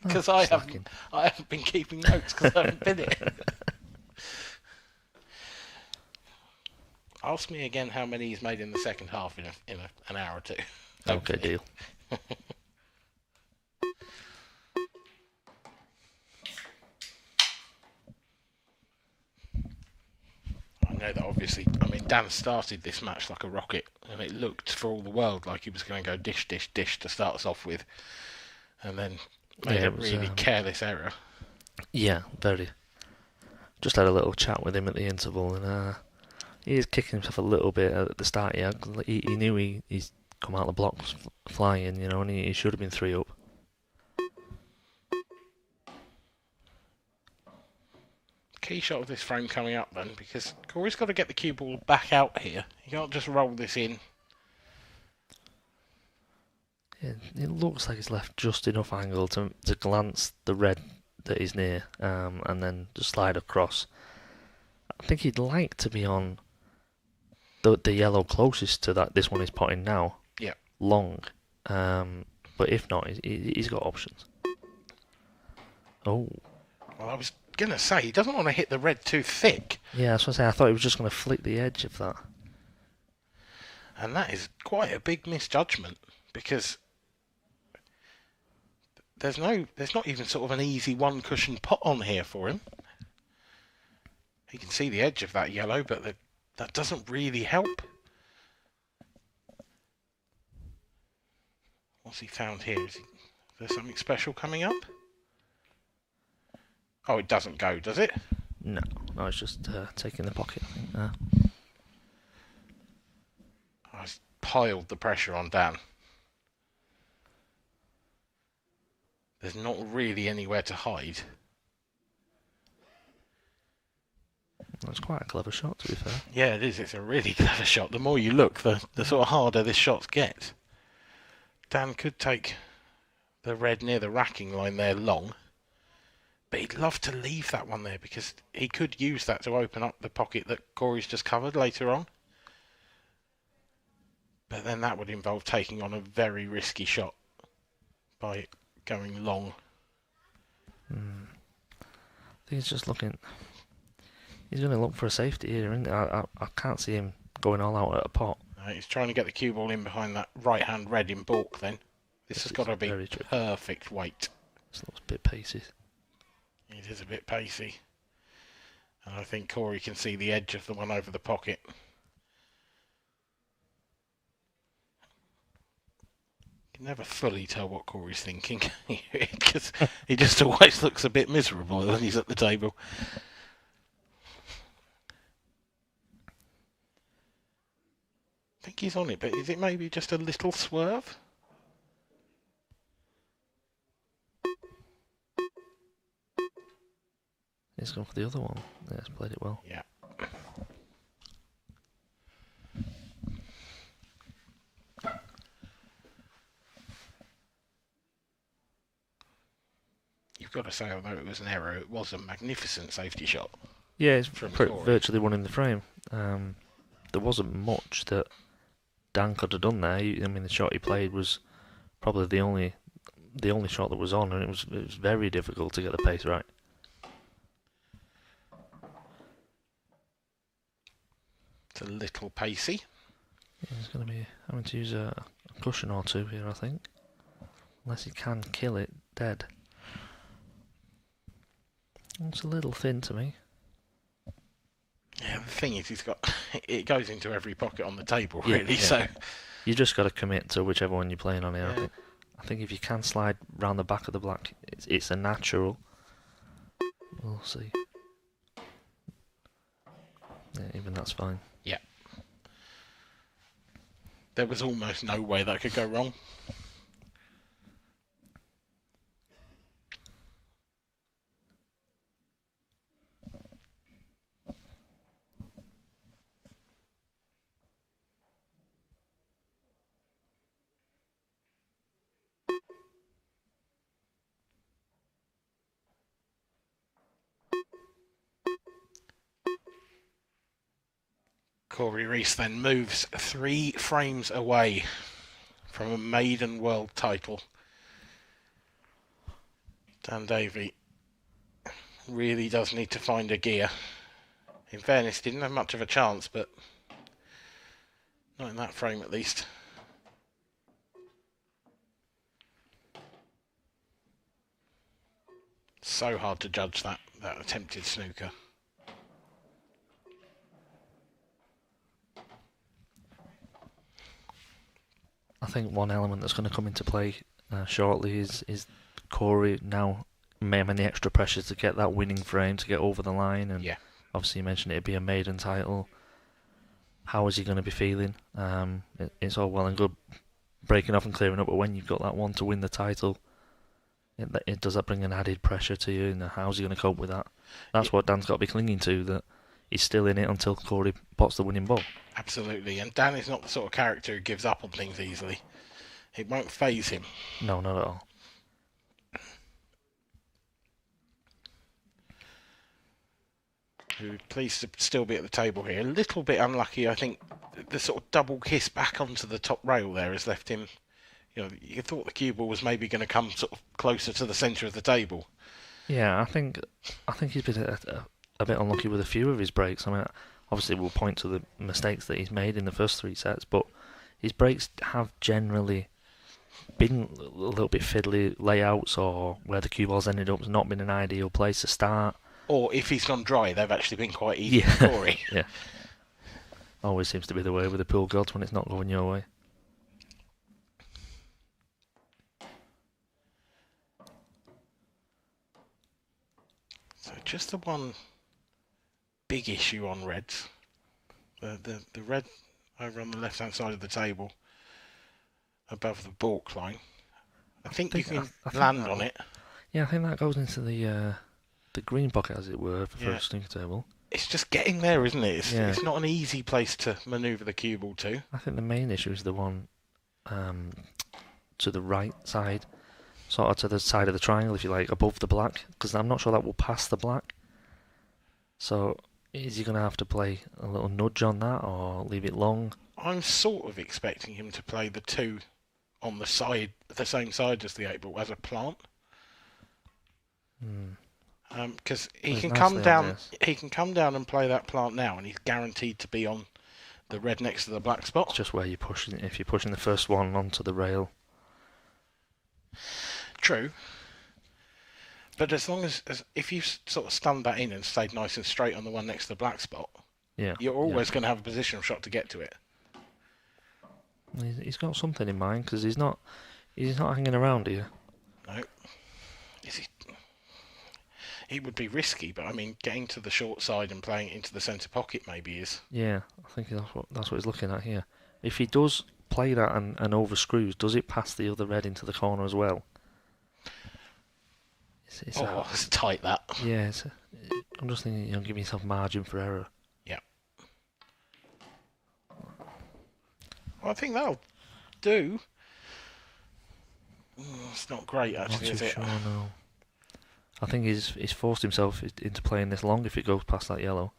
because I haven't been keeping notes because I haven't been it. Ask me again how many he's made in the second half in an hour or 2. Okay, deal. I know that obviously, Dan started this match like a rocket, and it looked for all the world like he was going to go dish to start us off with, and then made a really careless error. Yeah, very. Just had a little chat with him at the interval, and he is kicking himself a little bit at the start. Yeah, he knew he's come out of the blocks flying, and he should have been 3 up. key shot of this frame coming up then, because Cory's got to get the cue ball back out here. He can't just roll this in. Yeah, it looks like it's left just enough angle to glance the red that is near, and then just slide across. I think he'd like to be on the yellow closest to that. This one he's potting now. Yeah. Long. But if not, he's got options. Oh. Well, I was going to say, he doesn't want to hit the red too thick. Yeah, that's what I say. I thought he was just going to flick the edge of that. And that is quite a big misjudgment, because there's not even sort of an easy one cushion pot on here for him. He can see the edge of that yellow, but that doesn't really help. What's he found here? Is there something special coming up? Oh, it doesn't go, does it? No, it's just taking the pocket, I think. I've piled the pressure on Dan. There's not really anywhere to hide. That's quite a clever shot, to be fair. Yeah, it is. It's a really clever shot. The more you look, the sort of harder this shot gets. Dan could take the red near the racking line there long, but he'd love to leave that one there, because he could use that to open up the pocket that Cory's just covered later on. But then that would involve taking on a very risky shot by going long. I think he's just looking. He's going to look for a safety here, isn't he? I can't see him going all out at a pot. He's trying to get the cue ball in behind that right-hand red in baulk then. This has got to be perfect weight. This looks a bit pacey. It is a bit pacey. And I think Cory can see the edge of the one over the pocket. You can never fully tell what Cory's thinking, because he just always looks a bit miserable when he's at the table. I think he's on it, but is it maybe just a little swerve? He's gone for the other one. Yeah, he's played it well. Yeah. You've got to say, although it was an error, it was a magnificent safety shot. Yeah, it's from virtually winning the frame. There wasn't much that Dan could have done there. I mean, the shot he played was probably the only shot that was on, and it was very difficult to get the pace right. It's a little pacey. Yeah, he's going to be having to use a cushion or two here, I think, unless he can kill it dead. It's a little thin to me. Yeah, the thing is, it goes into every pocket on the table, really. Yeah. So you just got to commit to whichever one you're playing on here. Yeah. I think if you can slide round the back of the black, it's a natural. We'll see. Yeah, even that's fine. Yeah. There was almost no way that could go wrong. Cory Rees then moves 3 frames away from a maiden world title. Dan Davy really does need to find a gear. In fairness, didn't have much of a chance, but not in that frame at least. So hard to judge that attempted snooker. I think one element that's going to come into play shortly is Cory now having the extra pressure to get that winning frame, to get over the line, and yeah. Obviously you mentioned it'd be a maiden title. How is he going to be feeling? It's all well and good breaking off and clearing up, but when you've got that one to win the title, Does that bring an added pressure to you, and how's he going to cope with that? That's what Dan's got to be clinging to, that he's still in it until Cory pots the winning ball. Absolutely, and Dan is not the sort of character who gives up on things easily. It won't faze him. No, not at all. Pleased to still be at the table here. A little bit unlucky, I think. The sort of double kiss back onto the top rail there has left him. You thought the cue ball was maybe going to come sort of closer to the centre of the table. Yeah, I think he's been a bit unlucky with a few of his breaks. I mean, obviously we'll point to the mistakes that he's made in the first 3 sets, but his breaks have generally been a little bit fiddly layouts, or where the cue ball's ended up has not been an ideal place to start. Or if he's gone dry, they've actually been quite easy for Cory. Yeah. Always seems to be the way with the pool gods when it's not going your way. So just the one big issue on reds. The red over on the left-hand side of the table, above the balk line. I think you can land on it. Yeah, I think that goes into the green pocket, as it were, for a snooker table. It's just getting there, isn't it? It's not an easy place to manoeuvre the cue ball to. I think the main issue is the one to the right side, sort of to the side of the triangle, if you like, above the black, because I'm not sure that will pass the black. So is he going to have to play a little nudge on that, or leave it long? I'm sort of expecting him to play the 2 on the side, the same side as the 8 ball, as a plant. Because he can come down. He can come down and play that plant now, and he's guaranteed to be on the red next to the black spot. It's just where you're pushing. If you're pushing the first one onto the rail. True. But as long as if you sort of stunned that in and stayed nice and straight on the one next to the black spot, you're always going to have a positional shot to get to it. He's got something in mind, because he's not hanging around here. No. Is he? He would be risky, but I mean, getting to the short side and playing it into the centre pocket maybe is. Yeah, I think that's what he's looking at here. If he does play that and overscrews, does it pass the other red into the corner as well? It's tight, that. Yeah, I'm just thinking, give yourself margin for error. Yeah. Well, I think that'll do. It's not great, actually, Not is too it? sure, no. I think he's forced himself into playing this long if it goes past that yellow.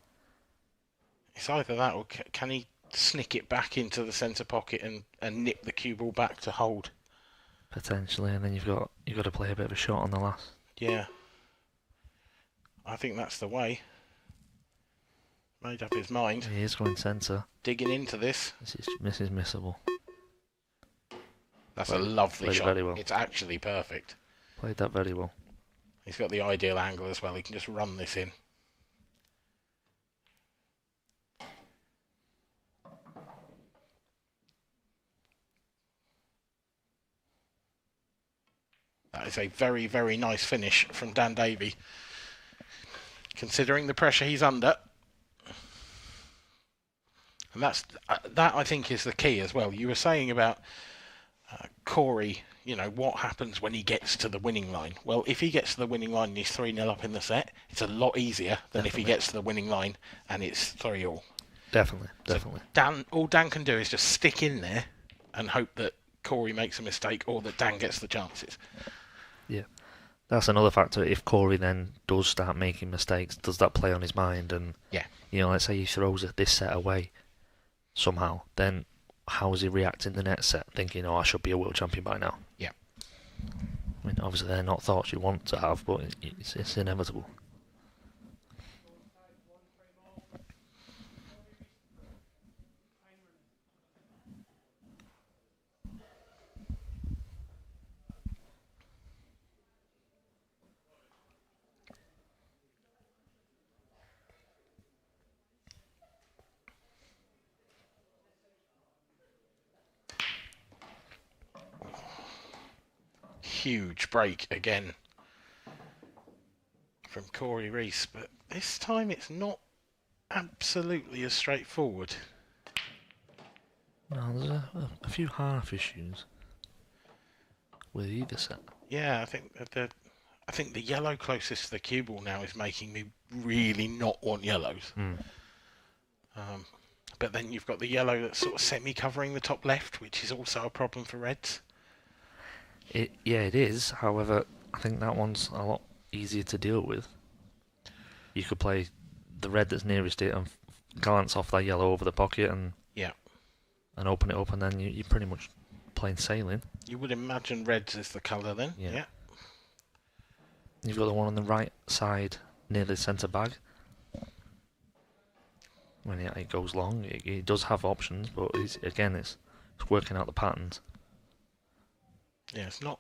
It's either that, or can he snick it back into the centre pocket and nip the cue ball back to hold? Potentially, and then you've got to play a bit of a shot on the last. Yeah. I think that's the way. Made up his mind. He is going centre. Digging into this. This is missable. That's a lovely shot. Very well. It's actually perfect. Played that very well. He's got the ideal angle as well. He can just run this in. That is a very, very nice finish from Dan Davy. Considering the pressure he's under. And that I think is the key as well. You were saying about Cory, what happens when he gets to the winning line? Well, if he gets to the winning line and he's 3-0 up in the set, it's a lot easier than if he gets to the winning line and it's 3-all. Definitely. So all Dan can do is just stick in there and hope that Cory makes a mistake or that Dan gets the chances. Yeah. That's another factor. If Cory then does start making mistakes, does that play on his mind? And, let's say he throws this set away somehow, then how is he reacting the next set? Thinking, I should be a world champion by now. Yeah. I mean, obviously they're not thoughts you want to have, but it's inevitable. Huge break again from Cory Rees, but this time it's not absolutely as straightforward. No, there's a few half issues with either set. Yeah, I think the yellow closest to the cue ball now is making me really not want yellows. But then you've got the yellow that's sort of semi-covering the top left, which is also a problem for Reds. It is. However, I think that one's a lot easier to deal with. You could play the red that's nearest it and glance off that yellow over the pocket and open it up, and then you're pretty much plain sailing. You would imagine Reds is the colour then. Yeah. You've got the one on the right side near the centre bag. When it goes long, it does have options, but it's working out the patterns. Yeah, it's not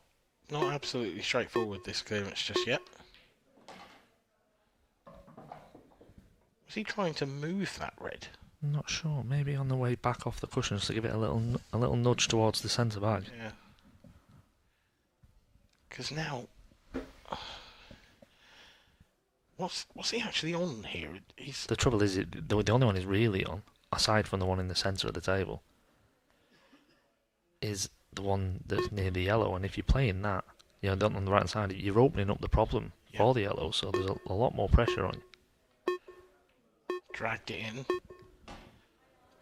absolutely straightforward, this clearance just yet. Was he trying to move that red? I'm not sure. Maybe on the way back off the cushions to give it a little nudge towards the centre bag. Yeah. Because now, what's he actually on here? The trouble is, the only one he's really on, aside from the one in the centre of the table, is the one that's near the yellow. And if you're playing that, on the right side, you're opening up the problem for the yellow. So there's a lot more pressure on you. Dragged it in.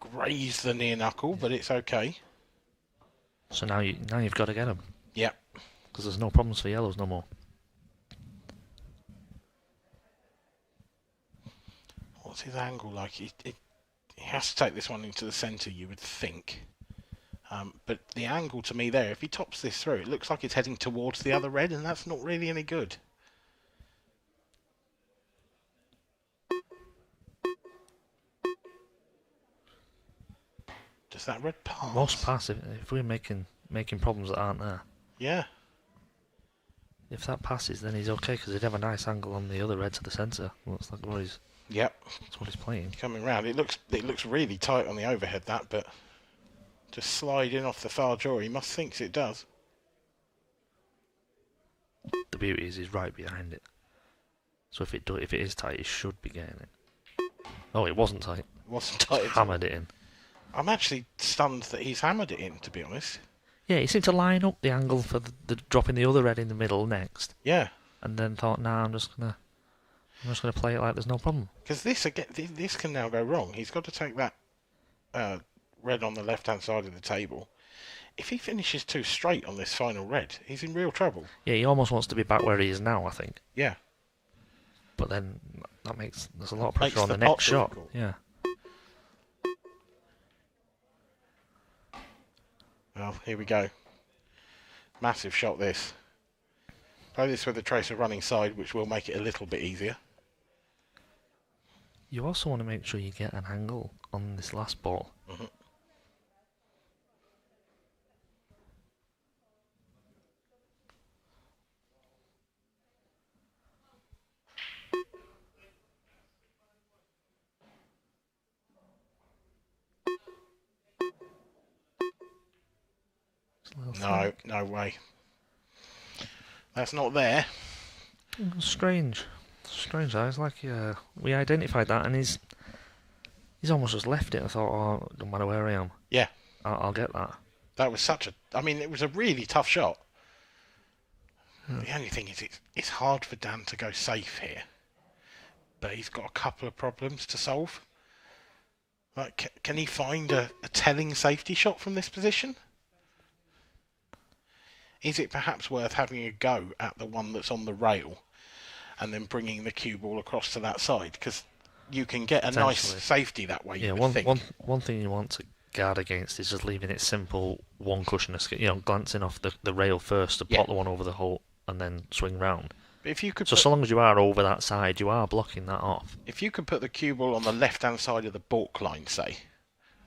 Grazed the near knuckle, but it's okay. So now you've got to get him. Yep. Because there's no problems for yellows no more. What's his angle like? He has to take this one into the centre, you would think. But the angle to me there, if he tops this through, it looks like it's heading towards the other red, and that's not really any good. Does that red pass? Most pass if we're making problems that aren't there. Yeah. If that passes, then he's okay, because he'd have a nice angle on the other red to the centre. Looks like what he's. Yep. That's what he's playing. Coming round, it looks really tight on the overhead, that, but just slide in off the far jaw. He must thinks it does. The beauty is he's right behind it. So if it is tight, he should be getting it. Oh, it wasn't tight. It wasn't tight. Hammered it in. I'm actually stunned that he's hammered it in, to be honest. Yeah, he seemed to line up the angle for the dropping the other red in the middle next. Yeah. And then thought, nah, I'm just gonna play it like there's no problem. Because this can now go wrong. He's got to take that red on the left-hand side of the table. If he finishes too straight on this final red, he's in real trouble. Yeah, he almost wants to be back where he is now, I think. Yeah. But then there's a lot of pressure on the next shot. Difficult. Yeah. Well, here we go. Massive shot, this. Play this with the tracer running side, which will make it a little bit easier. You also want to make sure you get an angle on this last ball. Mm-hmm. No way. That's not there. Strange. That. It's like we identified that, and he's almost just left it. I thought, oh, no matter where I am, yeah, I'll get that. That was it was a really tough shot. The only thing is, it's hard for Dan to go safe here, but he's got a couple of problems to solve. Like, can he find a telling safety shot from this position? Is it perhaps worth having a go at the one that's on the rail and then bringing the cue ball across to that side? Because you can get a nice safety that way. Yeah, one thing you want to guard against is just leaving it simple, one cushion escape. Glancing off the rail first to pop the one over the hole and then swing round. If you could so long as you are over that side, you are blocking that off. If you could put the cue ball on the left-hand side of the balk line, say,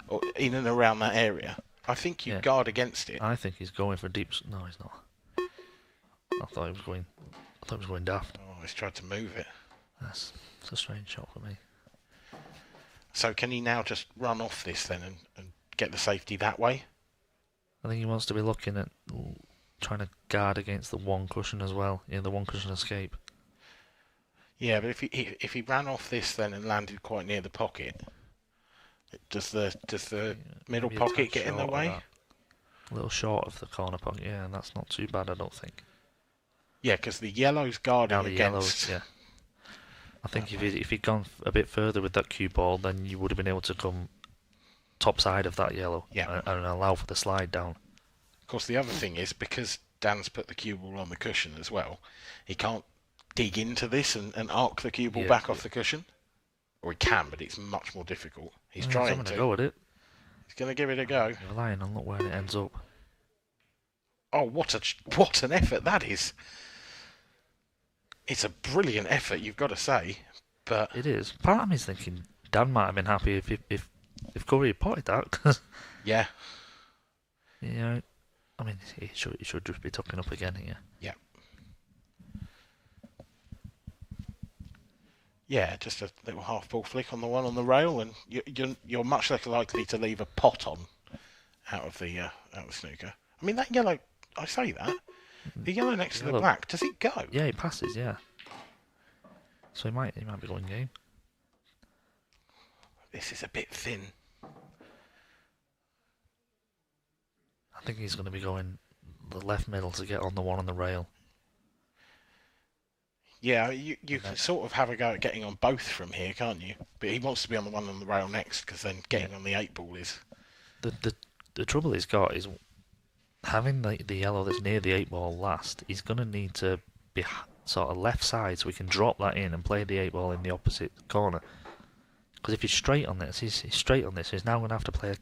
or in and around that area, I think you guard against it. I think he's going for deep. No, he's not. I thought he was going daft. Oh, he's tried to move it. It's a strange shot for me. So can he now just run off this then and get the safety that way? I think he wants to be looking at trying to guard against the one cushion as well. The one cushion escape. Yeah, but if he ran off this then and landed quite near the pocket, does the middle pocket get in the way? A little short of the corner pocket, yeah, and that's not too bad, I don't think. Yeah, because the yellow's guarding Now the against. yellows, yeah. I think if he'd gone a bit further with that cue ball, then you would have been able to come top side of that yellow and allow for the slide down. Of course, the other thing is, because Dan's put the cue ball on the cushion as well, he can't dig into this and arc the cue ball back off the cushion. Or he can, but it's much more difficult. He's trying to. Go at it. He's going to give it a go. You're relying on look where it ends up. Oh, what an effort that is! It's a brilliant effort, you've got to say. But it is. Part of me is thinking Dan might have been happy if Cory had potted that. 'Cause yeah. Yeah. I mean, he should just be tucking up again here. Yeah. Yeah, just a little half ball flick on the one on the rail, and you're much less likely to leave a pot on out of the snooker. I mean, that yellow. I say that the yellow next to the black. Does it go? Yeah, it passes. Yeah. So he might be going game. This is a bit thin. I think he's going to be going the left middle to get on the one on the rail. Yeah, you can sort of have a go at getting on both from here, can't you? But he wants to be on the one on the rail next, because then getting on the 8 ball is... The trouble he's got is having the yellow that's near the 8 ball last, he's going to need to be sort of left side so we can drop that in and play the 8 ball in the opposite corner. Because if he's straight on this, he's straight on this, he's now going to have to play...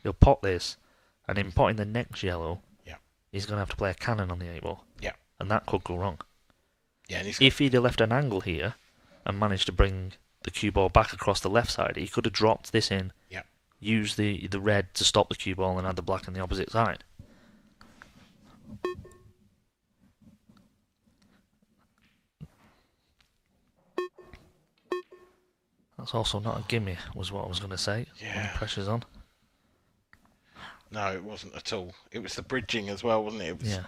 He'll pot this, and in potting the next yellow, he's going to have to play a cannon on the 8 ball. Yeah. And that could go wrong. Yeah, and if he'd have left an angle here and managed to bring the cue ball back across the left side, he could have dropped this in, used the red to stop the cue ball, and had the black on the opposite side. That's also not a gimme, was what I was going to say. Yeah. When the pressure's on. No, it wasn't at all. It was the bridging as well, wasn't it?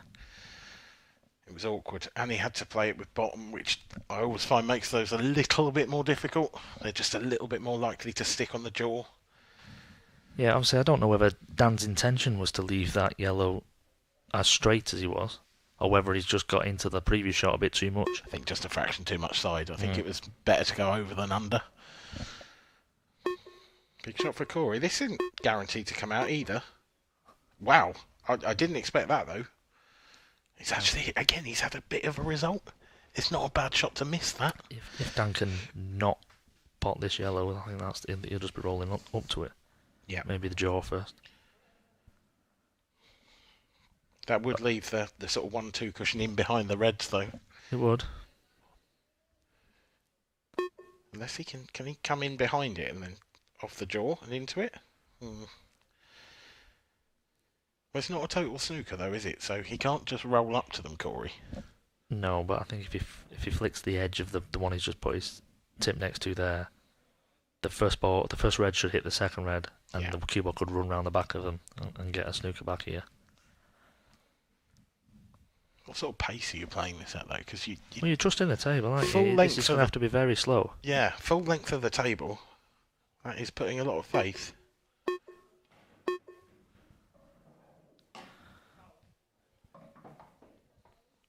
It was awkward, and he had to play it with bottom, which I always find makes those a little bit more difficult. They're just a little bit more likely to stick on the jaw. Yeah, obviously I don't know whether Dan's intention was to leave that yellow as straight as he was, or whether he's just got into the previous shot a bit too much. I think just a fraction too much side. I think it was better to go over than under. Big shot for Cory. This isn't guaranteed to come out either. Wow, I didn't expect that though. It's actually, again, he's had a bit of a result. It's not a bad shot to miss that. If Dan can not pot this yellow, I think he'll just be rolling up to it. Yeah. Maybe the jaw first. That would leave the sort of 1-2 cushion in behind the reds though. It would. Unless he can he come in behind it and then off the jaw and into it? Well, it's not a total snooker though, is it? So he can't just roll up to them, Cory. No, but I think if he flicks the edge of the one he's just put his tip next to there, the first red should hit the second red, and the cue ball could run round the back of them and get a snooker back here. What sort of pace are you playing this at though? Because you're just in the table, aren't you? This is going to have to be very slow. Yeah, full length of the table. That is putting a lot of faith.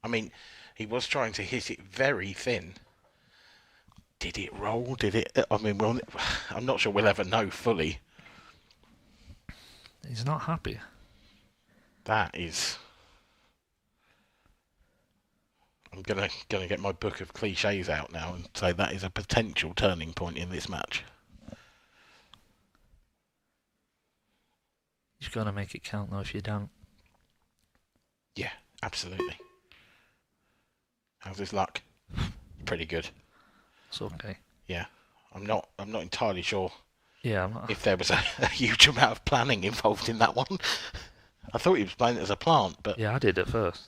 I mean, he was trying to hit it very thin. Did it roll? Did it? I mean, I'm not sure we'll ever know fully. He's not happy. That is... I'm gonna get my book of cliches out now and say that is a potential turning point in this match. You've got to make it count though if you don't. Yeah, absolutely. How's his luck? Pretty good. It's okay. Yeah, I'm not entirely sure. Yeah, I'm not. If there was a huge amount of planning involved in that one. I thought he was playing it as a plant, but yeah, I did at first.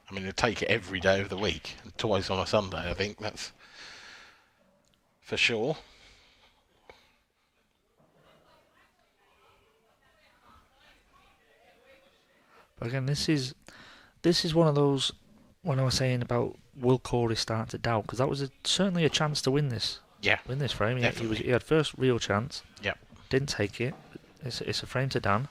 I mean, they take it every day of the week, and twice on a Sunday. I think that's for sure. But again, this is one of those, when I was saying about will Cory start to doubt, because that was certainly a chance to win this. Yeah. Win this frame. He had first real chance. Yeah. Didn't take it. It's a frame to Dan.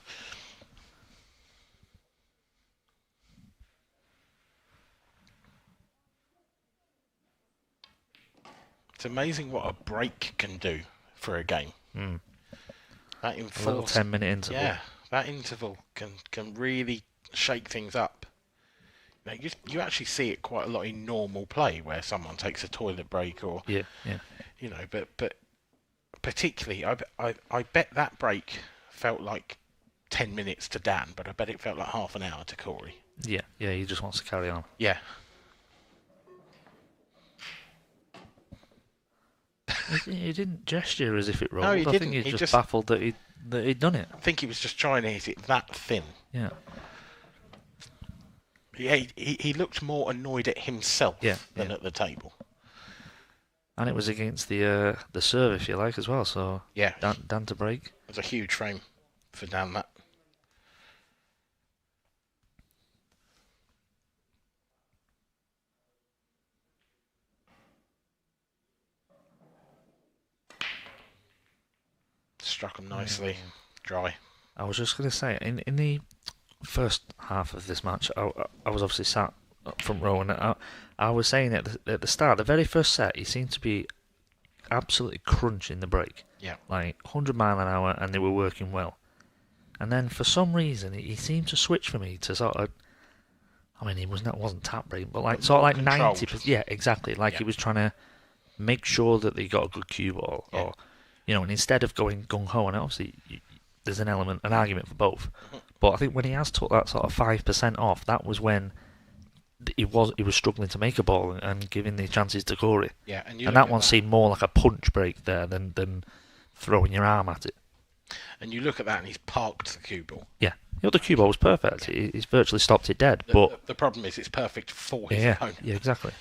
It's amazing what a break can do for a game. That A little 10-minute interval. Yeah, that interval can really shake things up. You actually see it quite a lot in normal play where someone takes a toilet break or but particularly I bet that break felt like 10 minutes to Dan, but I bet it felt like half an hour to Cory. Yeah, he just wants to carry on. Yeah. He didn't gesture as if it rolled. No, he I didn't. think He he's just baffled that he'd done it. I think he was just trying to hit it that thin. Yeah. He looked more annoyed at himself than at the table. And it was against the serve, if you like, as well. So yeah, Dan to break. It was a huge frame for Dan. That. Struck him nicely, dry. I was just going to say, in the first half of this match, I was obviously sat up front row, and I was saying at the start, the very first set, he seemed to be absolutely crunching the break. Yeah. Like 100 mile an hour, and they were working well. And then for some reason, he seemed to switch for me to sort of, I mean, he wasn't tap break, but like sort of like 90%. Yeah, exactly. Like he was trying to make sure that they got a good cue ball, or and instead of going gung ho, and obviously there's an argument for both. But I think when he has took that sort of 5% off, that was when he was struggling to make a ball and giving the chances to Cory. Yeah, and that one seemed more like a punch break there than throwing your arm at it. And you look at that, and he's parked the cue ball. Yeah, the cue ball was perfect. He's virtually stopped it dead. But the problem is, it's perfect for his opponent. Yeah, exactly.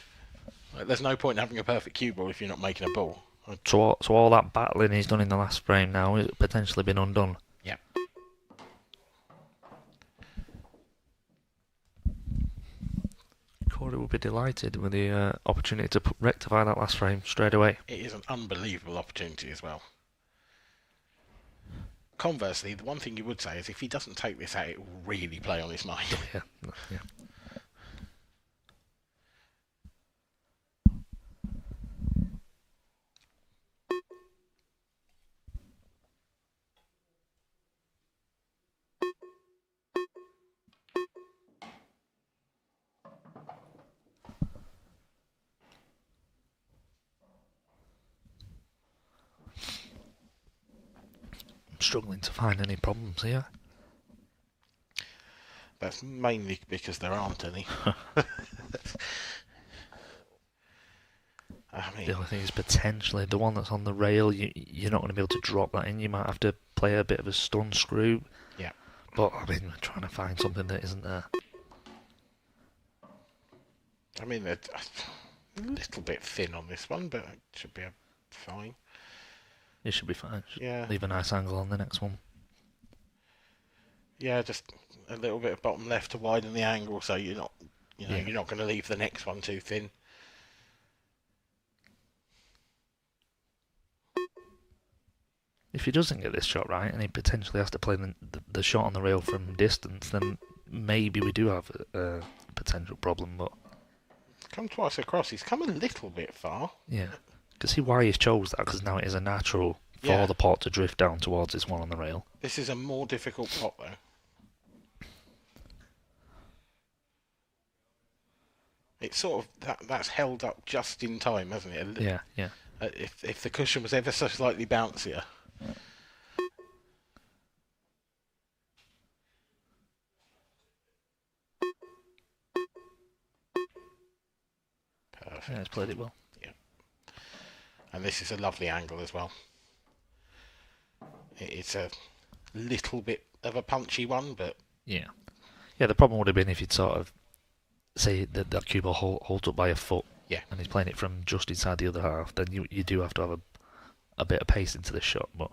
Like, there's no point in having a perfect cue ball if you're not making a ball. So all that battling he's done in the last frame now has potentially been undone. Yeah. Cory would be delighted with the opportunity to rectify that last frame straight away. It is an unbelievable opportunity as well. Conversely, the one thing you would say is if he doesn't take this out, it will really play on his mind. Yeah. Struggling to find any problems here. That's mainly because there aren't any. The only thing is potentially the one that's on the rail, you're not going to be able to drop that in. You might have to play a bit of a stun screw. Yeah. But I mean, we're trying to find something that isn't there. I mean, they're a little bit thin on this one, but it should be fine. It should be fine. Yeah. Leave a nice angle on the next one. Yeah, just a little bit of bottom left to widen the angle, so you're not, you're not going to leave the next one too thin. If he doesn't get this shot right, and he potentially has to play the shot on the rail from distance, then maybe we do have a potential problem. But he's come twice across. He's come a little bit far. Yeah. Can see why he's chose that, because now it is a natural for the pot to drift down towards this one on the rail. This is a more difficult pot, though. It's sort of that's held up just in time, hasn't it? Yeah. If the cushion was ever so slightly bouncier. Perfect. Yeah, it's played it well. And this is a lovely angle as well. It's a little bit of a punchy one, but... Yeah, the problem would have been if you'd sort of, say, that cue ball holds up by a foot, and he's playing it from just inside the other half, then you do have to have a bit of pace into the shot, but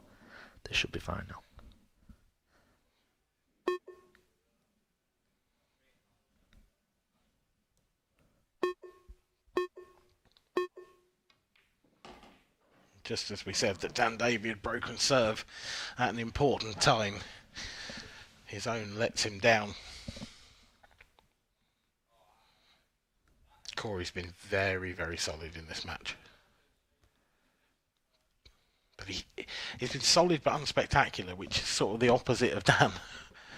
this should be fine now. Just as we said that Dan Davy had broken serve at an important time, his own lets him down. Cory's been very, very solid in this match. He's been solid but unspectacular, which is sort of the opposite of Dan.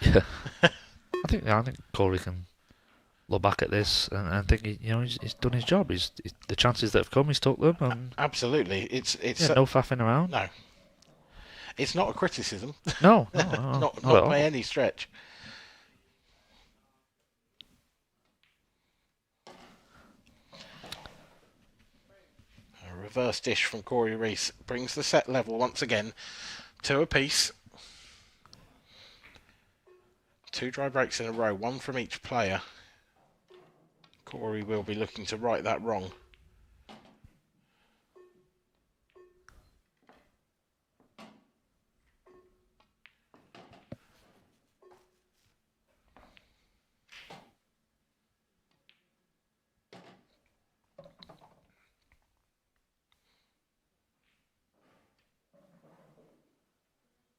Yeah. I think Cory can look back at this and think he's done his job. He's the chances that have come, he's took them. And absolutely, it's no faffing around. No, it's not a criticism. No, not by any stretch. A reverse dish from Cory Rees brings the set level once again to a piece. 2 dry breaks in a row, 1 from each player. Cory will be looking to right that wrong.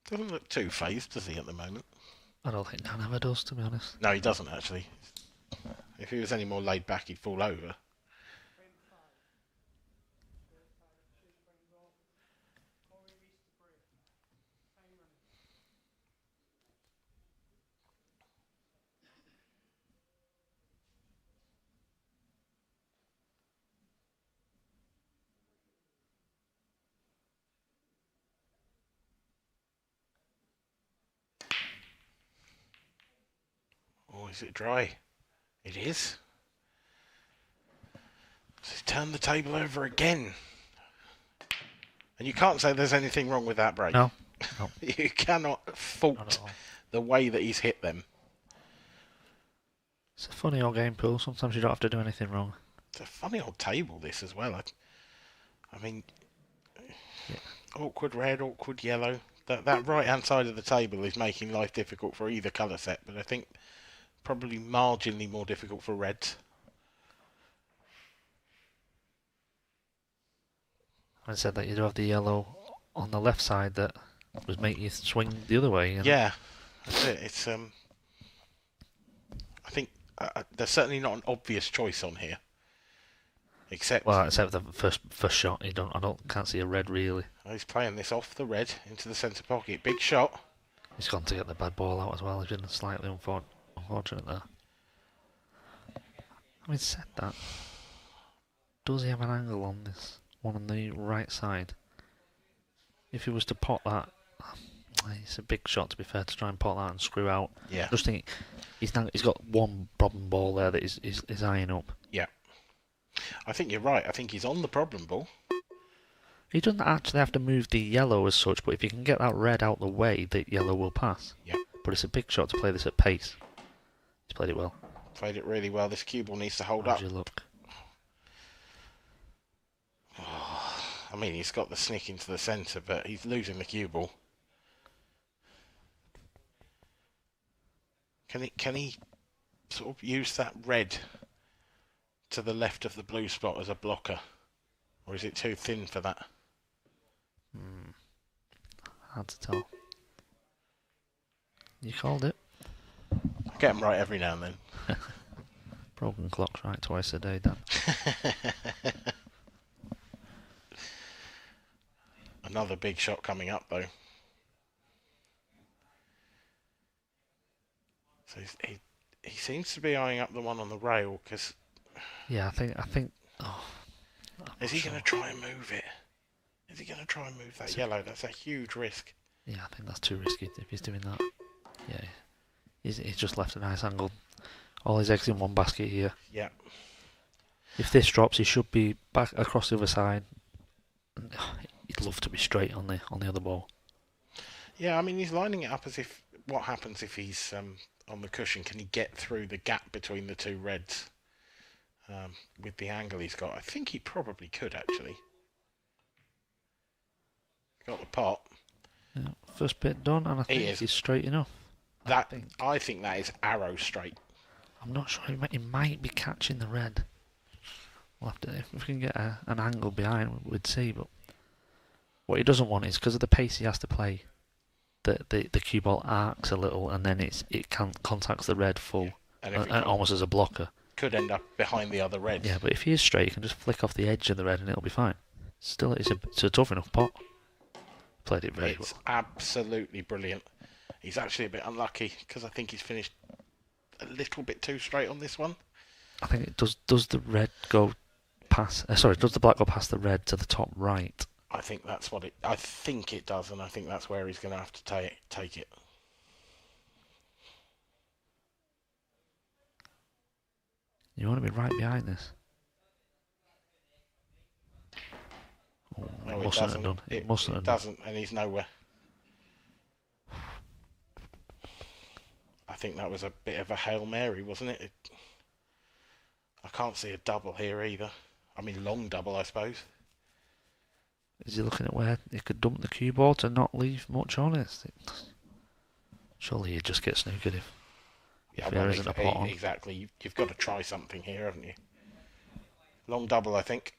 Doesn't look too phased, does he, at the moment? I don't think Dan ever does, to be honest. No, he doesn't actually. If he was any more laid back, he'd fall over. Oh, is it dry? It is. So he's turned the table over again. And you can't say there's anything wrong with that break. No. You cannot fault the way that he's hit them. It's a funny old game, Pool. Sometimes you don't have to do anything wrong. It's a funny old table, this, as well. I mean, awkward red, awkward yellow. That right-hand side of the table is making life difficult for either colour set, but I think probably marginally more difficult for reds. I said that you do have the yellow on the left side that would make you swing the other way. Yeah, that's it. It's I think there's certainly not an obvious choice on here, except the first shot. Can't see a red really. He's playing this off the red into the centre pocket. Big shot. He's gone to get the bad ball out as well. He's been slightly unfortunate there. Having said that, does he have an angle on this one on the right side? If he was to pot that, it's a big shot to be fair to try and pot that and screw out. Yeah. I just think he's got one problem ball there that is eyeing up. Yeah. I think you're right. I think he's on the problem ball. He doesn't actually have to move the yellow as such, but if you can get that red out the way, the yellow will pass. Yeah. But it's a big shot to play this at pace. He's played it well. Played it really well. This cue ball needs to hold How's up. your look? Oh, I mean, he's got the snick into the centre, but he's losing the cue ball. Can he sort of use that red to the left of the blue spot as a blocker? Or is it too thin for that? Hard to tell. You called it. I get them right every now and then. Broken clock's right twice a day, Dan. Another big shot coming up, though. So he seems to be eyeing up the one on the rail, because... Yeah, I think... Oh, is he going to try and move it? Is he going to try and move that yellow? That's a huge risk. Yeah, I think that's too risky if he's doing that. Yeah, he's just left a nice angle. All his eggs in one basket here. Yeah. If this drops, he should be back across the other side. He'd love to be straight on the other ball. Yeah, I mean, he's lining it up as if... What happens if he's on the cushion? Can he get through the gap between the two reds? With the angle he's got, I think he probably could actually. Got the pot. Yeah, first bit done, and I think he's straight enough. I think that is arrow straight. I'm not sure. He might be catching the red. We'll have to, if we can get an angle behind, we'd see. But what he doesn't want is, because of the pace he has to play, the cue ball arcs a little, and then it contacts the red full, and almost as a blocker. Could end up behind the other red. Yeah, but if he is straight, he can just flick off the edge of the red and it'll be fine. Still, it's a tough enough pot. played it very It's well. absolutely brilliant. He's actually a bit unlucky because I think he's finished a little bit too straight on this one. I think it does the red go past... does the black go past the red to the top right? I think that's what it... I think it does, and I think that's where he's going to have to take it. You want to be right behind this. Oh, No, it it mustn't doesn't. have done. It It mustn't have done. doesn't, and he's nowhere. I think that was a bit of a Hail Mary, wasn't it? I can't see a double here either. I mean, long double, I suppose. Is he looking at where he could dump the cue ball to not leave much on it? Surely he'd just get snookered if there isn't a pot on. Exactly. You've got to try something here, haven't you? Long double, I think.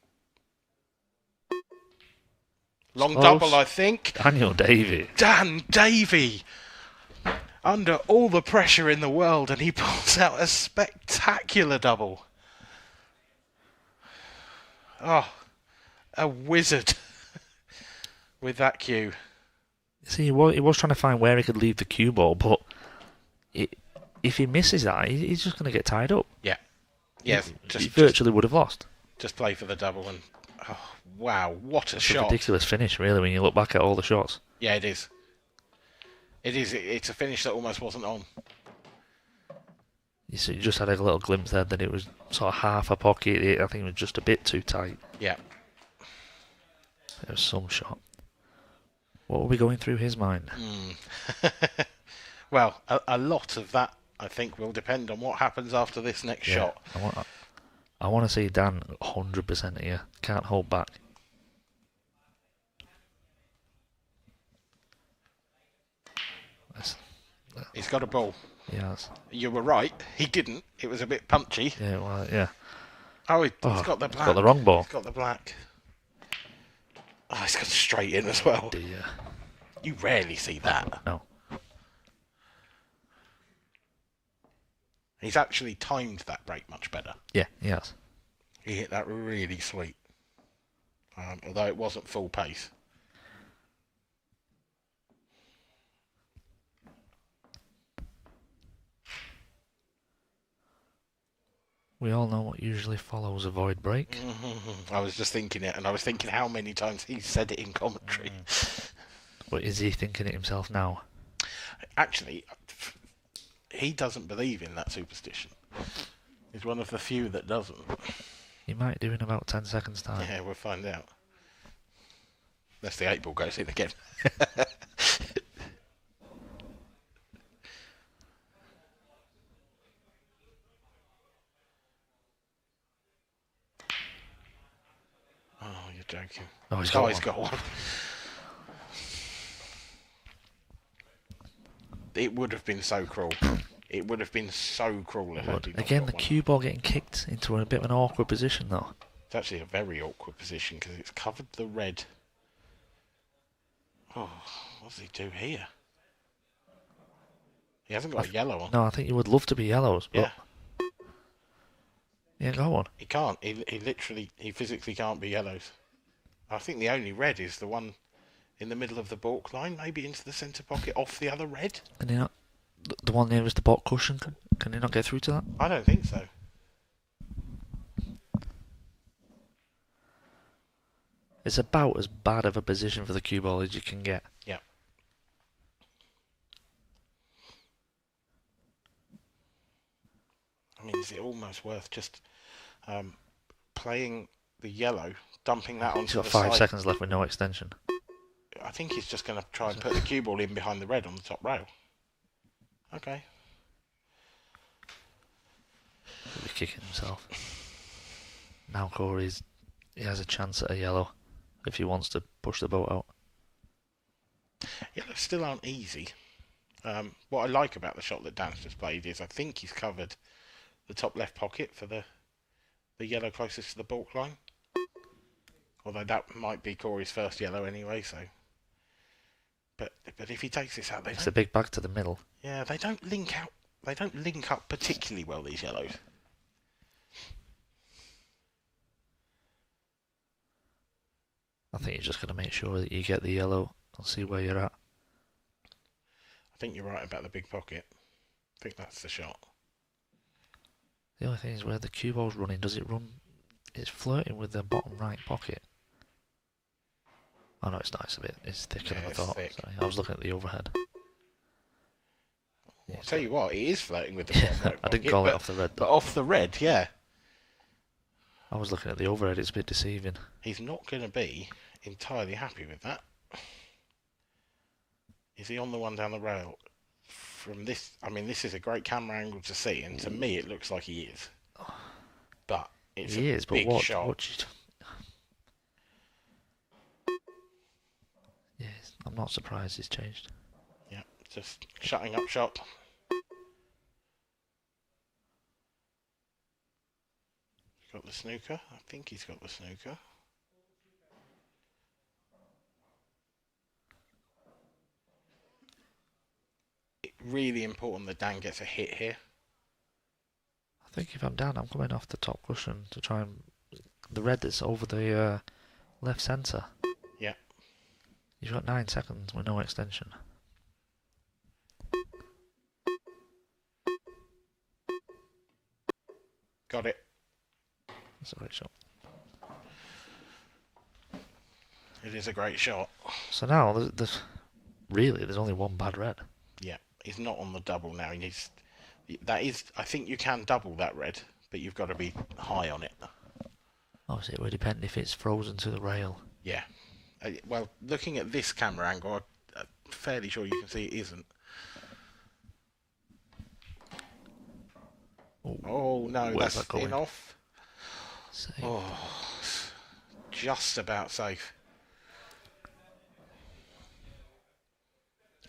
Long Close. double, I think. Daniel Davy. Dan Davy! Under all the pressure in the world, and he pulls out a spectacular double. Oh, a wizard with that cue. See, he was trying to find where he could leave the cue ball, but if he misses that, he's just going to get tied up. Yeah. Yes. He virtually would have lost. Just play for the double, and oh, wow, what a It's shot! a ridiculous finish, really, when you look back at all the shots. Yeah, it is. It is. It's a finish that almost wasn't on. You just had a little glimpse there that it was sort of half a pocket. I think it was just a bit too tight. Yeah. It was some shot. What were we going through his mind? Well, a lot of that, I think, will depend on what happens after this next shot. I want to see Dan 100% here. Can't hold back. He's got a ball. Yes. You were right. He didn't. It was a bit punchy. Yeah, well, yeah. Oh, he's got the black. He's got the wrong ball. He's got the black. Oh, he's got straight in as well. Dear. You rarely see that. No. He's actually timed that break much better. Yeah, he has. He hit that really sweet. Although it wasn't full pace. We all know what usually follows a void break. I was just thinking it, and I was thinking how many times he said it in commentary. But is he thinking it himself now? Actually, he doesn't believe in that superstition. He's one of the few that doesn't. He might do in about 10 seconds' time. Yeah, we'll find out. Unless the 8 ball goes in again. Oh, you're joking. Oh, he's got one. It would have been so cruel. It would have been so cruel if had he not Again, got the one. cue ball getting kicked into a bit of an awkward position, though. It's actually a very awkward position because it's covered the red. Oh, what does he do here? He hasn't got a yellow on. No, I think you would love to be yellows, but Yeah. he ain't got one. He can't. He physically can't be yellows. I think the only red is the one in the middle of the balk line, maybe into the centre pocket off the other red. Can he not? The one nearest the balk cushion, can he not get through to that? I don't think so. It's about as bad of a position for the cue ball as you can get. Yeah. I mean, is it almost worth just playing the yellow, dumping that He's onto got the 5 side? seconds left with no extension. I think he's just going to try and put the cue ball in behind the red on the top rail. Okay. He'll be kicking himself. Now he has a chance at a yellow if he wants to push the boat out. Yellows still aren't easy. What I like about the shot that Dan's just played is I think he's covered the top left pocket for the yellow closest to the balk line. Although that might be Cory's first yellow anyway, so. But if he takes this out, It's a big bag to the middle. Yeah, they don't link out. They don't link up particularly well, these yellows. I think you just got to make sure that you get the yellow and see where you're at. I think you're right about the big pocket. I think that's the shot. The only thing is where the cue ball's running, does it run? It's flirting with the bottom right pocket. Oh no, it's nice a bit. It's thicker than I thought. Sorry, I was looking at the overhead. I'll tell you what, it is flirting with the bottom right pocket. I didn't call it off the red. But off the red, yeah. I was looking at the overhead, it's a bit deceiving. He's not going to be entirely happy with that. Is he on the one down the rail? From this, I mean, this is a great camera angle to see, and to me it looks like he is. But it's a big shot. Yes, I'm not surprised he's changed. Yeah, just shutting up shop. Got the snooker. I think he's got the snooker. Really important that Dan gets a hit here. I think if I'm down, I'm coming off the top cushion to try and... The red that's over the left centre. Yeah. You've got 9 seconds with no extension. Got it. That's a great shot. It is a great shot. So now, there's only one bad red. Yeah, he's not on the double now. He needs... That is... I think you can double that red, but you've got to be high on it. Obviously, it would depend if it's frozen to the rail. Yeah. Well, looking at this camera angle, I'm fairly sure you can see it isn't. Oh no, Where's that's that going? in off. Safe. Oh, just about safe.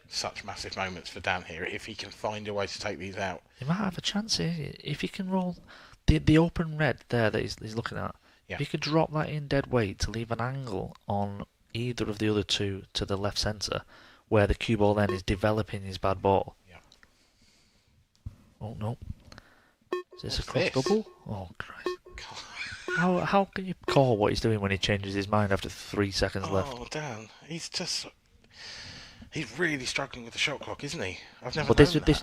Such massive moments for Dan here. If he can find a way to take these out, He might have a chance here. If he can roll the open red there that he's looking at. Yeah. If he could drop that in dead weight to leave an angle on either of the other two to the left centre, where the cue ball then is developing his bad ball. Yeah. Oh no. Is this What's a cross this? double? Oh Christ. How can you call what he's doing when he changes his mind after 3 seconds left? Oh, Dan, he's really struggling with the shot clock, isn't he? I've never But known that.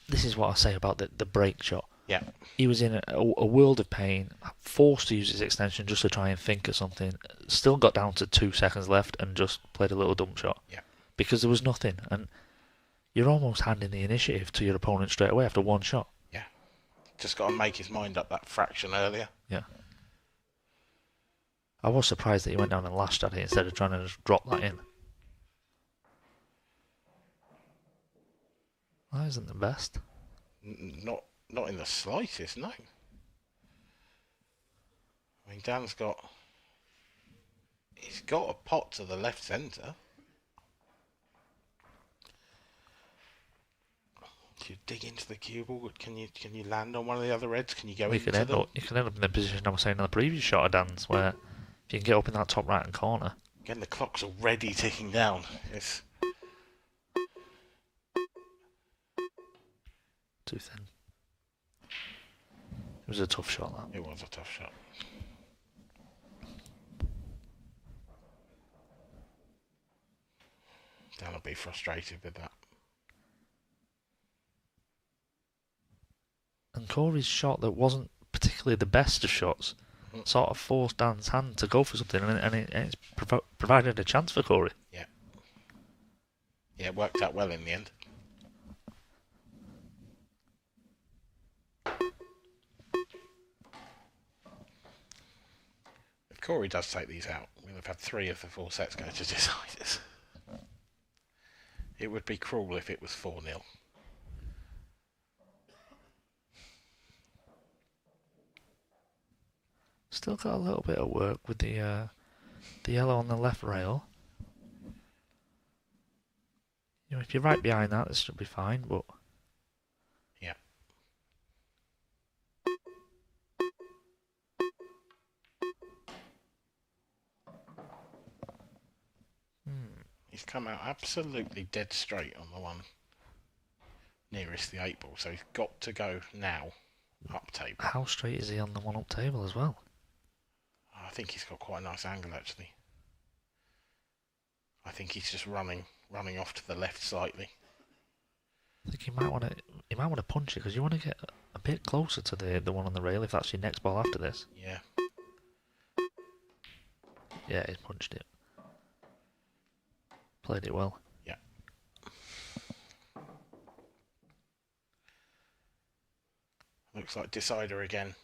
this is what I say about the break shot. Yeah. He was in a world of pain, forced to use his extension just to try and think of something. Still got down to 2 seconds left and just played a little dump shot. Yeah. Because there was nothing, and you're almost handing the initiative to your opponent straight away after one shot. Yeah. Just got to make his mind up that fraction earlier. Yeah. I was surprised that he went down and lashed at it instead of trying to just drop that in. That isn't the best. Not in the slightest, no. I mean, Dan's got... He's got a pot to the left centre. Do you dig into the cue ball? Can you land on one of the other reds? Can you go into them? You can end up in the position I was saying on the previous shot of Dan's, where if you can get up in that top right hand corner. Again, the clock's already ticking down. It's... Too thin. It was a tough shot, that. It was a tough shot. Dan will be frustrated with that. And Cory's shot that wasn't particularly the best of shots sort of forced Dan's hand to go for something, and it's provided a chance for Cory. Yeah. Yeah, it worked out well in the end. If Cory does take these out, we'll have had 3 of the 4 sets go to deciders. It would be cruel if it was 4-0. Still got a little bit of work with the yellow on the left rail. You know, if you're right behind that, this should be fine, but... Yeah. He's come out absolutely dead straight on the one nearest the 8 ball, so he's got to go now up table. How straight is he on the one up table as well? I think he's got quite a nice angle, actually. I think he's just running off to the left slightly. I think you might want to punch it because you want to get a bit closer to the one on the rail if that's your next ball after this. Yeah. Yeah, he's punched it. Played it well. Yeah. Looks like decider again.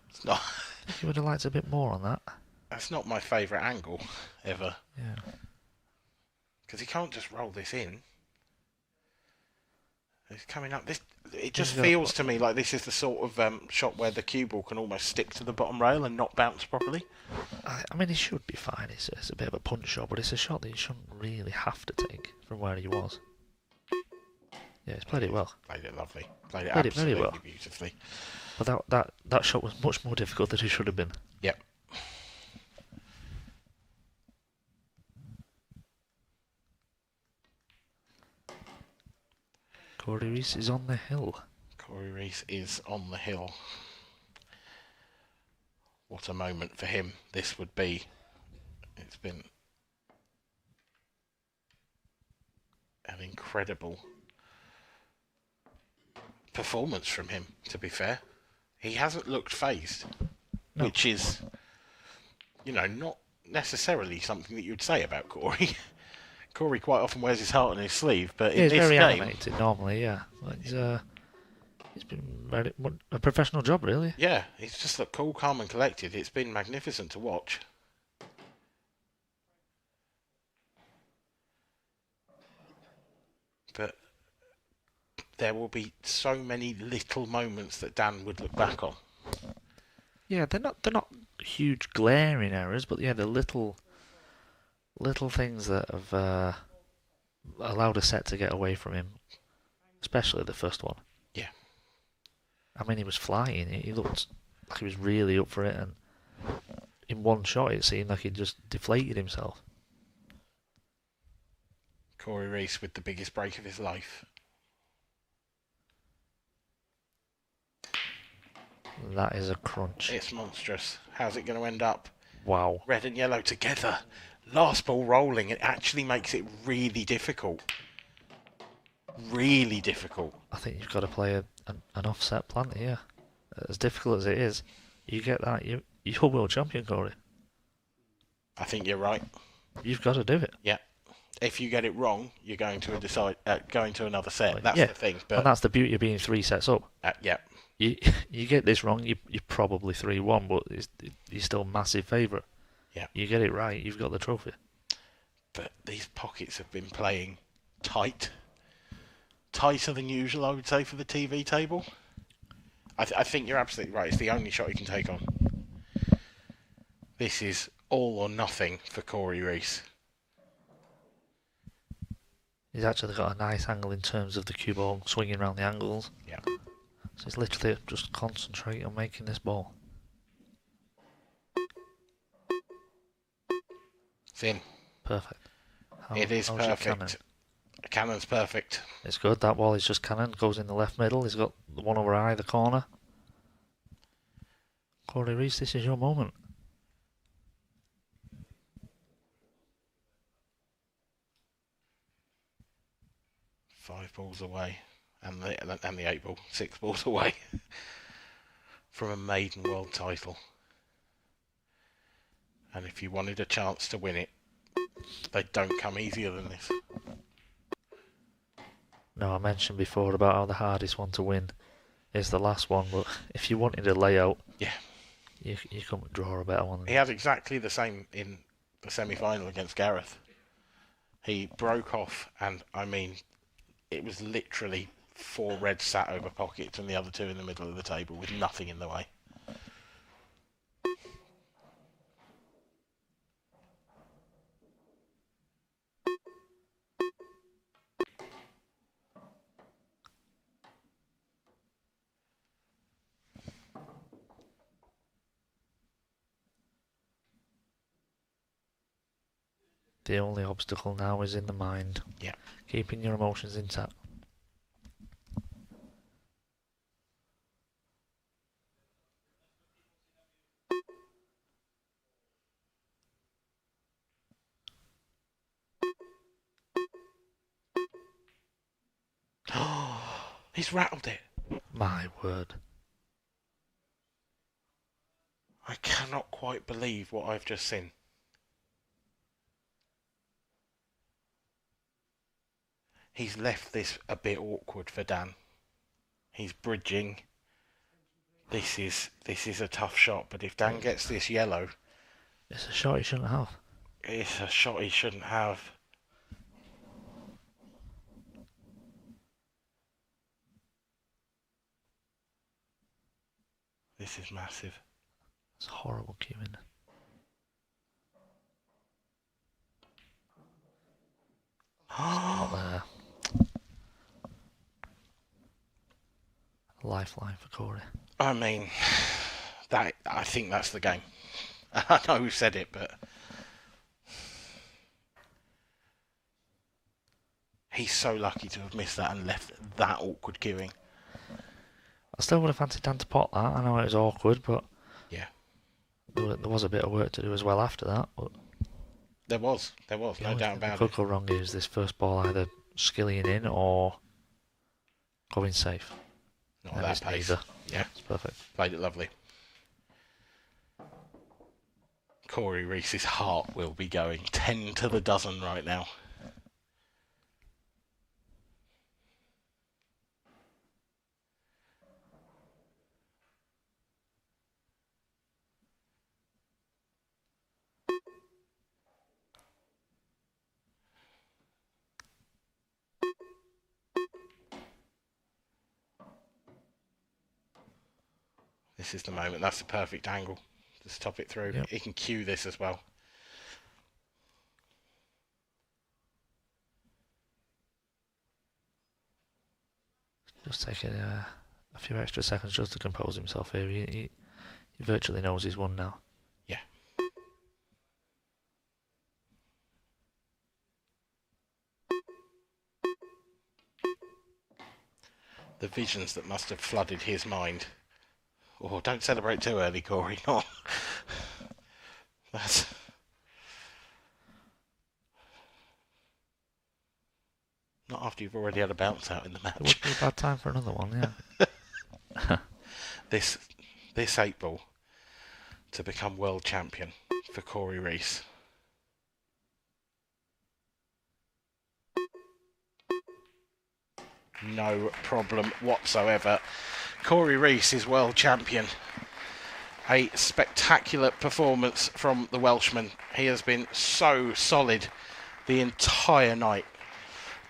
It's not. You would have liked a bit more on that. That's not my favourite angle ever. Yeah. Because he can't just roll this in. He's coming up. It just He's feels to me like this is the sort of shot where the cue ball can almost stick to the bottom rail and not bounce properly. I mean, he should be fine. It's a bit of a punch shot, but it's a shot that he shouldn't really have to take from where he was. Yeah, he's played it well. Played it lovely. Played it Played it absolutely very well. beautifully. But that shot was much more difficult than it should have been. Yep. Cory Rees is on the hill. Cory Rees is on the hill. What a moment for him this would be. It's been an incredible performance from him, to be fair. He hasn't looked phased, No. which is, not necessarily something that you'd say about Cory. Cory quite often wears his heart on his sleeve, but Yeah, in he's this very game, animated normally, yeah. But he's been a professional job, really. yeah, he's just looked cool, calm and collected. It's been magnificent to watch. But there will be so many little moments that Dan would look back on. Yeah, they're not huge glaring errors, but yeah, they're little things that have allowed a set to get away from him, especially the first one. Yeah. I mean, he was flying. He looked like he was really up for it, and in one shot, it seemed like he just deflated himself. Cory Rees with the biggest break of his life. That is a crunch. It's monstrous. How's it going to end up? Wow. Red and yellow together. Last ball rolling. It actually makes it really difficult. Really difficult. I think you've got to play an offset plant here. As difficult as it is, you get that, you're world champion, Cory. I think you're right. You've got to do it. Yeah. If you get it wrong, you're going to another set. That's yeah. the thing. But And that's the beauty of being 3 sets up. yeah. You get this wrong, you're probably 3-1, but you're still massive favourite. Yeah. You get it right, you've got the trophy. But these pockets have been playing tight. Tighter than usual, I would say, for the TV table. I think you're absolutely right. It's the only shot you can take on. This is all or nothing for Cory Rees. He's actually got a nice angle in terms of the cue ball swinging around the angles. Yeah. So he's literally just concentrate on making this ball. It's in. Perfect. It is how's your perfect. cannon? Cannon's perfect. It's good. That ball is just cannon. Goes in the left middle. He's got the one over either corner. Cory Rees, this is your moment. Five balls away. And the 8 ball. 6 balls away. From a maiden world title. And if you wanted a chance to win it, they don't come easier than this. No, I mentioned before about how the hardest one to win is the last one, but if you wanted a layout, Yeah. you couldn't draw a better one. He had exactly the same in the semi-final against Gareth. He broke off, and I mean, it was literally 4 reds sat over pockets and the other 2 in the middle of the table with nothing in the way. The only obstacle now is in the mind. Yeah. Keeping your emotions intact. He's rattled it. My word. I cannot quite believe what I've just seen. He's left this a bit awkward for Dan. He's bridging. This is a tough shot, but if Dan gets this yellow... It's a shot he shouldn't have. It's a shot he shouldn't have. This is massive. It's horrible cueing. Not there. Lifeline for Cory. I mean, I think that's the game. I know who said it, but he's so lucky to have missed that and left that awkward queuing. I still would have fancied Dan to pot that. I know it was awkward, but yeah, there was a bit of work to do as well after that. But there was, no doubt about it. Could go wrong is this first ball either skillying in or going safe. Not at that pace. Neither. Yeah, it's perfect. Played it lovely. Cory Rees's heart will be going 10 to the dozen right now. This is the moment. That's the perfect angle. Just top it through. Yep. He can cue this as well. Just taking a few extra seconds just to compose himself here. He virtually knows he's won now. Yeah. The visions that must have flooded his mind. Oh, don't celebrate too early, Cory. No. That's... Not after you've already had a bounce out in the match. It would be a bad time for another one, yeah. This 8-ball to become world champion for Cory Rees. No problem whatsoever. Cory Rees is world champion. A spectacular performance from the Welshman. He has been so solid the entire night.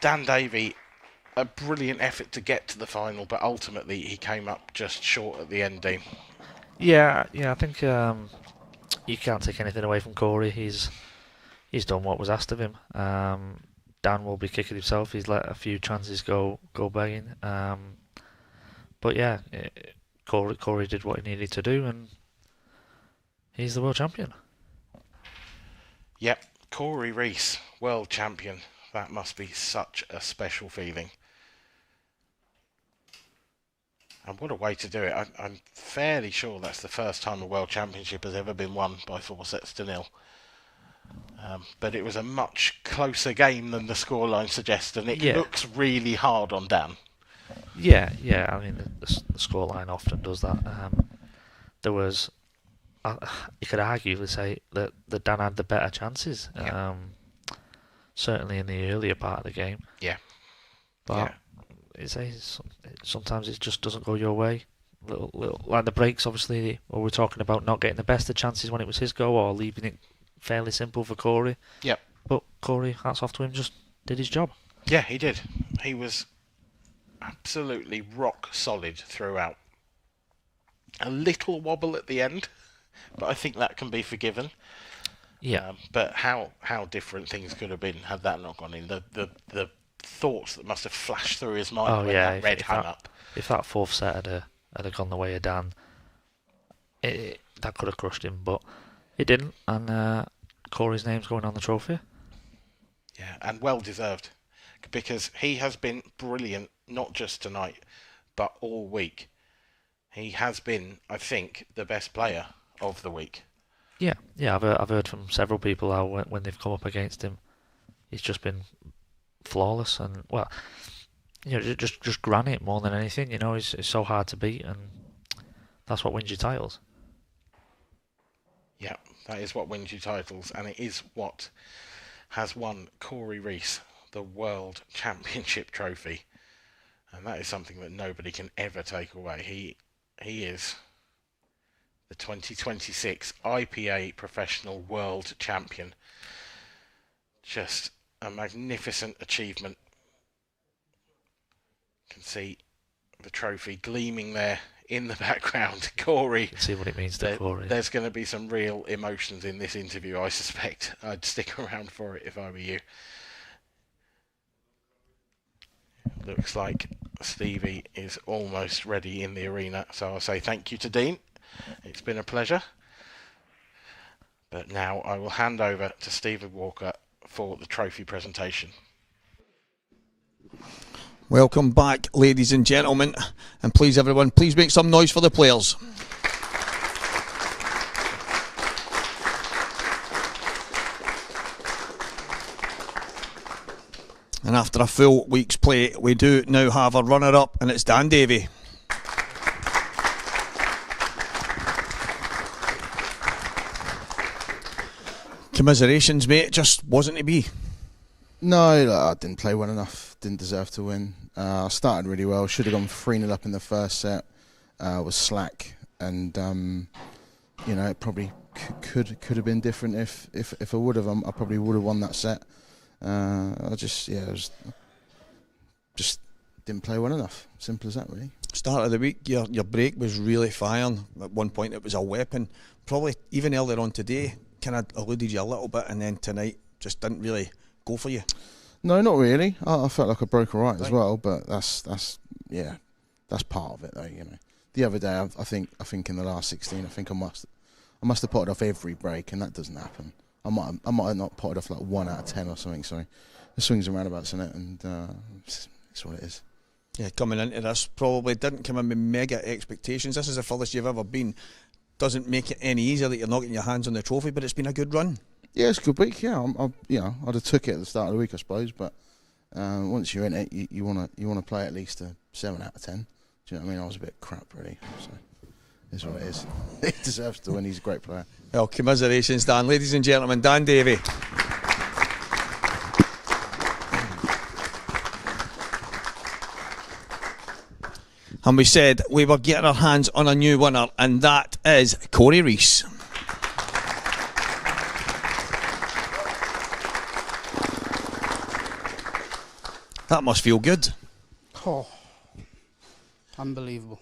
Dan Davy, a brilliant effort to get to the final, but ultimately he came up just short at the end, Dean. Yeah, I think you can't take anything away from Cory. He's done what was asked of him. Dan will be kicking himself. He's let a few chances go begging. But yeah, Cory did what he needed to do, and he's the world champion. Yep, Cory Rees, world champion. That must be such a special feeling. And what a way to do it. I'm fairly sure that's the first time a world championship has ever been won by 4-0. But it was a much closer game than the scoreline suggests, and it looks really hard on Dan. Yeah. I mean, the scoreline often does that. There was, you could arguably say that Dan had the better chances. Yeah. Certainly in the earlier part of the game. Yeah. But sometimes it just doesn't go your way. Little like the breaks, obviously, or we're talking about not getting the best of chances when it was his go, or leaving it fairly simple for Cory. Yep. But Cory, hats off to him, just did his job. Yeah, he did. He was absolutely rock solid throughout. A little wobble at the end, but I think that can be forgiven. Yeah. But how different things could have been had that not gone in. The thoughts that must have flashed through his mind when that red hung up. If that fourth set had gone the way of Dan, that could have crushed him, but it didn't, and Cory's name's going on the trophy. Yeah, and well deserved, because he has been brilliant, not just tonight, but all week. He has been, I think, the best player of the week. Yeah, I've heard from several people how when they've come up against him, he's just been flawless, and well, just granite more than anything. He's so hard to beat, and that's what wins you titles. Yeah, that is what wins you titles, and it is what has won Cory Rees the World Championship trophy, and that is something that nobody can ever take away. He is the 2026 IPA Professional World Champion. Just a magnificent achievement. You can see the trophy gleaming there in the background. Cory. See what it means to Cory. There's going to be some real emotions in this interview, I suspect. I'd stick around for it if I were you. Looks like Stevie is almost ready in the arena, so I'll say thank you to Dean. It's been a pleasure. But now I will hand over to Stevie Walker for the trophy presentation. Welcome back, ladies and gentlemen, and please everyone, please make some noise for the players. And after a full week's play, we do now have a runner-up, and it's Dan Davy. Commiserations, mate, just wasn't to be. No, I didn't play well enough. Didn't deserve to win. I started really well. Should have gone 3-0 up in the first set. Was slack, and it probably could have been different if I would have. I probably would have won that set. I just didn't play well enough. Simple as that, really. Start of the week, your break was really firing. At one point, it was a weapon. Probably even earlier on today, kind of eluded you a little bit, and then tonight just didn't really go for you. No, not really. I felt like I broke all right as well, but that's part of it, though. The other day, I think in the last 16, I think I must have potted off every break, and that doesn't happen. I might have not potted off like 1 out of 10 or something. So the swings and roundabouts in it, and it's what it is. Yeah, coming into this, probably didn't come in with mega expectations. This is the furthest you've ever been. Doesn't make it any easier that you're not getting your hands on the trophy, but it's been a good run. Yeah, it's a good week. Yeah, I'd have took it at the start of the week, I suppose. But once you're in it, you wanna play at least a 7 out of 10. Do you know what I mean? I was a bit crap, really. So it's what it is. He deserves to win. He's a great player. Well, commiserations, Dan. Ladies and gentlemen, Dan Davy. And we said we were getting our hands on a new winner, and that is Cory Rees. That must feel good. Oh, unbelievable.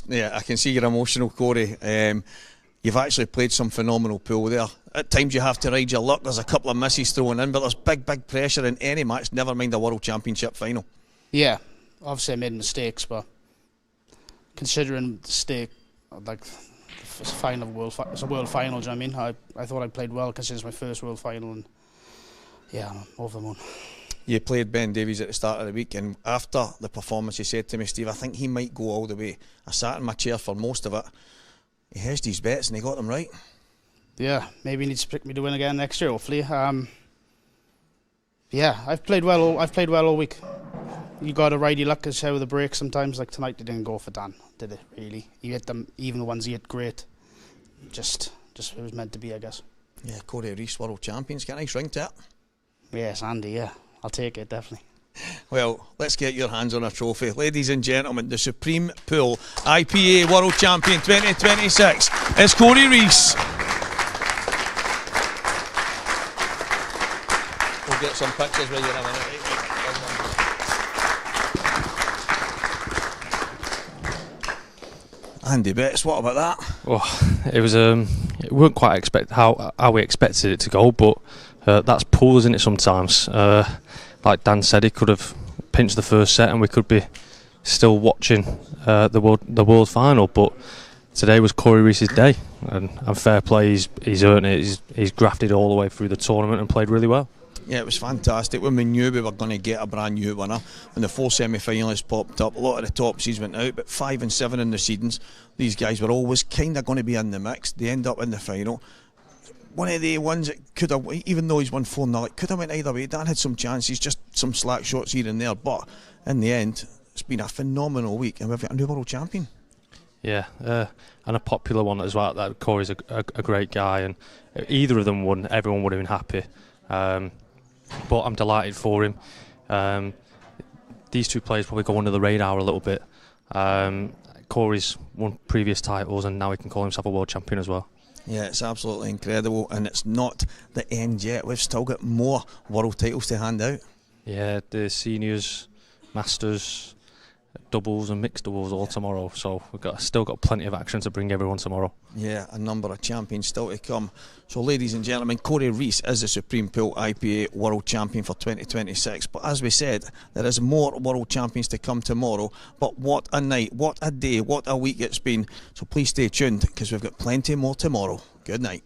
Yeah, I can see you're emotional, Cory. You've actually played some phenomenal pool there. At times you have to ride your luck. There's a couple of misses thrown in, but there's big pressure in any match, never mind a World Championship final. Yeah, obviously I made mistakes, but considering the stake, like it's a final it's a world final. Do you know what I mean? I thought I played well considering it's my first world final, and yeah, I'm over the moon. You played Ben Davies at the start of the week, and after the performance, he said to me, Steve, I think he might go all the way. I sat in my chair for most of it. He hedged his bets and he got them right. Yeah, maybe he needs to pick me to win again next year, hopefully. Yeah, I've played well all week. You got to ride your luck as how the breaks sometimes. Like tonight, they didn't go for Dan, did it? Really? He hit them, even the ones he hit great. Just it was meant to be, I guess. Yeah, Cory Rees, world champions. Got a nice ring to it. Yes, Andy. Yeah, I'll take it definitely. Well, let's get your hands on a trophy. Ladies and gentlemen, the Supreme Pool IPA World Champion 2026 is Cory Rees. We'll get some pictures with you in a minute. Andy Betts, what about that? Well, it was it weren't quite how we expected it to go, but that's pool, isn't it? Sometimes, like Dan said, he could have pinched the first set, and we could be still watching the world final. But today was Cory Rees's day, and fair play, he's earned it. He's grafted all the way through the tournament and played really well. Yeah, it was fantastic. When we knew we were going to get a brand new winner, when the 4 semi-finalists popped up, a lot of the top seeds went out, but 5 and 7 in the seedings, these guys were always kind of going to be in the mix. They end up in the final. One of the ones that could have, even though he's won 4-0, it could have went either way. Dan had some chances, just some slack shots here and there, but in the end, it's been a phenomenal week, and we've got a new world champion. Yeah, and a popular one as well. That Cory's a great guy, and either of them won, everyone would have been happy. But I'm delighted for him. These two players probably go under the radar a little bit. Cory's won previous titles, and now he can call himself a world champion as well. Yeah, it's absolutely incredible, and it's not the end yet. We've still got more world titles to hand out. Yeah, the seniors, masters, doubles and mixed doubles all tomorrow, so we've still got plenty of action to bring everyone tomorrow. Yeah, a number of champions still to come. So ladies and gentlemen, Cory Rees is the Supreme Pool IPA World Champion for 2026, but as we said, there is more World Champions to come tomorrow. But what a night, what a day, what a week it's been. So please stay tuned, because we've got plenty more tomorrow. Good night.